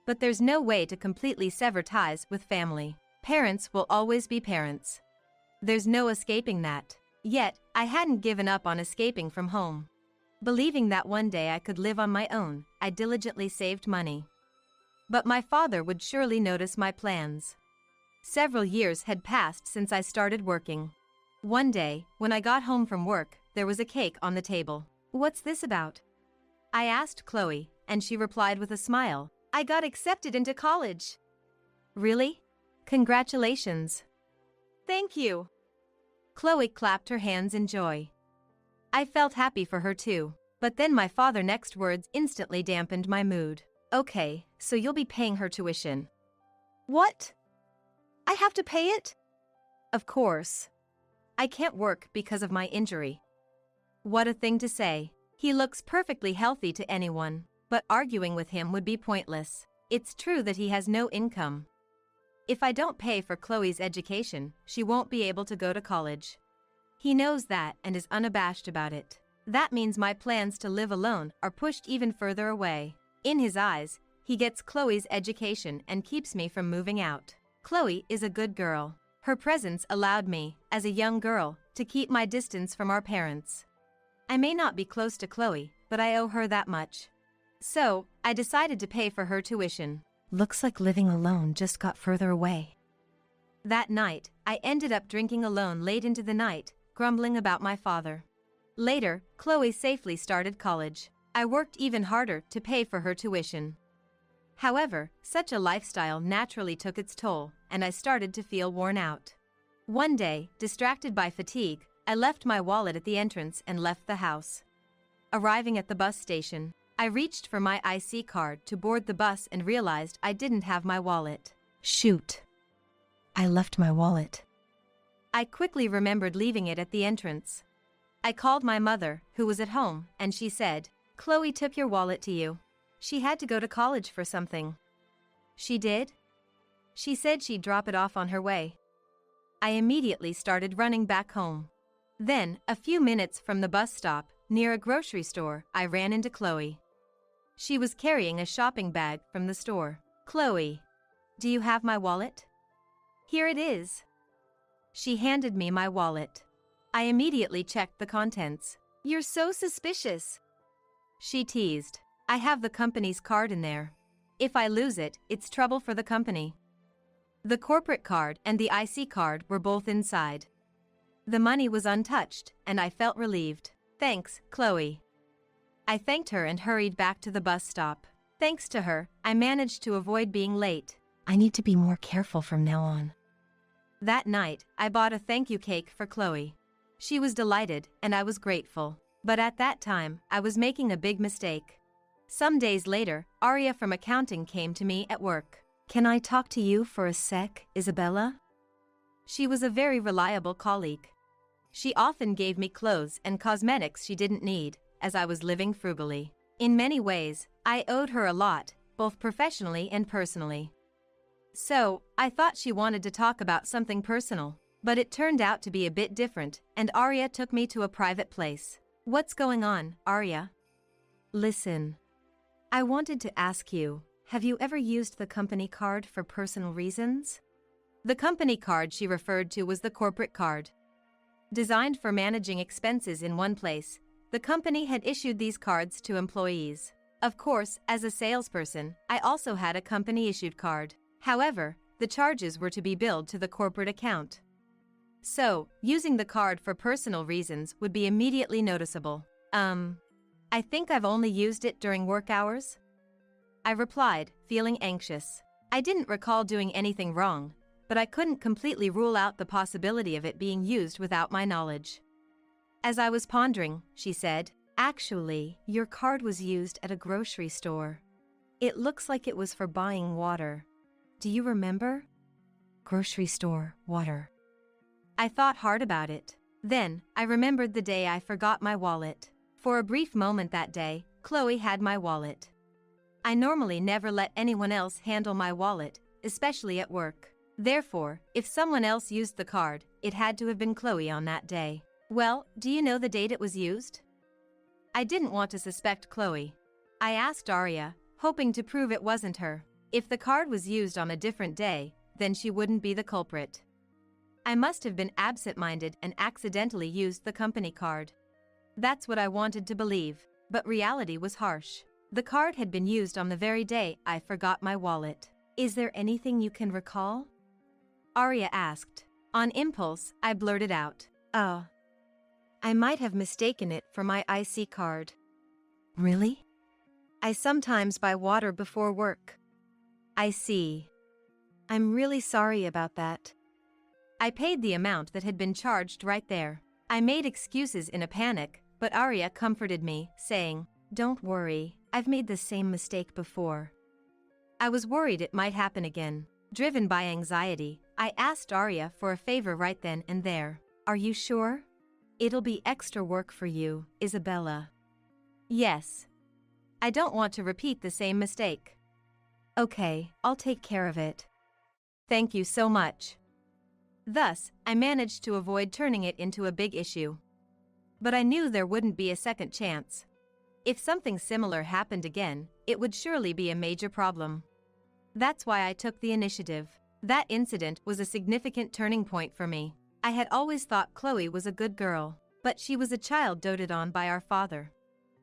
But there's no way to completely sever ties with family. Parents will always be parents. There's no escaping that. Yet, I hadn't given up on escaping from home. Believing that one day I could live on my own, I diligently saved money. But my father would surely notice my plans. Several years had passed since I started working. One day, when I got home from work, there was a cake on the table. "What's this about?" I asked Chloe, and she replied with a smile, "I got accepted into college." "Really? Congratulations." Thank you. Chloe clapped her hands in joy. I felt happy for her too, but then my father's next words instantly dampened my mood. "Okay, so you'll be paying her tuition." What? I have to pay it? "Of course. I can't work because of my injury." What a thing to say. He looks perfectly healthy to anyone, but arguing with him would be pointless. It's true that he has no income. If I don't pay for Chloe's education, she won't be able to go to college. He knows that and is unabashed about it. That means my plans to live alone are pushed even further away. In his eyes, he gets Chloe's education and keeps me from moving out. Chloe is a good girl. Her presence allowed me, as a young girl, to keep my distance from our parents. I may not be close to Chloe, but I owe her that much. So, I decided to pay for her tuition. Looks like living alone just got further away. That night, I ended up drinking alone late into the night, grumbling about my father. Later, Chloe safely started college. I worked even harder to pay for her tuition. However, such a lifestyle naturally took its toll, and I started to feel worn out. One day, distracted by fatigue, I left my wallet at the entrance and left the house. Arriving at the bus station, I reached for my IC card to board the bus and realized I didn't have my wallet. Shoot. I left my wallet. I quickly remembered leaving it at the entrance. I called my mother, who was at home, and she said, "Chloe took your wallet to you. She had to go to college for something." "She did?" "She said she'd drop it off on her way." I immediately started running back home. Then, a few minutes from the bus stop, near a grocery store, I ran into Chloe. She was carrying a shopping bag from the store. "Chloe, do you have my wallet?" "Here it is." She handed me my wallet. I immediately checked the contents. You're so suspicious. She teased. "I have the company's card in there. If I lose it, it's trouble for the company." The corporate card and the IC card were both inside. The money was untouched, and I felt relieved. "Thanks, Chloe." I thanked her and hurried back to the bus stop. Thanks to her, I managed to avoid being late. I need to be more careful from now on. That night, I bought a thank you cake for Chloe. She was delighted, and I was grateful. But at that time, I was making a big mistake. Some days later, Aria from accounting came to me at work. "Can I talk to you for a sec, Isabella?" She was a very reliable colleague. She often gave me clothes and cosmetics she didn't need, as I was living frugally. In many ways, I owed her a lot, both professionally and personally. So, I thought she wanted to talk about something personal, but it turned out to be a bit different, and Aria took me to a private place. "What's going on, Aria?" "Listen. I wanted to ask you, have you ever used the company card for personal reasons?" The company card she referred to was the corporate card. Designed for managing expenses in one place, the company had issued these cards to employees. Of course, as a salesperson, I also had a company-issued card. However, the charges were to be billed to the corporate account. So, using the card for personal reasons would be immediately noticeable. I think I've only used it during work hours," I replied, feeling anxious. I didn't recall doing anything wrong, but I couldn't completely rule out the possibility of it being used without my knowledge. As I was pondering, she said, "Actually, your card was used at a grocery store." It looks like it was for buying water. Do you remember? Grocery store, water. I thought hard about it. Then, I remembered the day I forgot my wallet. For a brief moment that day, Chloe had my wallet. I normally never let anyone else handle my wallet, especially at work. Therefore, if someone else used the card, it had to have been Chloe on that day. Well, do you know the date it was used? I didn't want to suspect Chloe. I asked Arya, hoping to prove it wasn't her. If the card was used on a different day, then she wouldn't be the culprit. I must have been absent-minded and accidentally used the company card. That's what I wanted to believe, but reality was harsh. The card had been used on the very day I forgot my wallet. Is there anything you can recall? Arya asked. On impulse, I blurted out, "Oh. I might have mistaken it for my IC card." Really? I sometimes buy water before work. I see. I'm really sorry about that. I paid the amount that had been charged right there. I made excuses in a panic, but Arya comforted me, saying, "Don't worry, I've made the same mistake before." I was worried it might happen again. Driven by anxiety, I asked Arya for a favor right then and there. "Are you sure? It'll be extra work for you, Isabella." "Yes. I don't want to repeat the same mistake." "Okay, I'll take care of it." "Thank you so much." Thus, I managed to avoid turning it into a big issue. But I knew there wouldn't be a second chance. If something similar happened again, it would surely be a major problem. That's why I took the initiative. That incident was a significant turning point for me. I had always thought Chloe was a good girl, but she was a child doted on by our father.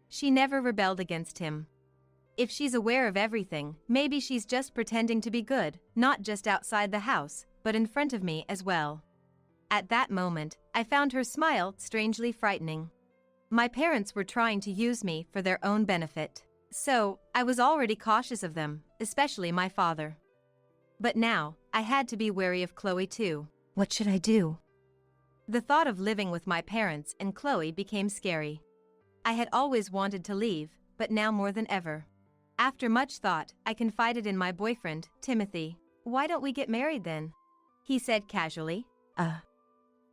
She never rebelled against him. If she's aware of everything, maybe she's just pretending to be good, not just outside the house, but in front of me as well. At that moment, I found her smile strangely frightening. My parents were trying to use me for their own benefit, so I was already cautious of them, especially my father. But now, I had to be wary of Chloe too. What should I do? The thought of living with my parents and Chloe became scary. I had always wanted to leave, but now more than ever. After much thought, I confided in my boyfriend, Timothy. "Why don't we get married then?" he said casually.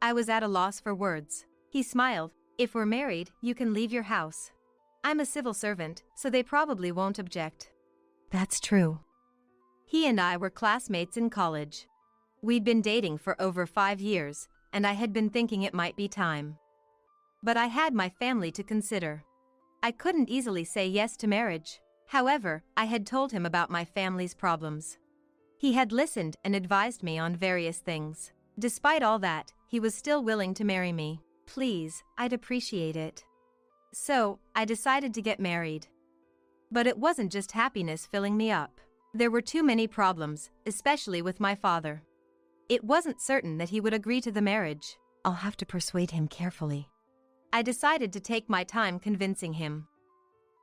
I was at a loss for words. He smiled. "If we're married, you can leave your house. I'm a civil servant, so they probably won't object." That's true. He and I were classmates in college. We'd been dating for over 5 years, and I had been thinking it might be time. But I had my family to consider. I couldn't easily say yes to marriage. However, I had told him about my family's problems. He had listened and advised me on various things. Despite all that, he was still willing to marry me. Please, I'd appreciate it. So, I decided to get married. But it wasn't just happiness filling me up. There were too many problems, especially with my father. It wasn't certain that he would agree to the marriage. I'll have to persuade him carefully. I decided to take my time convincing him.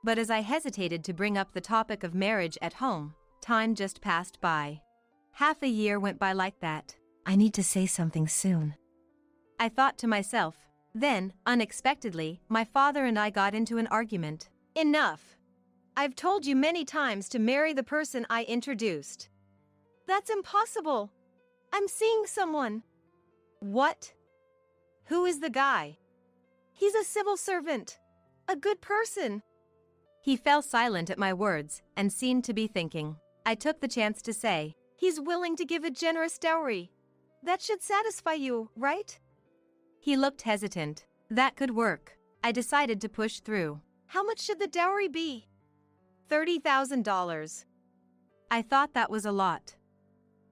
But as I hesitated to bring up the topic of marriage at home, time just passed by. Half a year went by like that. I need to say something soon, I thought to myself. Then, unexpectedly, my father and I got into an argument. Enough. I've told you many times to marry the person I introduced. That's impossible. I'm seeing someone. What? Who is the guy? He's a civil servant. A good person. He fell silent at my words and seemed to be thinking. I took the chance to say, "He's willing to give a generous dowry. That should satisfy you, right?" He looked hesitant. That could work. I decided to push through. "How much should the dowry be?" $30,000. I thought that was a lot.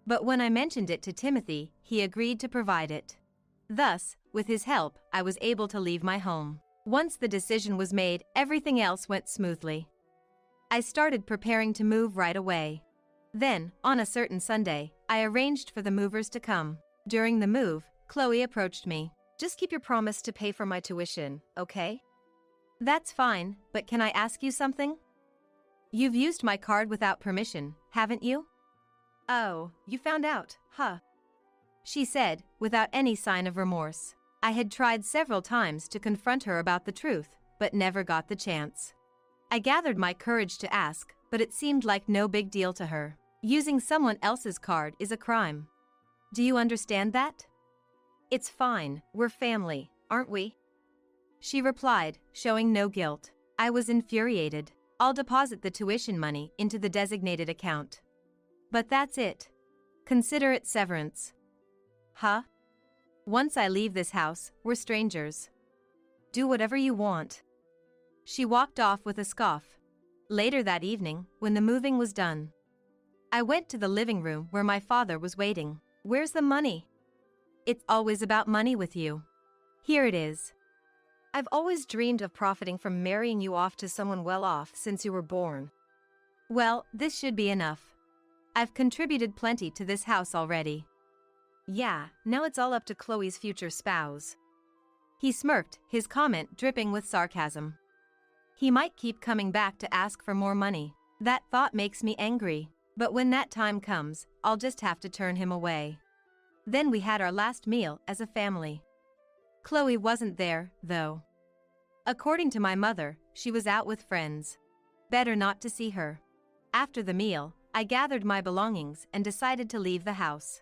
But when I mentioned it to Timothy, he agreed to provide it. Thus, with his help, I was able to leave my home. Once the decision was made, everything else went smoothly. I started preparing to move right away. Then, on a certain Sunday, I arranged for the movers to come. During the move, Chloe approached me. "Just keep your promise to pay for my tuition, okay?" That's fine, but can I ask you something? You've used my card without permission, haven't you? Oh, you found out, huh? She said, without any sign of remorse. I had tried several times to confront her about the truth, but never got the chance. I gathered my courage to ask, but it seemed like no big deal to her. Using someone else's card is a crime. Do you understand that? It's fine, we're family, aren't we? She replied, showing no guilt. I was infuriated. I'll deposit the tuition money into the designated account. But that's it. Consider it severance. Huh? Once I leave this house, we're strangers. Do whatever you want. She walked off with a scoff. Later that evening, when the moving was done, I went to the living room where my father was waiting. Where's the money? It's always about money with you. Here it is. I've always dreamed of profiting from marrying you off to someone well off since you were born. Well, this should be enough. I've contributed plenty to this house already. Yeah, now it's all up to Chloe's future spouse. He smirked, his comment dripping with sarcasm. He might keep coming back to ask for more money. That thought makes me angry. But when that time comes, I'll just have to turn him away. Then we had our last meal as a family. Chloe wasn't there, though. According to my mother, she was out with friends. Better not to see her. After the meal, I gathered my belongings and decided to leave the house.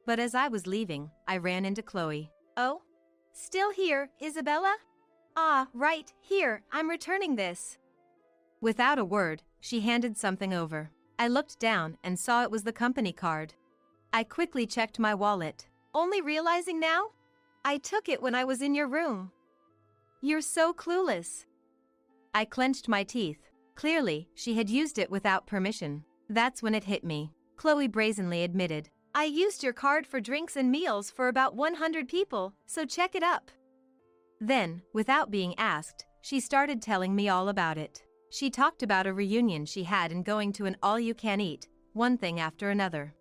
But as I was leaving, I ran into Chloe. Oh? Still here, Isabella? Ah, right, here, I'm returning this. Without a word, she handed something over. I looked down and saw it was the company card. I quickly checked my wallet. Only realizing now? I took it when I was in your room. You're so clueless. I clenched my teeth. Clearly, she had used it without permission. That's when it hit me. Chloe brazenly admitted. I used your card for drinks and meals for about 100 people, so check it up. Then, without being asked, she started telling me all about it. She talked about a reunion she had and going to an all-you-can-eat, one thing after another.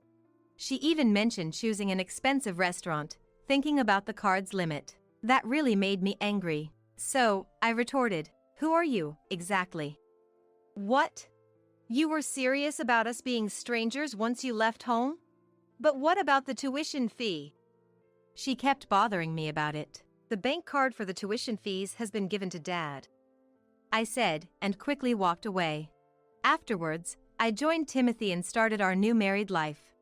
She even mentioned choosing an expensive restaurant, thinking about the card's limit. That really made me angry. So, I retorted, who are you, exactly? What? You were serious about us being strangers once you left home? But what about the tuition fee? She kept bothering me about it. The bank card for the tuition fees has been given to Dad, I said, and quickly walked away. Afterwards, I joined Timothy and started our new married life.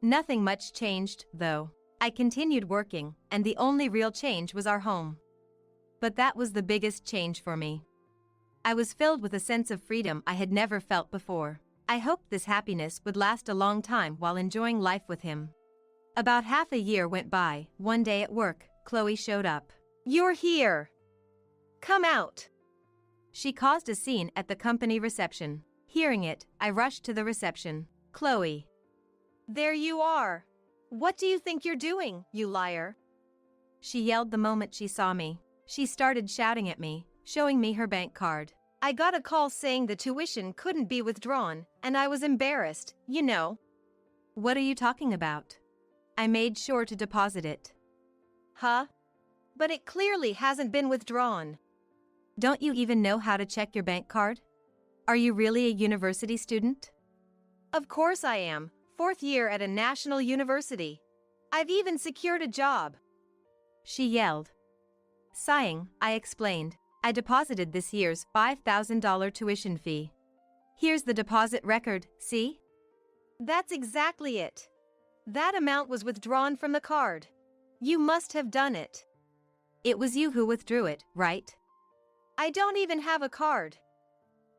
Nothing much changed, though. I continued working, and the only real change was our home. But that was the biggest change for me. I was filled with a sense of freedom I had never felt before. I hoped this happiness would last a long time while enjoying life with him. About half a year went by. One day at work, Chloe showed up. You're here. Come out. She caused a scene at the company reception. Hearing it, I rushed to the reception. Chloe. There you are. What do you think you're doing, you liar? She yelled the moment she saw me. She started shouting at me, showing me her bank card. I got a call saying the tuition couldn't be withdrawn, and I was embarrassed, you know. What are you talking about? I made sure to deposit it. Huh? But it clearly hasn't been withdrawn. Don't you even know how to check your bank card? Are you really a university student? Of course I am. 4th year at a national university. I've even secured a job. She yelled. Sighing, I explained. I deposited this year's $5,000 tuition fee. Here's the deposit record, see? That's exactly it. That amount was withdrawn from the card. You must have done it. It was you who withdrew it, right? I don't even have a card.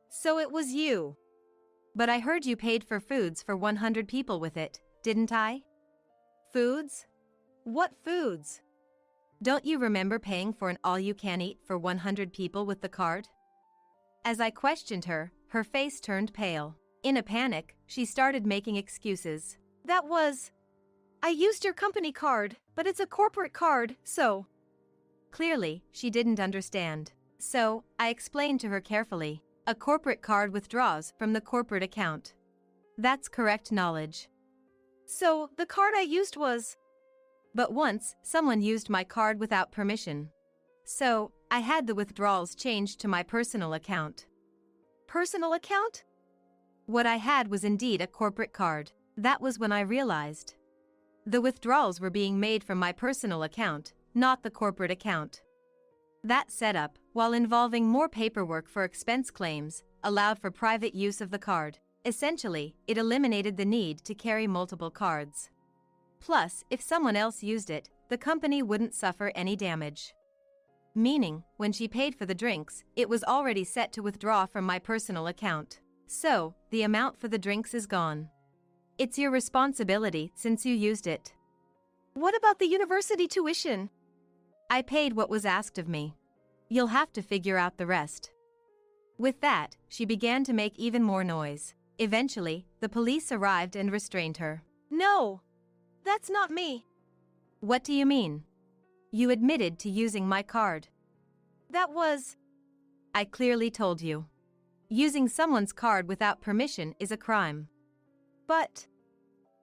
So it was you. But I heard you paid for foods for 100 people with it, didn't I? Foods? What foods? Don't you remember paying for an all-you-can-eat for 100 people with the card? As I questioned her, her face turned pale. In a panic, she started making excuses. I used your company card, but it's a corporate card, so. Clearly, she didn't understand. So, I explained to her carefully. A corporate card withdraws from the corporate account. That's correct knowledge. So, the card I used was. But once, someone used my card without permission. So, I had the withdrawals changed to my personal account. Personal account? What I had was indeed a corporate card. That was when I realized. The withdrawals were being made from my personal account, not the corporate account. That setup, while involving more paperwork for expense claims, allowed for private use of the card. Essentially, it eliminated the need to carry multiple cards. Plus, if someone else used it, the company wouldn't suffer any damage. Meaning, when she paid for the drinks, it was already set to withdraw from my personal account. So, the amount for the drinks is gone. It's your responsibility since you used it. What about the university tuition? I paid what was asked of me. You'll have to figure out the rest. With that, she began to make even more noise. Eventually, the police arrived and restrained her. No, that's not me. What do you mean? You admitted to using my card. That was... I clearly told you. Using someone's card without permission is a crime. But...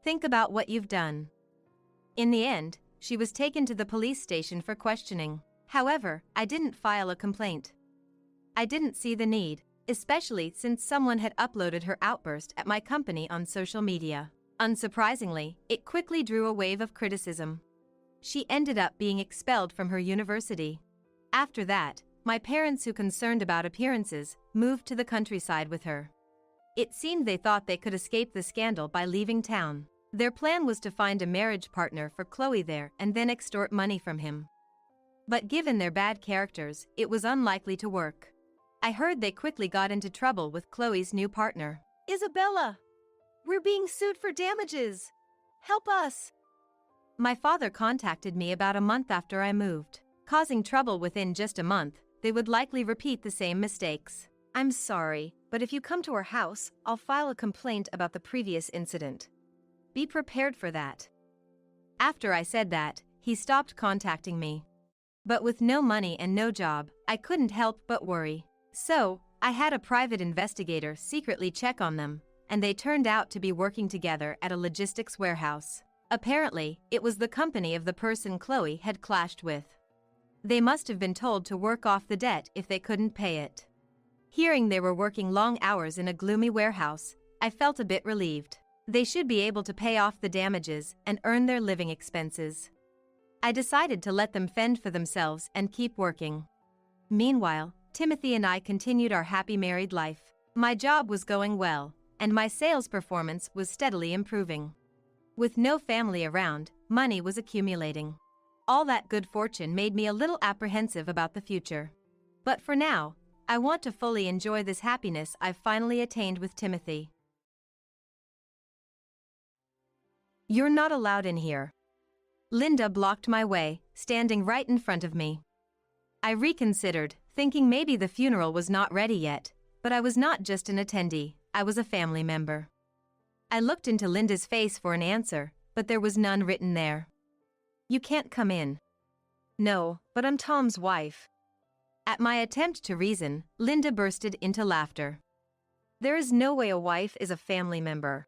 Think about what you've done. In the end, she was taken to the police station for questioning. However, I didn't file a complaint. I didn't see the need, especially since someone had uploaded her outburst at my company on social media. Unsurprisingly, it quickly drew a wave of criticism. She ended up being expelled from her university. After that, my parents, who concerned about appearances, moved to the countryside with her. It seemed they thought they could escape the scandal by leaving town. Their plan was to find a marriage partner for Chloe there and then extort money from him. But given their bad characters, it was unlikely to work. I heard they quickly got into trouble with Chloe's new partner. Isabella, we're being sued for damages. Help us. My father contacted me about a month after I moved. Causing trouble within just a month, they would likely repeat the same mistakes. I'm sorry, but if you come to our house, I'll file a complaint about the previous incident. Be prepared for that. After I said that, he stopped contacting me. But with no money and no job, I couldn't help but worry. So, I had a private investigator secretly check on them, and they turned out to be working together at a logistics warehouse. Apparently, it was the company of the person Chloe had clashed with. They must have been told to work off the debt if they couldn't pay it. Hearing they were working long hours in a gloomy warehouse, I felt a bit relieved. They should be able to pay off the damages and earn their living expenses. I decided to let them fend for themselves and keep working. Meanwhile, Timothy and I continued our happy married life. My job was going well, and my sales performance was steadily improving. With no family around, money was accumulating. All that good fortune made me a little apprehensive about the future. But for now, I want to fully enjoy this happiness I've finally attained with Timothy. You're not allowed in here. Linda blocked my way, standing right in front of me. I reconsidered, thinking maybe the funeral was not ready yet, but I was not just an attendee, I was a family member. I looked into Linda's face for an answer, but there was none written there. You can't come in. No, but I'm Tom's wife. At my attempt to reason, Linda bursted into laughter. There is no way a wife is a family member.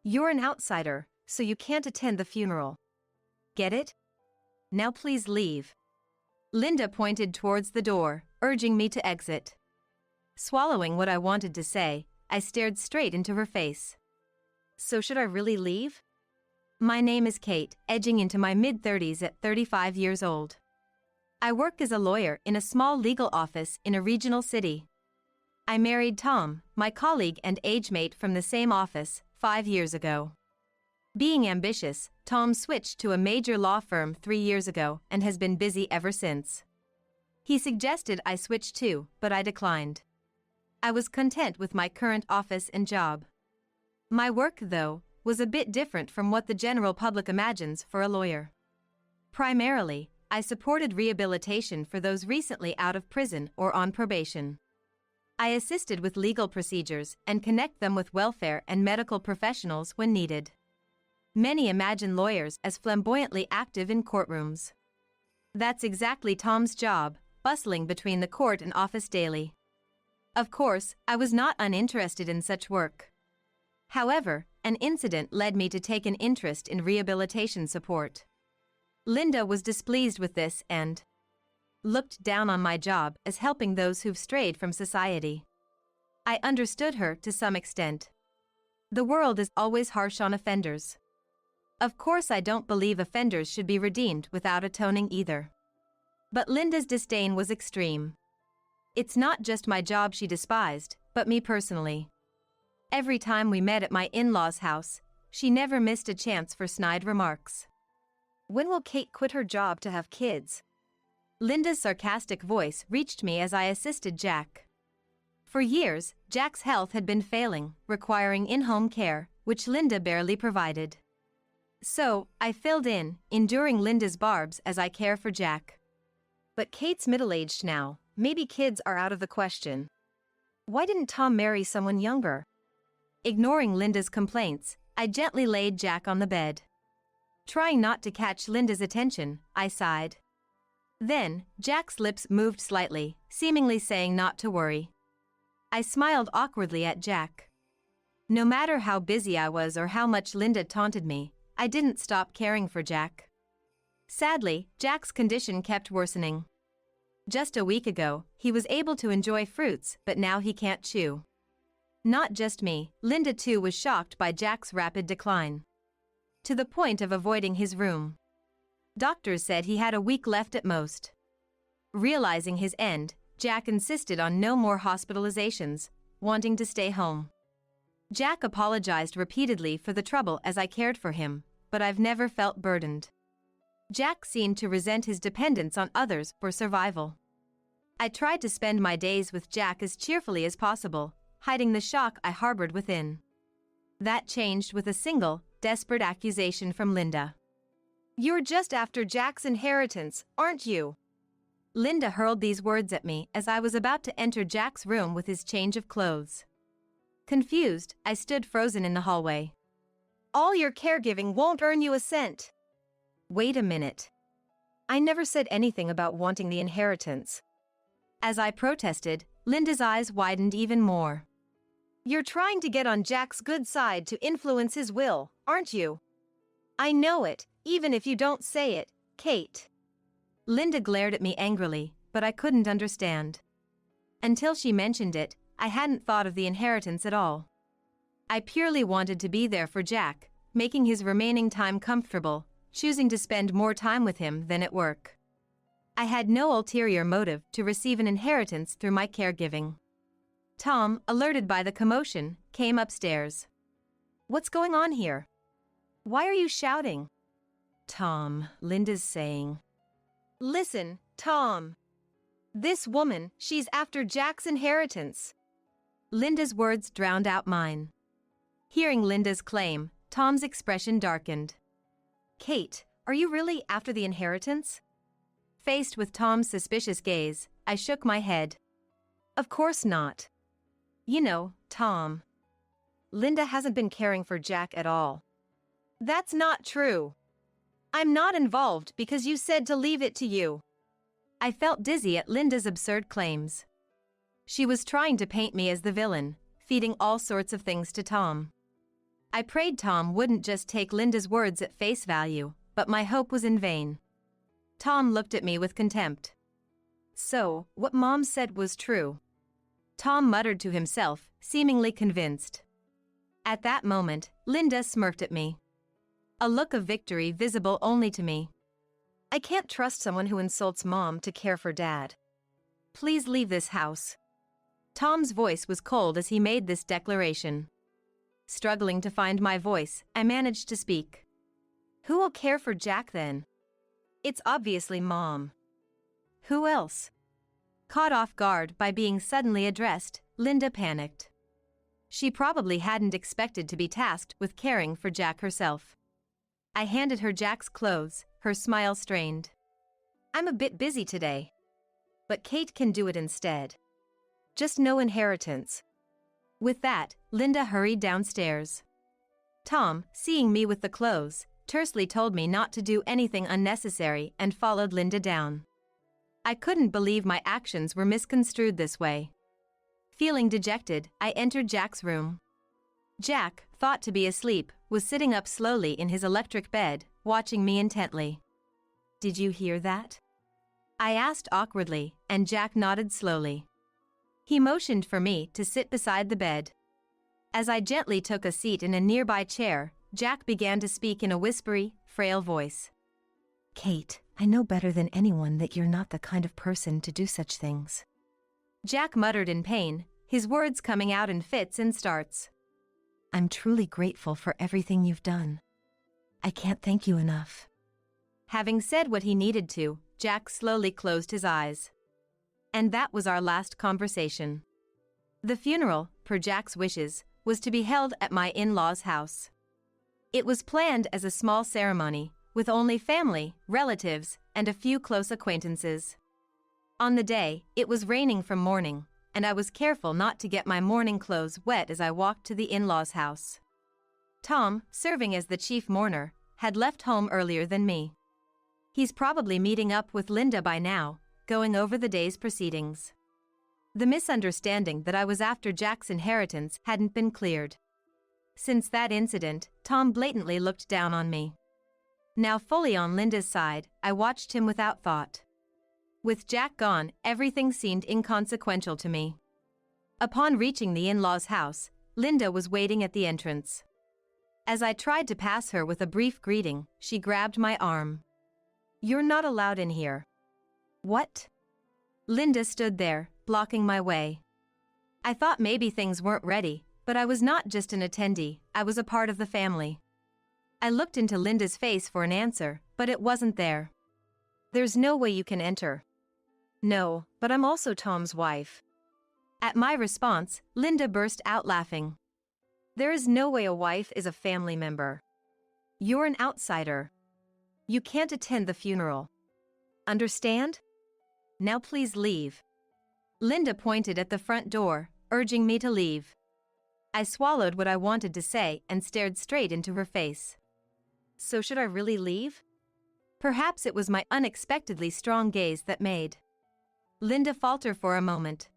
You're an outsider, so you can't attend the funeral. Get it? Now please leave. Linda pointed towards the door, urging me to exit. Swallowing what I wanted to say, I stared straight into her face. So should I really leave? My name is Kate, edging into my mid-30s at 35 years old. I work as a lawyer in a small legal office in a regional city. I married Tom, my colleague and age mate from the same office, 5 years ago. Being ambitious, Tom switched to a major law firm 3 years ago and has been busy ever since. He suggested I switch too, but I declined. I was content with my current office and job. My work, though, was a bit different from what the general public imagines for a lawyer. Primarily, I supported rehabilitation for those recently out of prison or on probation. I assisted with legal procedures and connect them with welfare and medical professionals when needed. Many imagine lawyers as flamboyantly active in courtrooms. That's exactly Tom's job, bustling between the court and office daily. Of course, I was not uninterested in such work. However, an incident led me to take an interest in rehabilitation support. Linda was displeased with this and looked down on my job as helping those who've strayed from society. I understood her to some extent. The world is always harsh on offenders. Of course, I don't believe offenders should be redeemed without atoning either. But Linda's disdain was extreme. It's not just my job she despised, but me personally. Every time we met at my in-laws' house, she never missed a chance for snide remarks. When will Kate quit her job to have kids? Linda's sarcastic voice reached me as I assisted Jack. For years, Jack's health had been failing, requiring in-home care, which Linda barely provided. So, I filled in, enduring Linda's barbs as I care for Jack. But Kate's middle-aged now. Maybe kids are out of the question. Why didn't Tom marry someone younger? Ignoring Linda's complaints, I gently laid Jack on the bed. Trying not to catch Linda's attention, I sighed. Then, Jack's lips moved slightly, seemingly saying not to worry. I smiled awkwardly at Jack. No matter how busy I was or how much Linda taunted me, I didn't stop caring for Jack. Sadly, Jack's condition kept worsening. Just a week ago, he was able to enjoy fruits, but now he can't chew. Not just me, Linda too was shocked by Jack's rapid decline. To the point of avoiding his room. Doctors said he had a week left at most. Realizing his end, Jack insisted on no more hospitalizations, wanting to stay home. Jack apologized repeatedly for the trouble as I cared for him, but I've never felt burdened. Jack seemed to resent his dependence on others for survival. I tried to spend my days with Jack as cheerfully as possible, hiding the shock I harbored within. That changed with a single, desperate accusation from Linda. You're just after Jack's inheritance, aren't you? Linda hurled these words at me as I was about to enter Jack's room with his change of clothes. Confused, I stood frozen in the hallway. All your caregiving won't earn you a cent. Wait a minute. I never said anything about wanting the inheritance. As I protested, Linda's eyes widened even more. You're trying to get on Jack's good side to influence his will, aren't you? I know it, even if you don't say it, Kate. Linda glared at me angrily, but I couldn't understand. Until she mentioned it, I hadn't thought of the inheritance at all. I purely wanted to be there for Jack, making his remaining time comfortable, choosing to spend more time with him than at work. I had no ulterior motive to receive an inheritance through my caregiving. Tom, alerted by the commotion, came upstairs. What's going on here? Why are you shouting? Tom, Linda's saying. Listen, Tom. This woman, she's after Jack's inheritance. Linda's words drowned out mine. Hearing Linda's claim, Tom's expression darkened. Kate, are you really after the inheritance? Faced with Tom's suspicious gaze, I shook my head. Of course not. You know, Tom. Linda hasn't been caring for Jack at all. That's not true. I'm not involved because you said to leave it to you. I felt dizzy at Linda's absurd claims. She was trying to paint me as the villain, feeding all sorts of things to Tom. I prayed Tom wouldn't just take Linda's words at face value, but my hope was in vain. Tom looked at me with contempt. So, what Mom said was true? Tom muttered to himself, seemingly convinced. At that moment, Linda smirked at me. A look of victory visible only to me. I can't trust someone who insults Mom to care for Dad. Please leave this house. Tom's voice was cold as he made this declaration. Struggling to find my voice, I managed to speak. Who will care for Jack then? It's obviously Mom. Who else? Caught off guard by being suddenly addressed, Linda panicked. She probably hadn't expected to be tasked with caring for Jack herself. I handed her Jack's clothes, her smile strained. I'm a bit busy today. But Kate can do it instead. Just no inheritance. With that, Linda hurried downstairs. Tom, seeing me with the clothes, tersely told me not to do anything unnecessary and followed Linda down. I couldn't believe my actions were misconstrued this way. Feeling dejected, I entered Jack's room. Jack, thought to be asleep, was sitting up slowly in his electric bed, watching me intently. Did you hear that? I asked awkwardly, and Jack nodded slowly. He motioned for me to sit beside the bed. As I gently took a seat in a nearby chair, Jack began to speak in a whispery, frail voice. Kate, I know better than anyone that you're not the kind of person to do such things. Jack muttered in pain, his words coming out in fits and starts. "I'm truly grateful for everything you've done. I can't thank you enough." Having said what he needed to, Jack slowly closed his eyes. And that was our last conversation. The funeral, per Jack's wishes, was to be held at my in-laws' house. It was planned as a small ceremony, with only family, relatives, and a few close acquaintances. On the day, it was raining from morning, and I was careful not to get my morning clothes wet as I walked to the in-laws' house. Tom, serving as the chief mourner, had left home earlier than me. He's probably meeting up with Linda by now, going over the day's proceedings. The misunderstanding that I was after Jack's inheritance hadn't been cleared. Since that incident, Tom blatantly looked down on me. Now fully on Linda's side, I watched him without thought. With Jack gone, everything seemed inconsequential to me. Upon reaching the in-laws' house, Linda was waiting at the entrance. As I tried to pass her with a brief greeting, she grabbed my arm. "You're not allowed in here." "What?" Linda stood there, blocking my way. I thought maybe things weren't ready, but I was not just an attendee, I was a part of the family. I looked into Linda's face for an answer, but it wasn't there. "There's no way you can enter." "No, but I'm also Tom's wife." At my response, Linda burst out laughing. "There is no way a wife is a family member. You're an outsider. You can't attend the funeral. Understand? Now please leave." Linda pointed at the front door, urging me to leave. I swallowed what I wanted to say and stared straight into her face. So should I really leave? Perhaps it was my unexpectedly strong gaze that made Linda falter for a moment.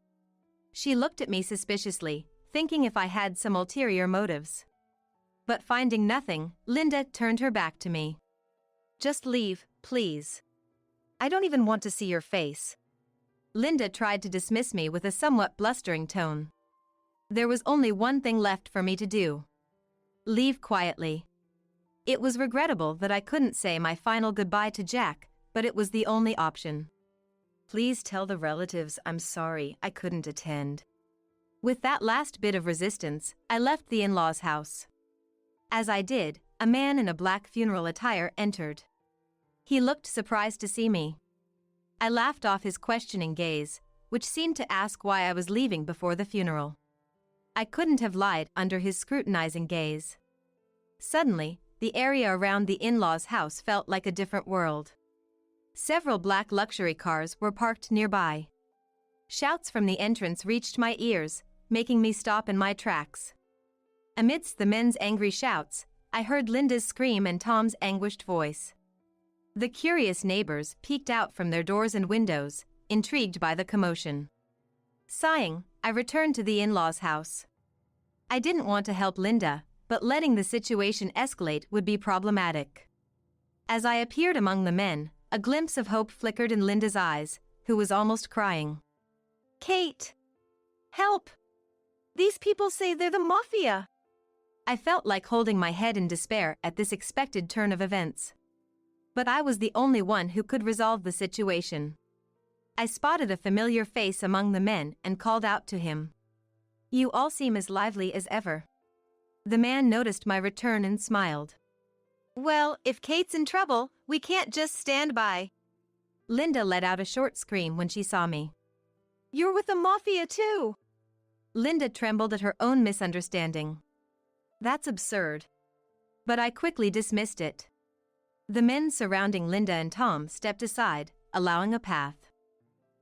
She looked at me suspiciously, thinking if I had some ulterior motives. But finding nothing, Linda turned her back to me. "Just leave, please. I don't even want to see your face." Linda tried to dismiss me with a somewhat blustering tone. There was only one thing left for me to do. Leave quietly. It was regrettable that I couldn't say my final goodbye to Jack, but it was the only option. "Please tell the relatives I'm sorry I couldn't attend." With that last bit of resistance, I left the in-laws' house. As I did, a man in a black funeral attire entered. He looked surprised to see me. I laughed off his questioning gaze, which seemed to ask why I was leaving before the funeral. I couldn't have lied under his scrutinizing gaze. Suddenly, the area around the in-laws' house felt like a different world. Several black luxury cars were parked nearby. Shouts from the entrance reached my ears, making me stop in my tracks. Amidst the men's angry shouts, I heard Linda's scream and Tom's anguished voice. The curious neighbors peeked out from their doors and windows, intrigued by the commotion. Sighing, I returned to the in-laws' house. I didn't want to help Linda, but letting the situation escalate would be problematic. As I appeared among the men, a glimpse of hope flickered in Linda's eyes, who was almost crying. "Kate! Help! These people say they're the mafia!" I felt like holding my head in despair at this expected turn of events. But I was the only one who could resolve the situation. I spotted a familiar face among the men and called out to him. "You all seem as lively as ever." The man noticed my return and smiled. "Well, if Kate's in trouble, we can't just stand by." Linda let out a short scream when she saw me. "You're with the mafia too!" Linda trembled at her own misunderstanding. That's absurd. But I quickly dismissed it. The men surrounding Linda and Tom stepped aside, allowing a path.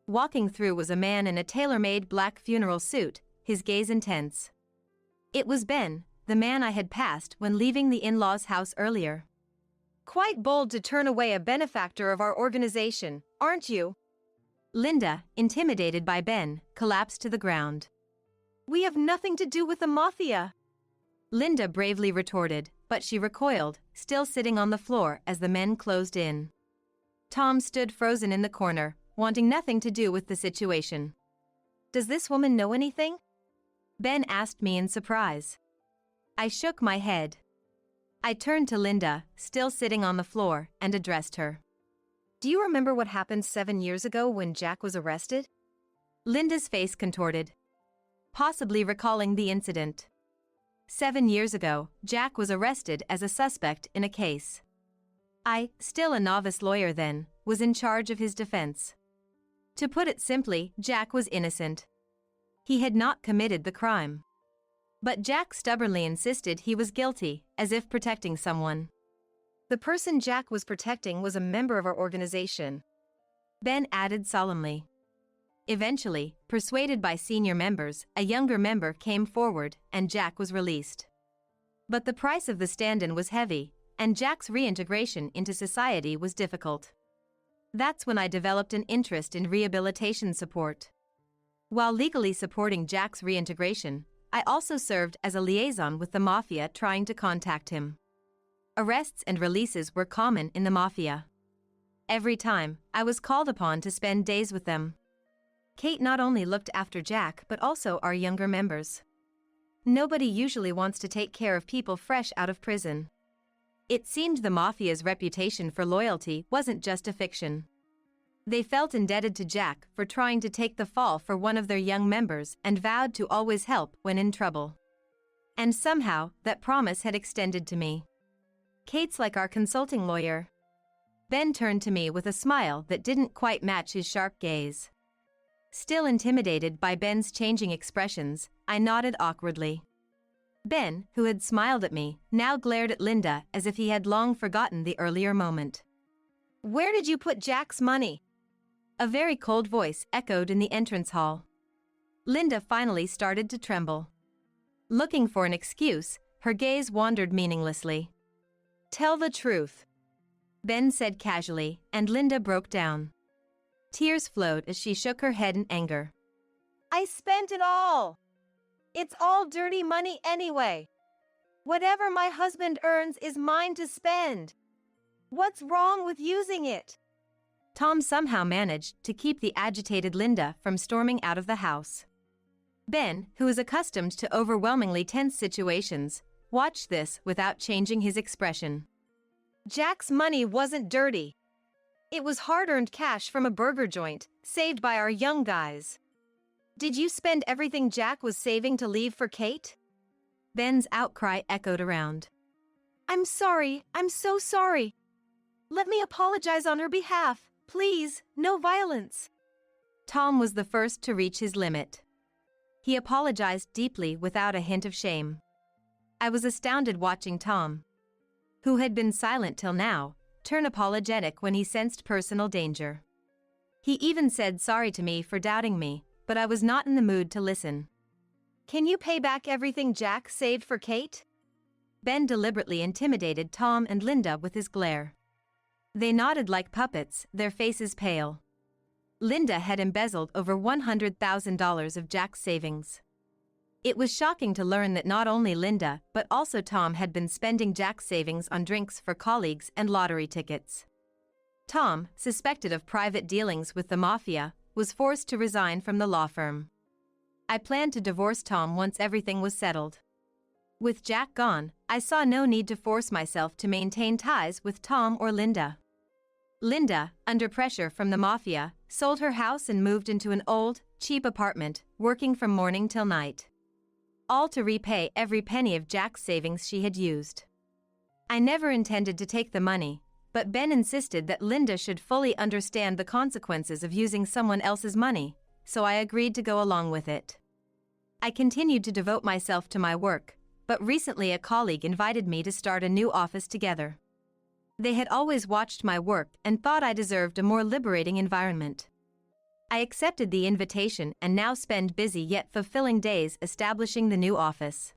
Walking through was a man in a tailor-made black funeral suit, his gaze intense. It was Ben, the man I had passed when leaving the in-laws' house earlier. "Quite bold to turn away a benefactor of our organization, aren't you?" Linda, intimidated by Ben, collapsed to the ground. "We have nothing to do with the mafia." Linda bravely retorted, but she recoiled, still sitting on the floor as the men closed in. Tom stood frozen in the corner, wanting nothing to do with the situation. "Does this woman know anything?" Ben asked me in surprise. I shook my head. I turned to Linda, still sitting on the floor, and addressed her. "Do you remember what happened 7 years ago when Jack was arrested?" Linda's face contorted. possibly recalling the incident. 7 years ago, Jack was arrested as a suspect in a case. I, still a novice lawyer then, was in charge of his defense. To put it simply, Jack was innocent. He had not committed the crime. But Jack stubbornly insisted he was guilty, as if protecting someone. The person Jack was protecting was a member of our organization, Ben added solemnly. Eventually, persuaded by senior members, a younger member came forward, and Jack was released. But the price of the stand-in was heavy, and Jack's reintegration into society was difficult. That's when I developed an interest in rehabilitation support. While legally supporting Jack's reintegration, I also served as a liaison with the mafia trying to contact him. Arrests and releases were common in the mafia. Every time, I was called upon to spend days with them. Kate not only looked after Jack but also our younger members. Nobody usually wants to take care of people fresh out of prison. It seemed the mafia's reputation for loyalty wasn't just a fiction. They felt indebted to Jack for trying to take the fall for one of their young members and vowed to always help when in trouble. And somehow, that promise had extended to me. Kate's like our consulting lawyer. Ben turned to me with a smile that didn't quite match his sharp gaze. Still intimidated by Ben's changing expressions, I nodded awkwardly. Ben, who had smiled at me, now glared at Linda as if he had long forgotten the earlier moment. "Where did you put Jack's money?" A very cold voice echoed in the entrance hall. Linda finally started to tremble. Looking for an excuse, her gaze wandered meaninglessly. "Tell the truth," Ben said casually, and Linda broke down. Tears flowed as she shook her head in anger. "I spent it all. It's all dirty money anyway. Whatever my husband earns is mine to spend. What's wrong with using it?" Tom somehow managed to keep the agitated Linda from storming out of the house. Ben, who was accustomed to overwhelmingly tense situations, watched this without changing his expression. "Jack's money wasn't dirty. It was hard-earned cash from a burger joint, saved by our young guys. Did you spend everything Jack was saving to leave for Kate?" Ben's outcry echoed around. "I'm sorry, I'm so sorry. Let me apologize on her behalf. Please, no violence." Tom was the first to reach his limit. He apologized deeply without a hint of shame. I was astounded watching Tom, who had been silent till now, turn apologetic when he sensed personal danger. He even said sorry to me for doubting me, but I was not in the mood to listen. "Can you pay back everything Jack saved for Kate?" Ben deliberately intimidated Tom and Linda with his glare. They nodded like puppets, their faces pale. Linda had embezzled over $100,000 of Jack's savings. It was shocking to learn that not only Linda but also Tom had been spending Jack's savings on drinks for colleagues and lottery tickets. Tom, suspected of private dealings with the mafia, was forced to resign from the law firm. I planned to divorce Tom once everything was settled. With Jack gone, I saw no need to force myself to maintain ties with Tom or Linda. Linda, under pressure from the mafia, sold her house and moved into an old, cheap apartment, working from morning till night. All to repay every penny of Jack's savings she had used. I never intended to take the money, but Ben insisted that Linda should fully understand the consequences of using someone else's money, so I agreed to go along with it. I continued to devote myself to my work, but recently a colleague invited me to start a new office together. They had always watched my work and thought I deserved a more liberating environment. I accepted the invitation and now spend busy yet fulfilling days establishing the new office.